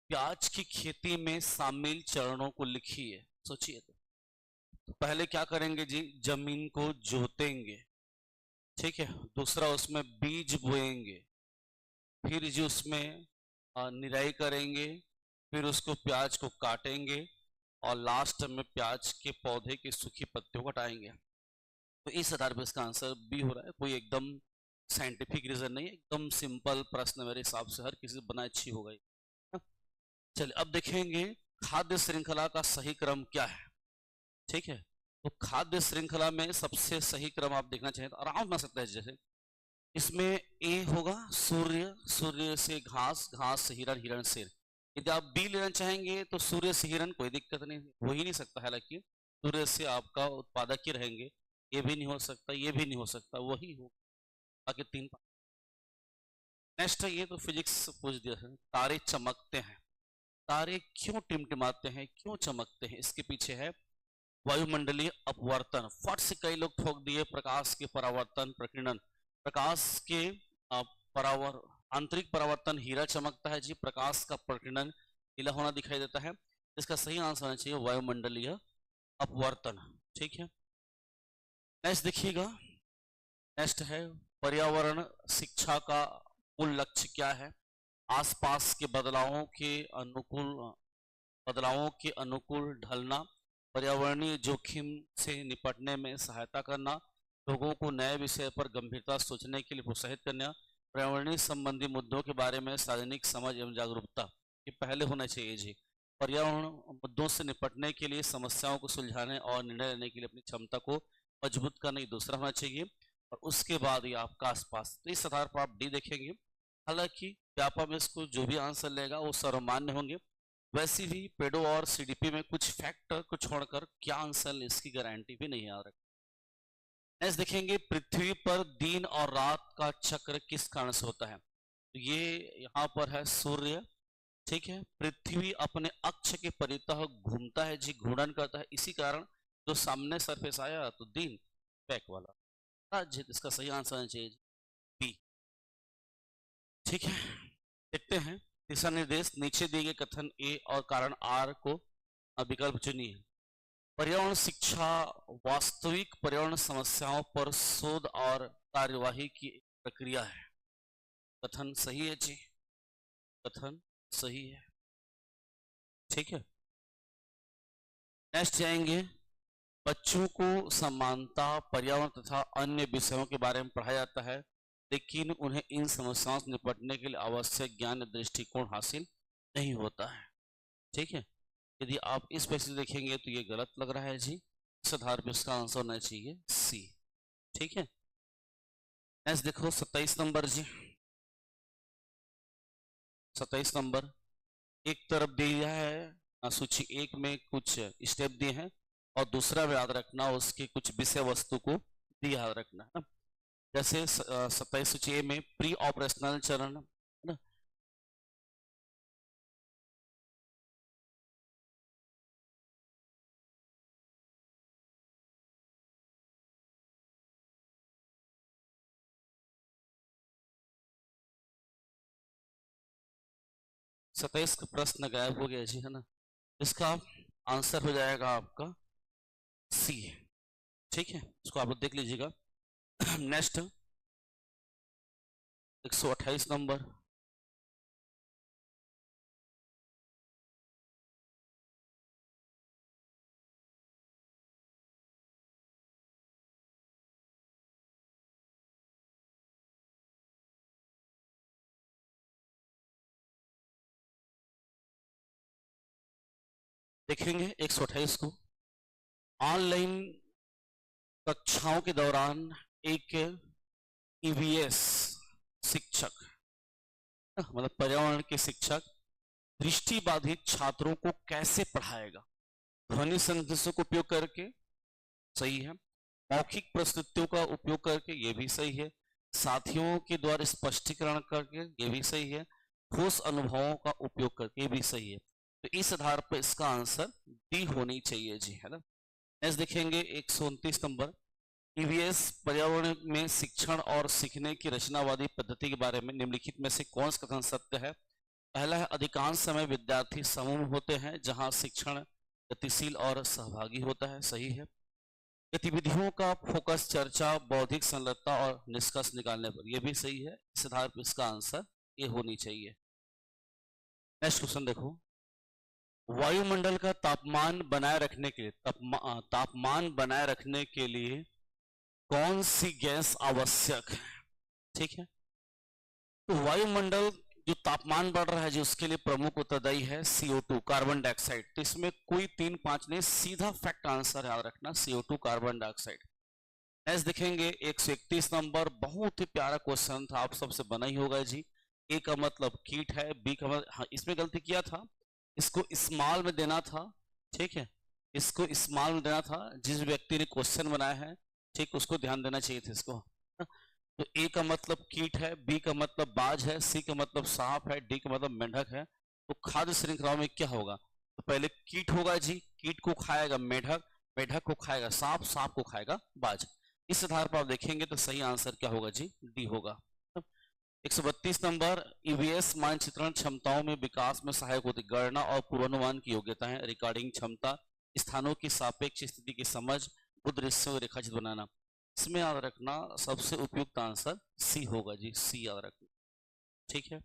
प्याज की खेती में शामिल चरणों को लिखिए। सोचिए। तो पहले क्या करेंगे जी, जमीन को जोतेंगे, ठीक है। दूसरा उसमें बीज बोएंगे, फिर जी उसमें निराई करेंगे, फिर उसको प्याज को काटेंगे और लास्ट में प्याज के पौधे की सूखी पत्तियों को हटाएंगे। तो इस आधार पर इसका आंसर बी हो रहा है। कोई एकदम साइंटिफिक रीजन नहीं है, एकदम सिंपल प्रश्न मेरे हिसाब से हर किसी बना अच्छी हो गई। चलिए अब देखेंगे खाद्य श्रृंखला का सही क्रम क्या है, ठीक है। तो खाद्य श्रृंखला में सबसे सही क्रम आप देखना चाहें तो आराम बना सकते हैं। जैसे इसमें ए होगा सूर्य, सूर्य से घास, घास से हिरण, हिरण से। यदि आप बी लेना चाहेंगे तो सूर्य से हिरण, कोई दिक्कत नहीं, हो ही नहीं सकता। हालांकि सूर्य से आपका उत्पादक ही रहेंगे, ये भी नहीं हो सकता, ये भी नहीं हो सकता, वही हो बाकी तीन। नेक्स्ट है ये तो फिजिक्स पूछ दिया है। तारे चमकते हैं, तारे क्यों टिमटिमाते हैं, क्यों चमकते हैं? इसके पीछे है वायुमंडलीय अपवर्तन। फट से कई लोग ठोक दिए, प्रकाश के परावर्तन, प्रकीर्णन। प्रकाश के आंतरिक परावर्तन हीरा चमकता है जी, प्रकाश का प्रकीर्णन नीला होना दिखाई देता है। इसका सही आंसर होना चाहिए वायुमंडलीय अपवर्तन, ठीक है। नेक्स्ट देखिएगा, नेक्स्ट है पर्यावरण शिक्षा का मूल लक्ष्य क्या है? आसपास के बदलावों के अनुकूल ढलना, पर्यावरणीय जोखिम से निपटने में सहायता करना, लोगों को नए विषय पर गंभीरता सोचने के लिए प्रोत्साहित करना, पर्यावरणीय संबंधी मुद्दों के बारे में सार्वजनिक समझ एवं जागरूकता, ये पहले होना चाहिए जी। पर्यावरण मुद्दों से निपटने के लिए, समस्याओं को सुलझाने और निर्णय लेने के लिए अपनी क्षमता को मजबूत करना, ये दूसरा होना चाहिए। और उसके बाद ये आपका आसपास, तो इस आधार पर आप डी देखेंगे। हालांकि व्यापक में इसको जो भी आंसर लेगा वो सर्वमान्य होंगे। वैसे भी पेडो और सीडीपी में कुछ फैक्टर को छोड़कर क्या आंसर इसकी गारंटी भी नहीं आ रही। नेक्स्ट देखेंगे, पृथ्वी पर दिन और रात का चक्र किस कारण से होता है? तो ये यहाँ पर है सूर्य, ठीक है। पृथ्वी अपने अक्ष के परितः घूमता है जी, घूर्णन करता है, इसी कारण जो सामने सरफेस आया तो दिन बैक वाला। इसका सही आंसर होना चाहिए बी, ठीक है। देखते हैं दिशा निर्देश, नीचे दिए गए कथन ए और कारण आर को विकल्प चुनिए। पर्यावरण शिक्षा वास्तविक पर्यावरण समस्याओं पर शोध और कार्यवाही की प्रक्रिया है। कथन सही है जी, कथन सही है, ठीक है। नेक्स्ट जाएंगे, बच्चों को समानता, पर्यावरण तथा अन्य विषयों के बारे में पढ़ाया जाता है, लेकिन उन्हें इन समस्याओं से निपटने के लिए आवश्यक ज्ञान या दृष्टिकोण हासिल नहीं होता है, ठीक है। यदि आप इस पे से देखेंगे तो ये गलत लग रहा है जी, इस आधार पर इसका आंसर होना चाहिए सी, ठीक है। नेक्स्ट देखो 27 नंबर जी, 27 नंबर एक तरफ दिया है सूची एक में कुछ स्टेप दिए हैं और दूसरा में याद रखना उसके कुछ विषय वस्तु को भी याद रखना है। जैसे 27 सूची ए में प्री ऑपरेशनल चरण है ना, सत्ताईस का प्रश्न गायब हो गया जी, है ना। इसका आंसर हो जाएगा आपका सी, ठीक है। इसको आप लोग देख लीजिएगा। नेक्स्ट 128 नंबर, देखेंगे 128 को। ऑनलाइन कक्षाओं के दौरान एक ईवीएस शिक्षक, मतलब पर्यावरण के शिक्षक, दृष्टिबाधित छात्रों को कैसे पढ़ाएगा? ध्वनि संदेशों का उपयोग करके, सही है। मौखिक प्रस्तुतियों का उपयोग करके, ये भी सही है। साथियों के द्वारा स्पष्टीकरण करके, ये भी सही है। ठोस अनुभवों का उपयोग करके, ये भी सही है। तो इस आधार पर इसका आंसर डी होनी चाहिए जी, है ना। नेक्स्ट देखेंगे 129 नंबर, ईवीएस पर्यावरण में शिक्षण और सीखने की रचनावादी पद्धति के बारे में निम्नलिखित में से कौन सा कथन सत्य है? पहला है, अधिकांश समय विद्यार्थी समूह होते हैं जहां शिक्षण गतिशील और सहभागी होता है, सही है। गतिविधियों का फोकस चर्चा, बौद्धिक संलग्नता और निष्कर्ष निकालने पर, यह भी सही है। इस आधार पर इसका आंसर ये होनी चाहिए। नेक्स्ट क्वेश्चन देखो, वायुमंडल का तापमान बनाए रखने के लिए तापमान बनाए रखने के लिए कौन सी गैस आवश्यक है? ठीक है, तो वायुमंडल जो तापमान बढ़ रहा है जी, उसके लिए प्रमुख उत्तरदायी है CO2, कार्बन डाइऑक्साइड। तो इसमें कोई 3-5 नहीं, सीधा फैक्ट आंसर याद रखना, CO2 कार्बन डाइऑक्साइड। नेक्स्ट देखेंगे 131 नंबर, बहुत ही प्यारा क्वेश्चन था, आप सबसे बना ही होगा जी। ए का मतलब कीट है, बी का मतलब, हाँ इसमें गलती किया था, इसको स्मॉल में देना था, ठीक है, इसको स्मॉल में देना था। जिस व्यक्ति ने क्वेश्चन बनाया है, ठीक, उसको ध्यान देना चाहिए था इसको। तो ए का मतलब कीट है, बी का मतलब बाज है, सी का मतलब सांप है, डी का मतलब मेंढक है। तो खाद्य श्रृंखला में क्या होगा? तो पहले कीट होगा जी, कीट को खाएगा मेंढक, मेंढक को खाएगा सांप, सांप को खाएगा बाज। इस आधार पर आप देखेंगे तो सही आंसर क्या होगा जी? डी होगा। 132 नंबर, ईवीएस मानचित्रण क्षमताओं में विकास में सहायक होती, गणना और पूर्वानुमान की योग्यता है, रिकॉर्डिंग क्षमता, स्थानों की सापेक्ष स्थिति की समझ, बुद्ध दृश्यों रेखाचित्र बनाना। इसमें याद रखना सबसे उपयुक्त आंसर सी होगा जी, सी याद रखना, ठीक है।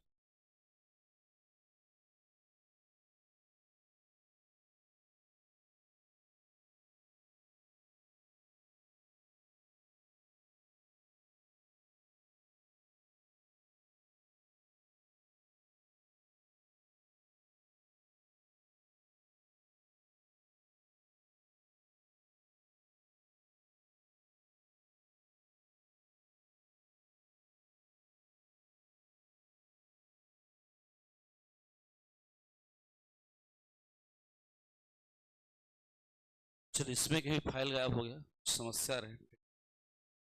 चलिए, इसमें कहीं फाइल गायब हो गया, समस्या रहे।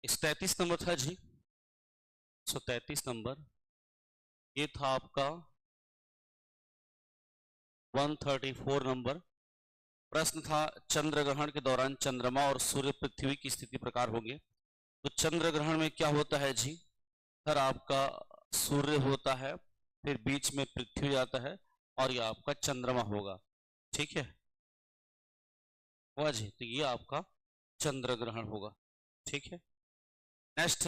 133 नंबर था जी, 133 नंबर, ये था आपका 134 नंबर। प्रश्न था चंद्र ग्रहण के दौरान चंद्रमा और सूर्य पृथ्वी की स्थिति प्रकार होंगे। तो चंद्र ग्रहण में क्या होता है जी? सर आपका सूर्य होता है, फिर बीच में पृथ्वी आता है, और ये आपका चंद्रमा होगा, ठीक है, हुआ जी। तो ये आपका चंद्र ग्रहण होगा, ठीक है। नेक्स्ट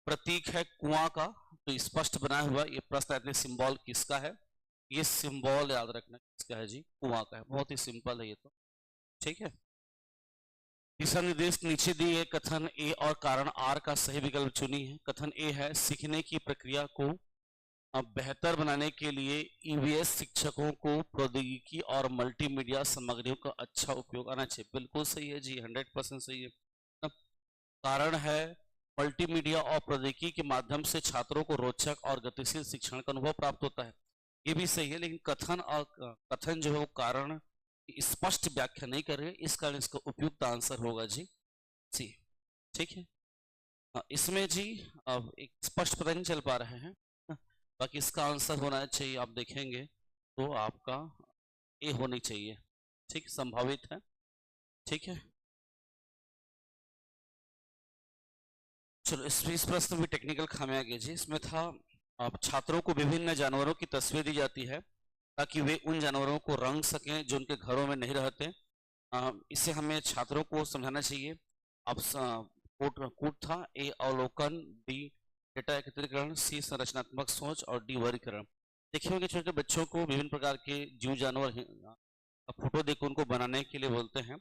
प्रतीक है कुआं का, तो स्पष्ट बनाया हुआ ये प्रश्न है, सिंबल किसका है? ये सिंबल याद रखना किसका है जी? कुआं का है, बहुत ही सिंपल है ये तो, ठीक है। दिशा निर्देश नीचे दिए कथन ए और कारण आर का सही विकल्प चुनी है। कथन ए है सीखने की प्रक्रिया को बेहतर बनाने के लिए ईवीएस शिक्षकों को प्रौद्योगिकी और मल्टीमीडिया सामग्रियों का अच्छा उपयोग आना चाहिए। बिल्कुल सही है जी, 100% सही है। कारण है मल्टीमीडिया और प्रौद्योगिकी के माध्यम से छात्रों को रोचक और गतिशील शिक्षण का अनुभव प्राप्त होता है, ये भी सही है। लेकिन कथन जो है वो कारण स्पष्ट व्याख्या नहीं कर रहे, इस कारण इसका उपयुक्त आंसर होगा जी सी, ठीक है। इसमें जी अब एक स्पष्ट पता नहीं चल पा रहे हैं, बाकी इसका आंसर होना चाहिए, आप देखेंगे तो आपका ए होनी चाहिए, ठीक, संभावित है, ठीक है। चलो इस प्रश्न में टेक्निकल खामियां गई जी। इसमें था अब छात्रों को विभिन्न जानवरों की तस्वीर दी जाती है ताकि वे उन जानवरों को रंग सकें जो उनके घरों में नहीं रहते। इसे हमें छात्रों को समझाना चाहिए। अब कोट था ए अवलोकन, बी डेटा एकत्रीकरण, सी संरचनात्मक सोच और डी वर्गीकरण। देखिए होंगे छोटे बच्चों को विभिन्न प्रकार के जीव जानवर फोटो देकर उनको बनाने के लिए बोलते हैं।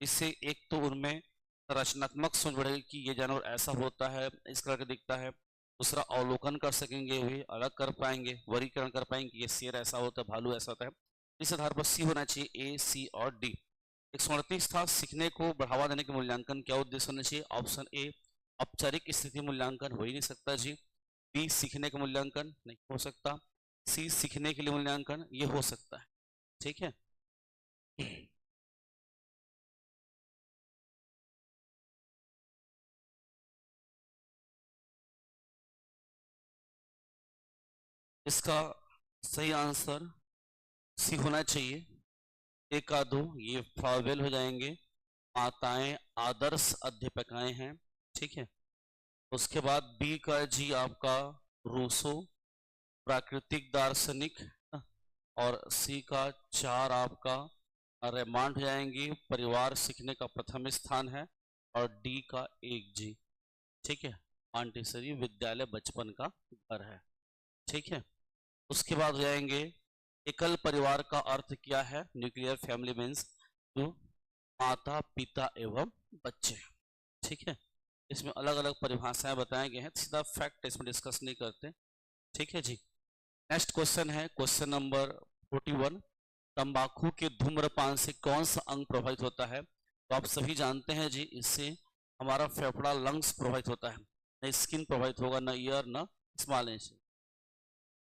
इससे एक तो उनमें रचनात्मक सोच बढ़ेगी कि ये जानवर ऐसा होता है, इस तरह का दिखता है। दूसरा अवलोकन कर सकेंगे, वे अलग कर पाएंगे, वर्गीकरण कर पाएंगे, ये शेर ऐसा होता है, भालू ऐसा होता है। इस आधार पर सी होना चाहिए, ए, सी और डी। 138 था सीखने को बढ़ावा देने के मूल्यांकन क्या उद्देश्य होना चाहिए? ऑप्शन ए औपचारिक स्थिति मूल्यांकन हो ही नहीं सकता जी, बी सीखने का मूल्यांकन नहीं हो सकता, सी सीखने के लिए मूल्यांकन ये हो सकता है, ठीक है। इसका सही आंसर सी होना चाहिए, एक का दो ये फावेल हो जाएंगे। माताएं आदर्श अध्यापकाएं हैं, ठीक है। उसके बाद बी का जी आपका रूसो प्राकृतिक दार्शनिक, और सी का 4 आपका रेमांड हो जाएंगी, परिवार सीखने का प्रथम स्थान है, और डी का 1 जी। ठीक है, मॉन्टेसरी विद्यालय बचपन का घर है। ठीक है, उसके बाद हो जाएंगे एकल परिवार का अर्थ क्या है। न्यूक्लियर फैमिली मीन्स जो माता पिता एवं बच्चे। ठीक है, इसमें अलग अलग परिभाषाएं बताए गए हैं, सीधा फैक्ट इसमें डिस्कस नहीं करते। ठीक है जी, नेक्स्ट क्वेश्चन है क्वेश्चन नंबर 41। तंबाकू के धूम्रपान से कौन सा अंग प्रभावित होता है? तो आप सभी जानते हैं जी, इससे हमारा फेफड़ा लंग्स प्रभावित होता है, न स्किन प्रभावित होगा, न ईयर, न स्मॉल इंटेस्टाइन।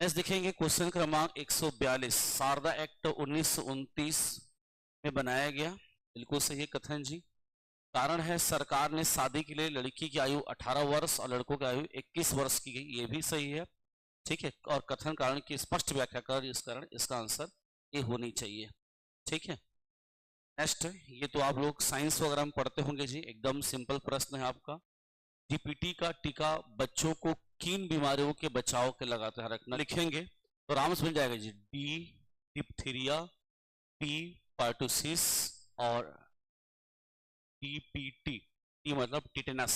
नेक्स्ट देखेंगे क्वेश्चन क्रमांक 142। शारदा एक्ट 1929 में बनाया गया, बिल्कुल सही कथन जी। कारण है सरकार ने शादी के लिए लड़की की आयु 18 वर्ष और लड़कों की आयु 21 वर्ष की गई, ये भी सही है। ठीक है, और कथन कारण की स्पष्ट व्याख्या कर, इस कारण इसका आंसर ये होनी चाहिए। ठीक है, नेक्स्ट, ये तो आप लोग साइंस वगैरह में पढ़ते होंगे जी, एकदम सिंपल प्रश्न है आपका। डीपीटी का टीका बच्चों को किन बीमारियों के बचाव के लगाते हैं रखना, लिखेंगे तो आराम से मिल जाएगा जी। डी डिप्थीरिया, पी पार्टुसिस, और टीपीटी, टी मतलब टिटेनस,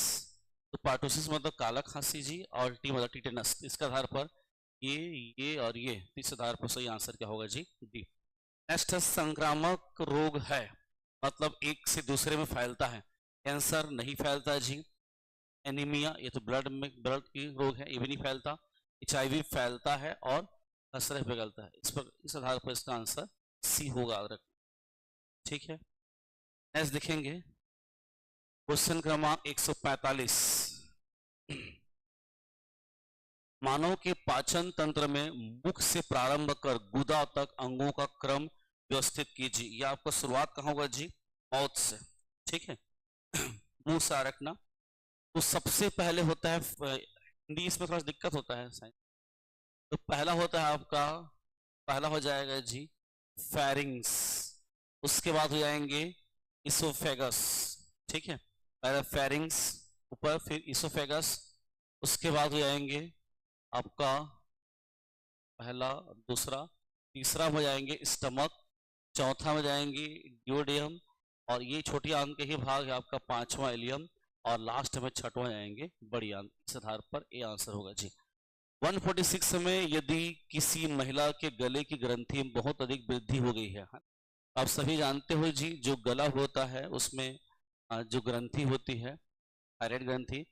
तो पार्टुसिस मतलब काला खांसी जी, और टी मतलब टिटेनस। इसके आधार पर ये और ये, इस आधार पर सही आंसर क्या होगा जी, डी। नेक्स्ट, संक्रामक रोग है मतलब एक से दूसरे में फैलता है। कैंसर नहीं फैलता जी। एनीमिया, ये तो ब्लड की रोग है, ये भी नहीं फैलता। HIV फैलता है और खसरे फैलता है। इस आधार पर इसका आंसर सी होगा। ठीक है, नेक्स्ट देखेंगे क्वेश्चन क्रमांक 145। मानव के पाचन तंत्र में मुख से प्रारंभ कर गुदा तक अंगों का क्रम व्यवस्थित कीजिए। यह आपका शुरुआत कहाँ होगा जी, माउथ से। ठीक है, मुंह से रखना। तो सबसे पहले होता है, हिंदी इसमें थोड़ा दिक्कत होता है साइंस, तो पहला होता है आपका, पहला हो जाएगा जी फेरिंग्स, उसके बाद हो जाएंगे इसोफेगस। ठीक है, पहला फेरिंग्स ऊपर, फिर इसोफेगस, उसके बाद हो जाएंगे आपका पहला, दूसरा, तीसरा हो जाएंगे स्टमक, चौथा हो जाएंगे डियोडियम, और ये छोटी आंत के ही भाग है आपका पांचवा इलियम, और लास्ट में छठवां जाएंगे बड़ी आंत। इस आधार पर ए आंसर होगा जी। 146 में यदि किसी महिला के गले की ग्रंथि में बहुत अधिक वृद्धि हो गई है, आप सभी जानते हो जी, जो गला होता है उसमें जो ग्रंथि होती है थायराइड ग्रंथि,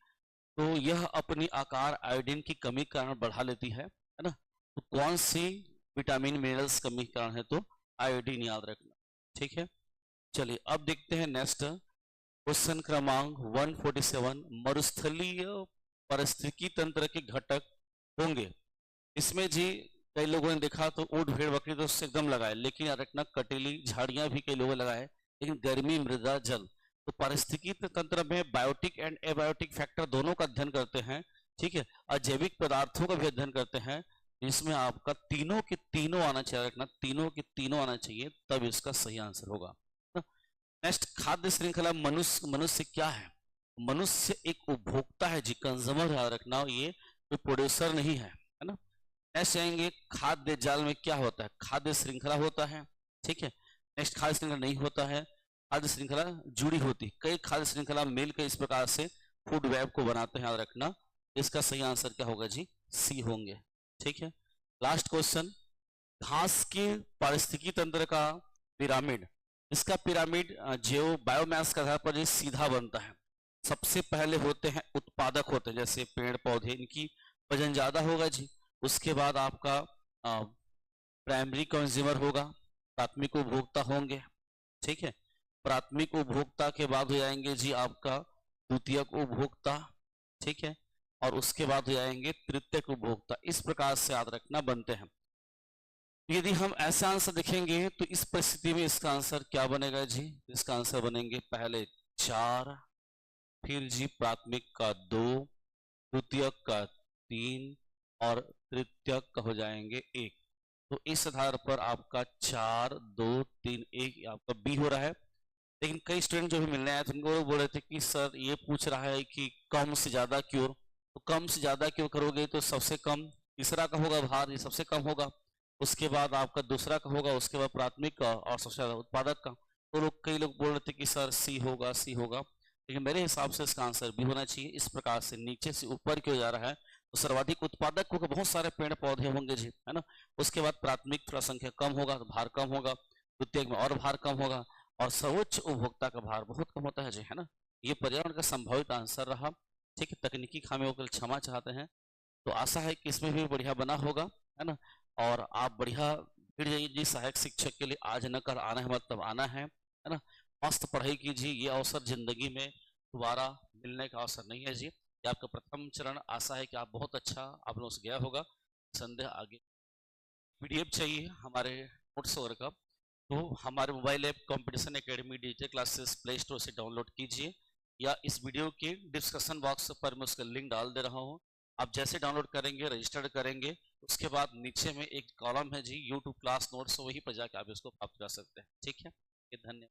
तो यह अपनी आकार आयोडीन की कमी के कारण बढ़ा लेती है ना। तो कौन सी विटामिन मिनरल्स कमी के कारण है, तो आयोडीन याद रखना। ठीक है, चलिए अब देखते हैं नेक्स्ट क्वेश्चन क्रमांक 147। मरुस्थलीय पारिस्थितिकी तंत्र के घटक होंगे। इसमें जी कई लोगों ने देखा तो ऊंट भेड़ बकरी तो उससे एकदम लगाए, लेकिन याद रखना कटीली झाड़ियां भी कई लोगों लगाए, लेकिन गर्मी मृदा जल। तो पारिस्थितिकी तंत्र में बायोटिक एंड एबायोटिक फैक्टर दोनों का अध्ययन करते हैं। ठीक है, और जैविक पदार्थों का भी अध्ययन करते हैं। इसमें आपका तीनों के तीनों आना चाहिए, रखना तीनों के तीनों आना चाहिए, तब इसका सही आंसर होगा। नेक्स्ट, खाद्य श्रृंखला मनुष्य क्या है? मनुष्य एक उपभोक्ता है जी, कंज्यूमर याद रखना, ये कोई प्रोड्यूसर नहीं है ना। नेक्स्ट आएंगे खाद्य जाल में क्या होता है, खाद्य श्रृंखला होता है। ठीक है, नेक्स्ट खाद्य श्रृंखला नहीं होता है, खाद्य श्रृंखला जुड़ी होती, कई खाद्य श्रृंखला मिलकर इस प्रकार से फूड वेब को बनाते हैं, याद रखना। इसका सही आंसर क्या होगा जी, सी होंगे। ठीक है, लास्ट क्वेश्चन, घास के पारिस्थितिकी तंत्र का पिरामिड, इसका पिरामिड जो बायोमास के आधार पर ये सीधा बनता है। सबसे पहले होते हैं उत्पादक होते हैं, जैसे पेड़ पौधे, इनकी वजन ज्यादा होगा जी। उसके बाद आपका प्राइमरी कंज्यूमर होगा, प्राथमिक उपभोक्ता होंगे। ठीक है, प्राथमिक उपभोक्ता के बाद हो जाएंगे जी आपका द्वितीयक उपभोक्ता। ठीक है, और उसके बाद हो जाएंगे तृतीयक उपभोक्ता। इस प्रकार से याद रखना बनते हैं। यदि हम ऐसा आंसर देखेंगे तो इस परिस्थिति में इसका आंसर क्या बनेगा जी, इसका आंसर बनेंगे पहले 4, फिर जी प्राथमिक का 2, द्वितीयक का 3, और तृतीयक का हो जाएंगे 1। तो इस आधार पर आपका 4, 2, 3, 1 आपका बी हो रहा है। लेकिन कई स्टूडेंट जो भी मिलने आए थे उनको बोल रहे थे कि सर ये पूछ रहा है कि कम से ज्यादा क्यों, तो कम से ज्यादा क्यों करोगे तो सबसे कम तीसरा का होगा भार, ये सबसे कम होगा। उसके बाद आपका दूसरा का होगा, उसके बाद प्राथमिक का और सबसे ज्यादा उत्पादक का। तो लोग कई लोग बोल रहे थे कि सर सी होगा, सी होगा, लेकिन मेरे हिसाब से इसका आंसर भी होना चाहिए। इस प्रकार से नीचे से ऊपर क्यों जा रहा है, तो सर्वाधिक उत्पादक होगा, बहुत सारे पेड़ पौधे होंगे जी, है ना। उसके बाद प्राथमिक थोड़ा संख्या कम होगा तो भार कम होगा, द्वितीयक में और भार कम होगा, और सर्वोच्च उपभोक्ता का भार बहुत कम होता है जी, है ना। ये पर्यावरण का संभावित आंसर रहा। ठीक है, तकनीकी खामियों के लिए क्षमा चाहते हैं। तो आशा है कि इसमें भी बढ़िया बना होगा, है ना। और आप बढ़िया फिर जाइए जी, सहायक शिक्षक के लिए आज न कर आना है, मतलब आना है ना। मस्त पढ़ाई कीजिए, ये अवसर जिंदगी में दोबारा मिलने का अवसर नहीं है जी, ये आपका प्रथम चरण। आशा है कि आप बहुत अच्छा आप लोगों से गया होगा, संदेह आगे। पीडीएफ चाहिए हमारे नोट्स वगैरह का, तो हमारे mobile app competition academy digital classes play store से डाउनलोड कीजिए, या इस वीडियो के डिस्कशन बॉक्स पर मैं उसका लिंक डाल दे रहा हूँ। आप जैसे डाउनलोड करेंगे, रजिस्टर्ड करेंगे, उसके बाद नीचे में एक कॉलम है जी यूट्यूब क्लास नोट्स, वहीं पर जाकर आप इसको प्राप्त कर सकते हैं। ठीक है, धन्यवाद।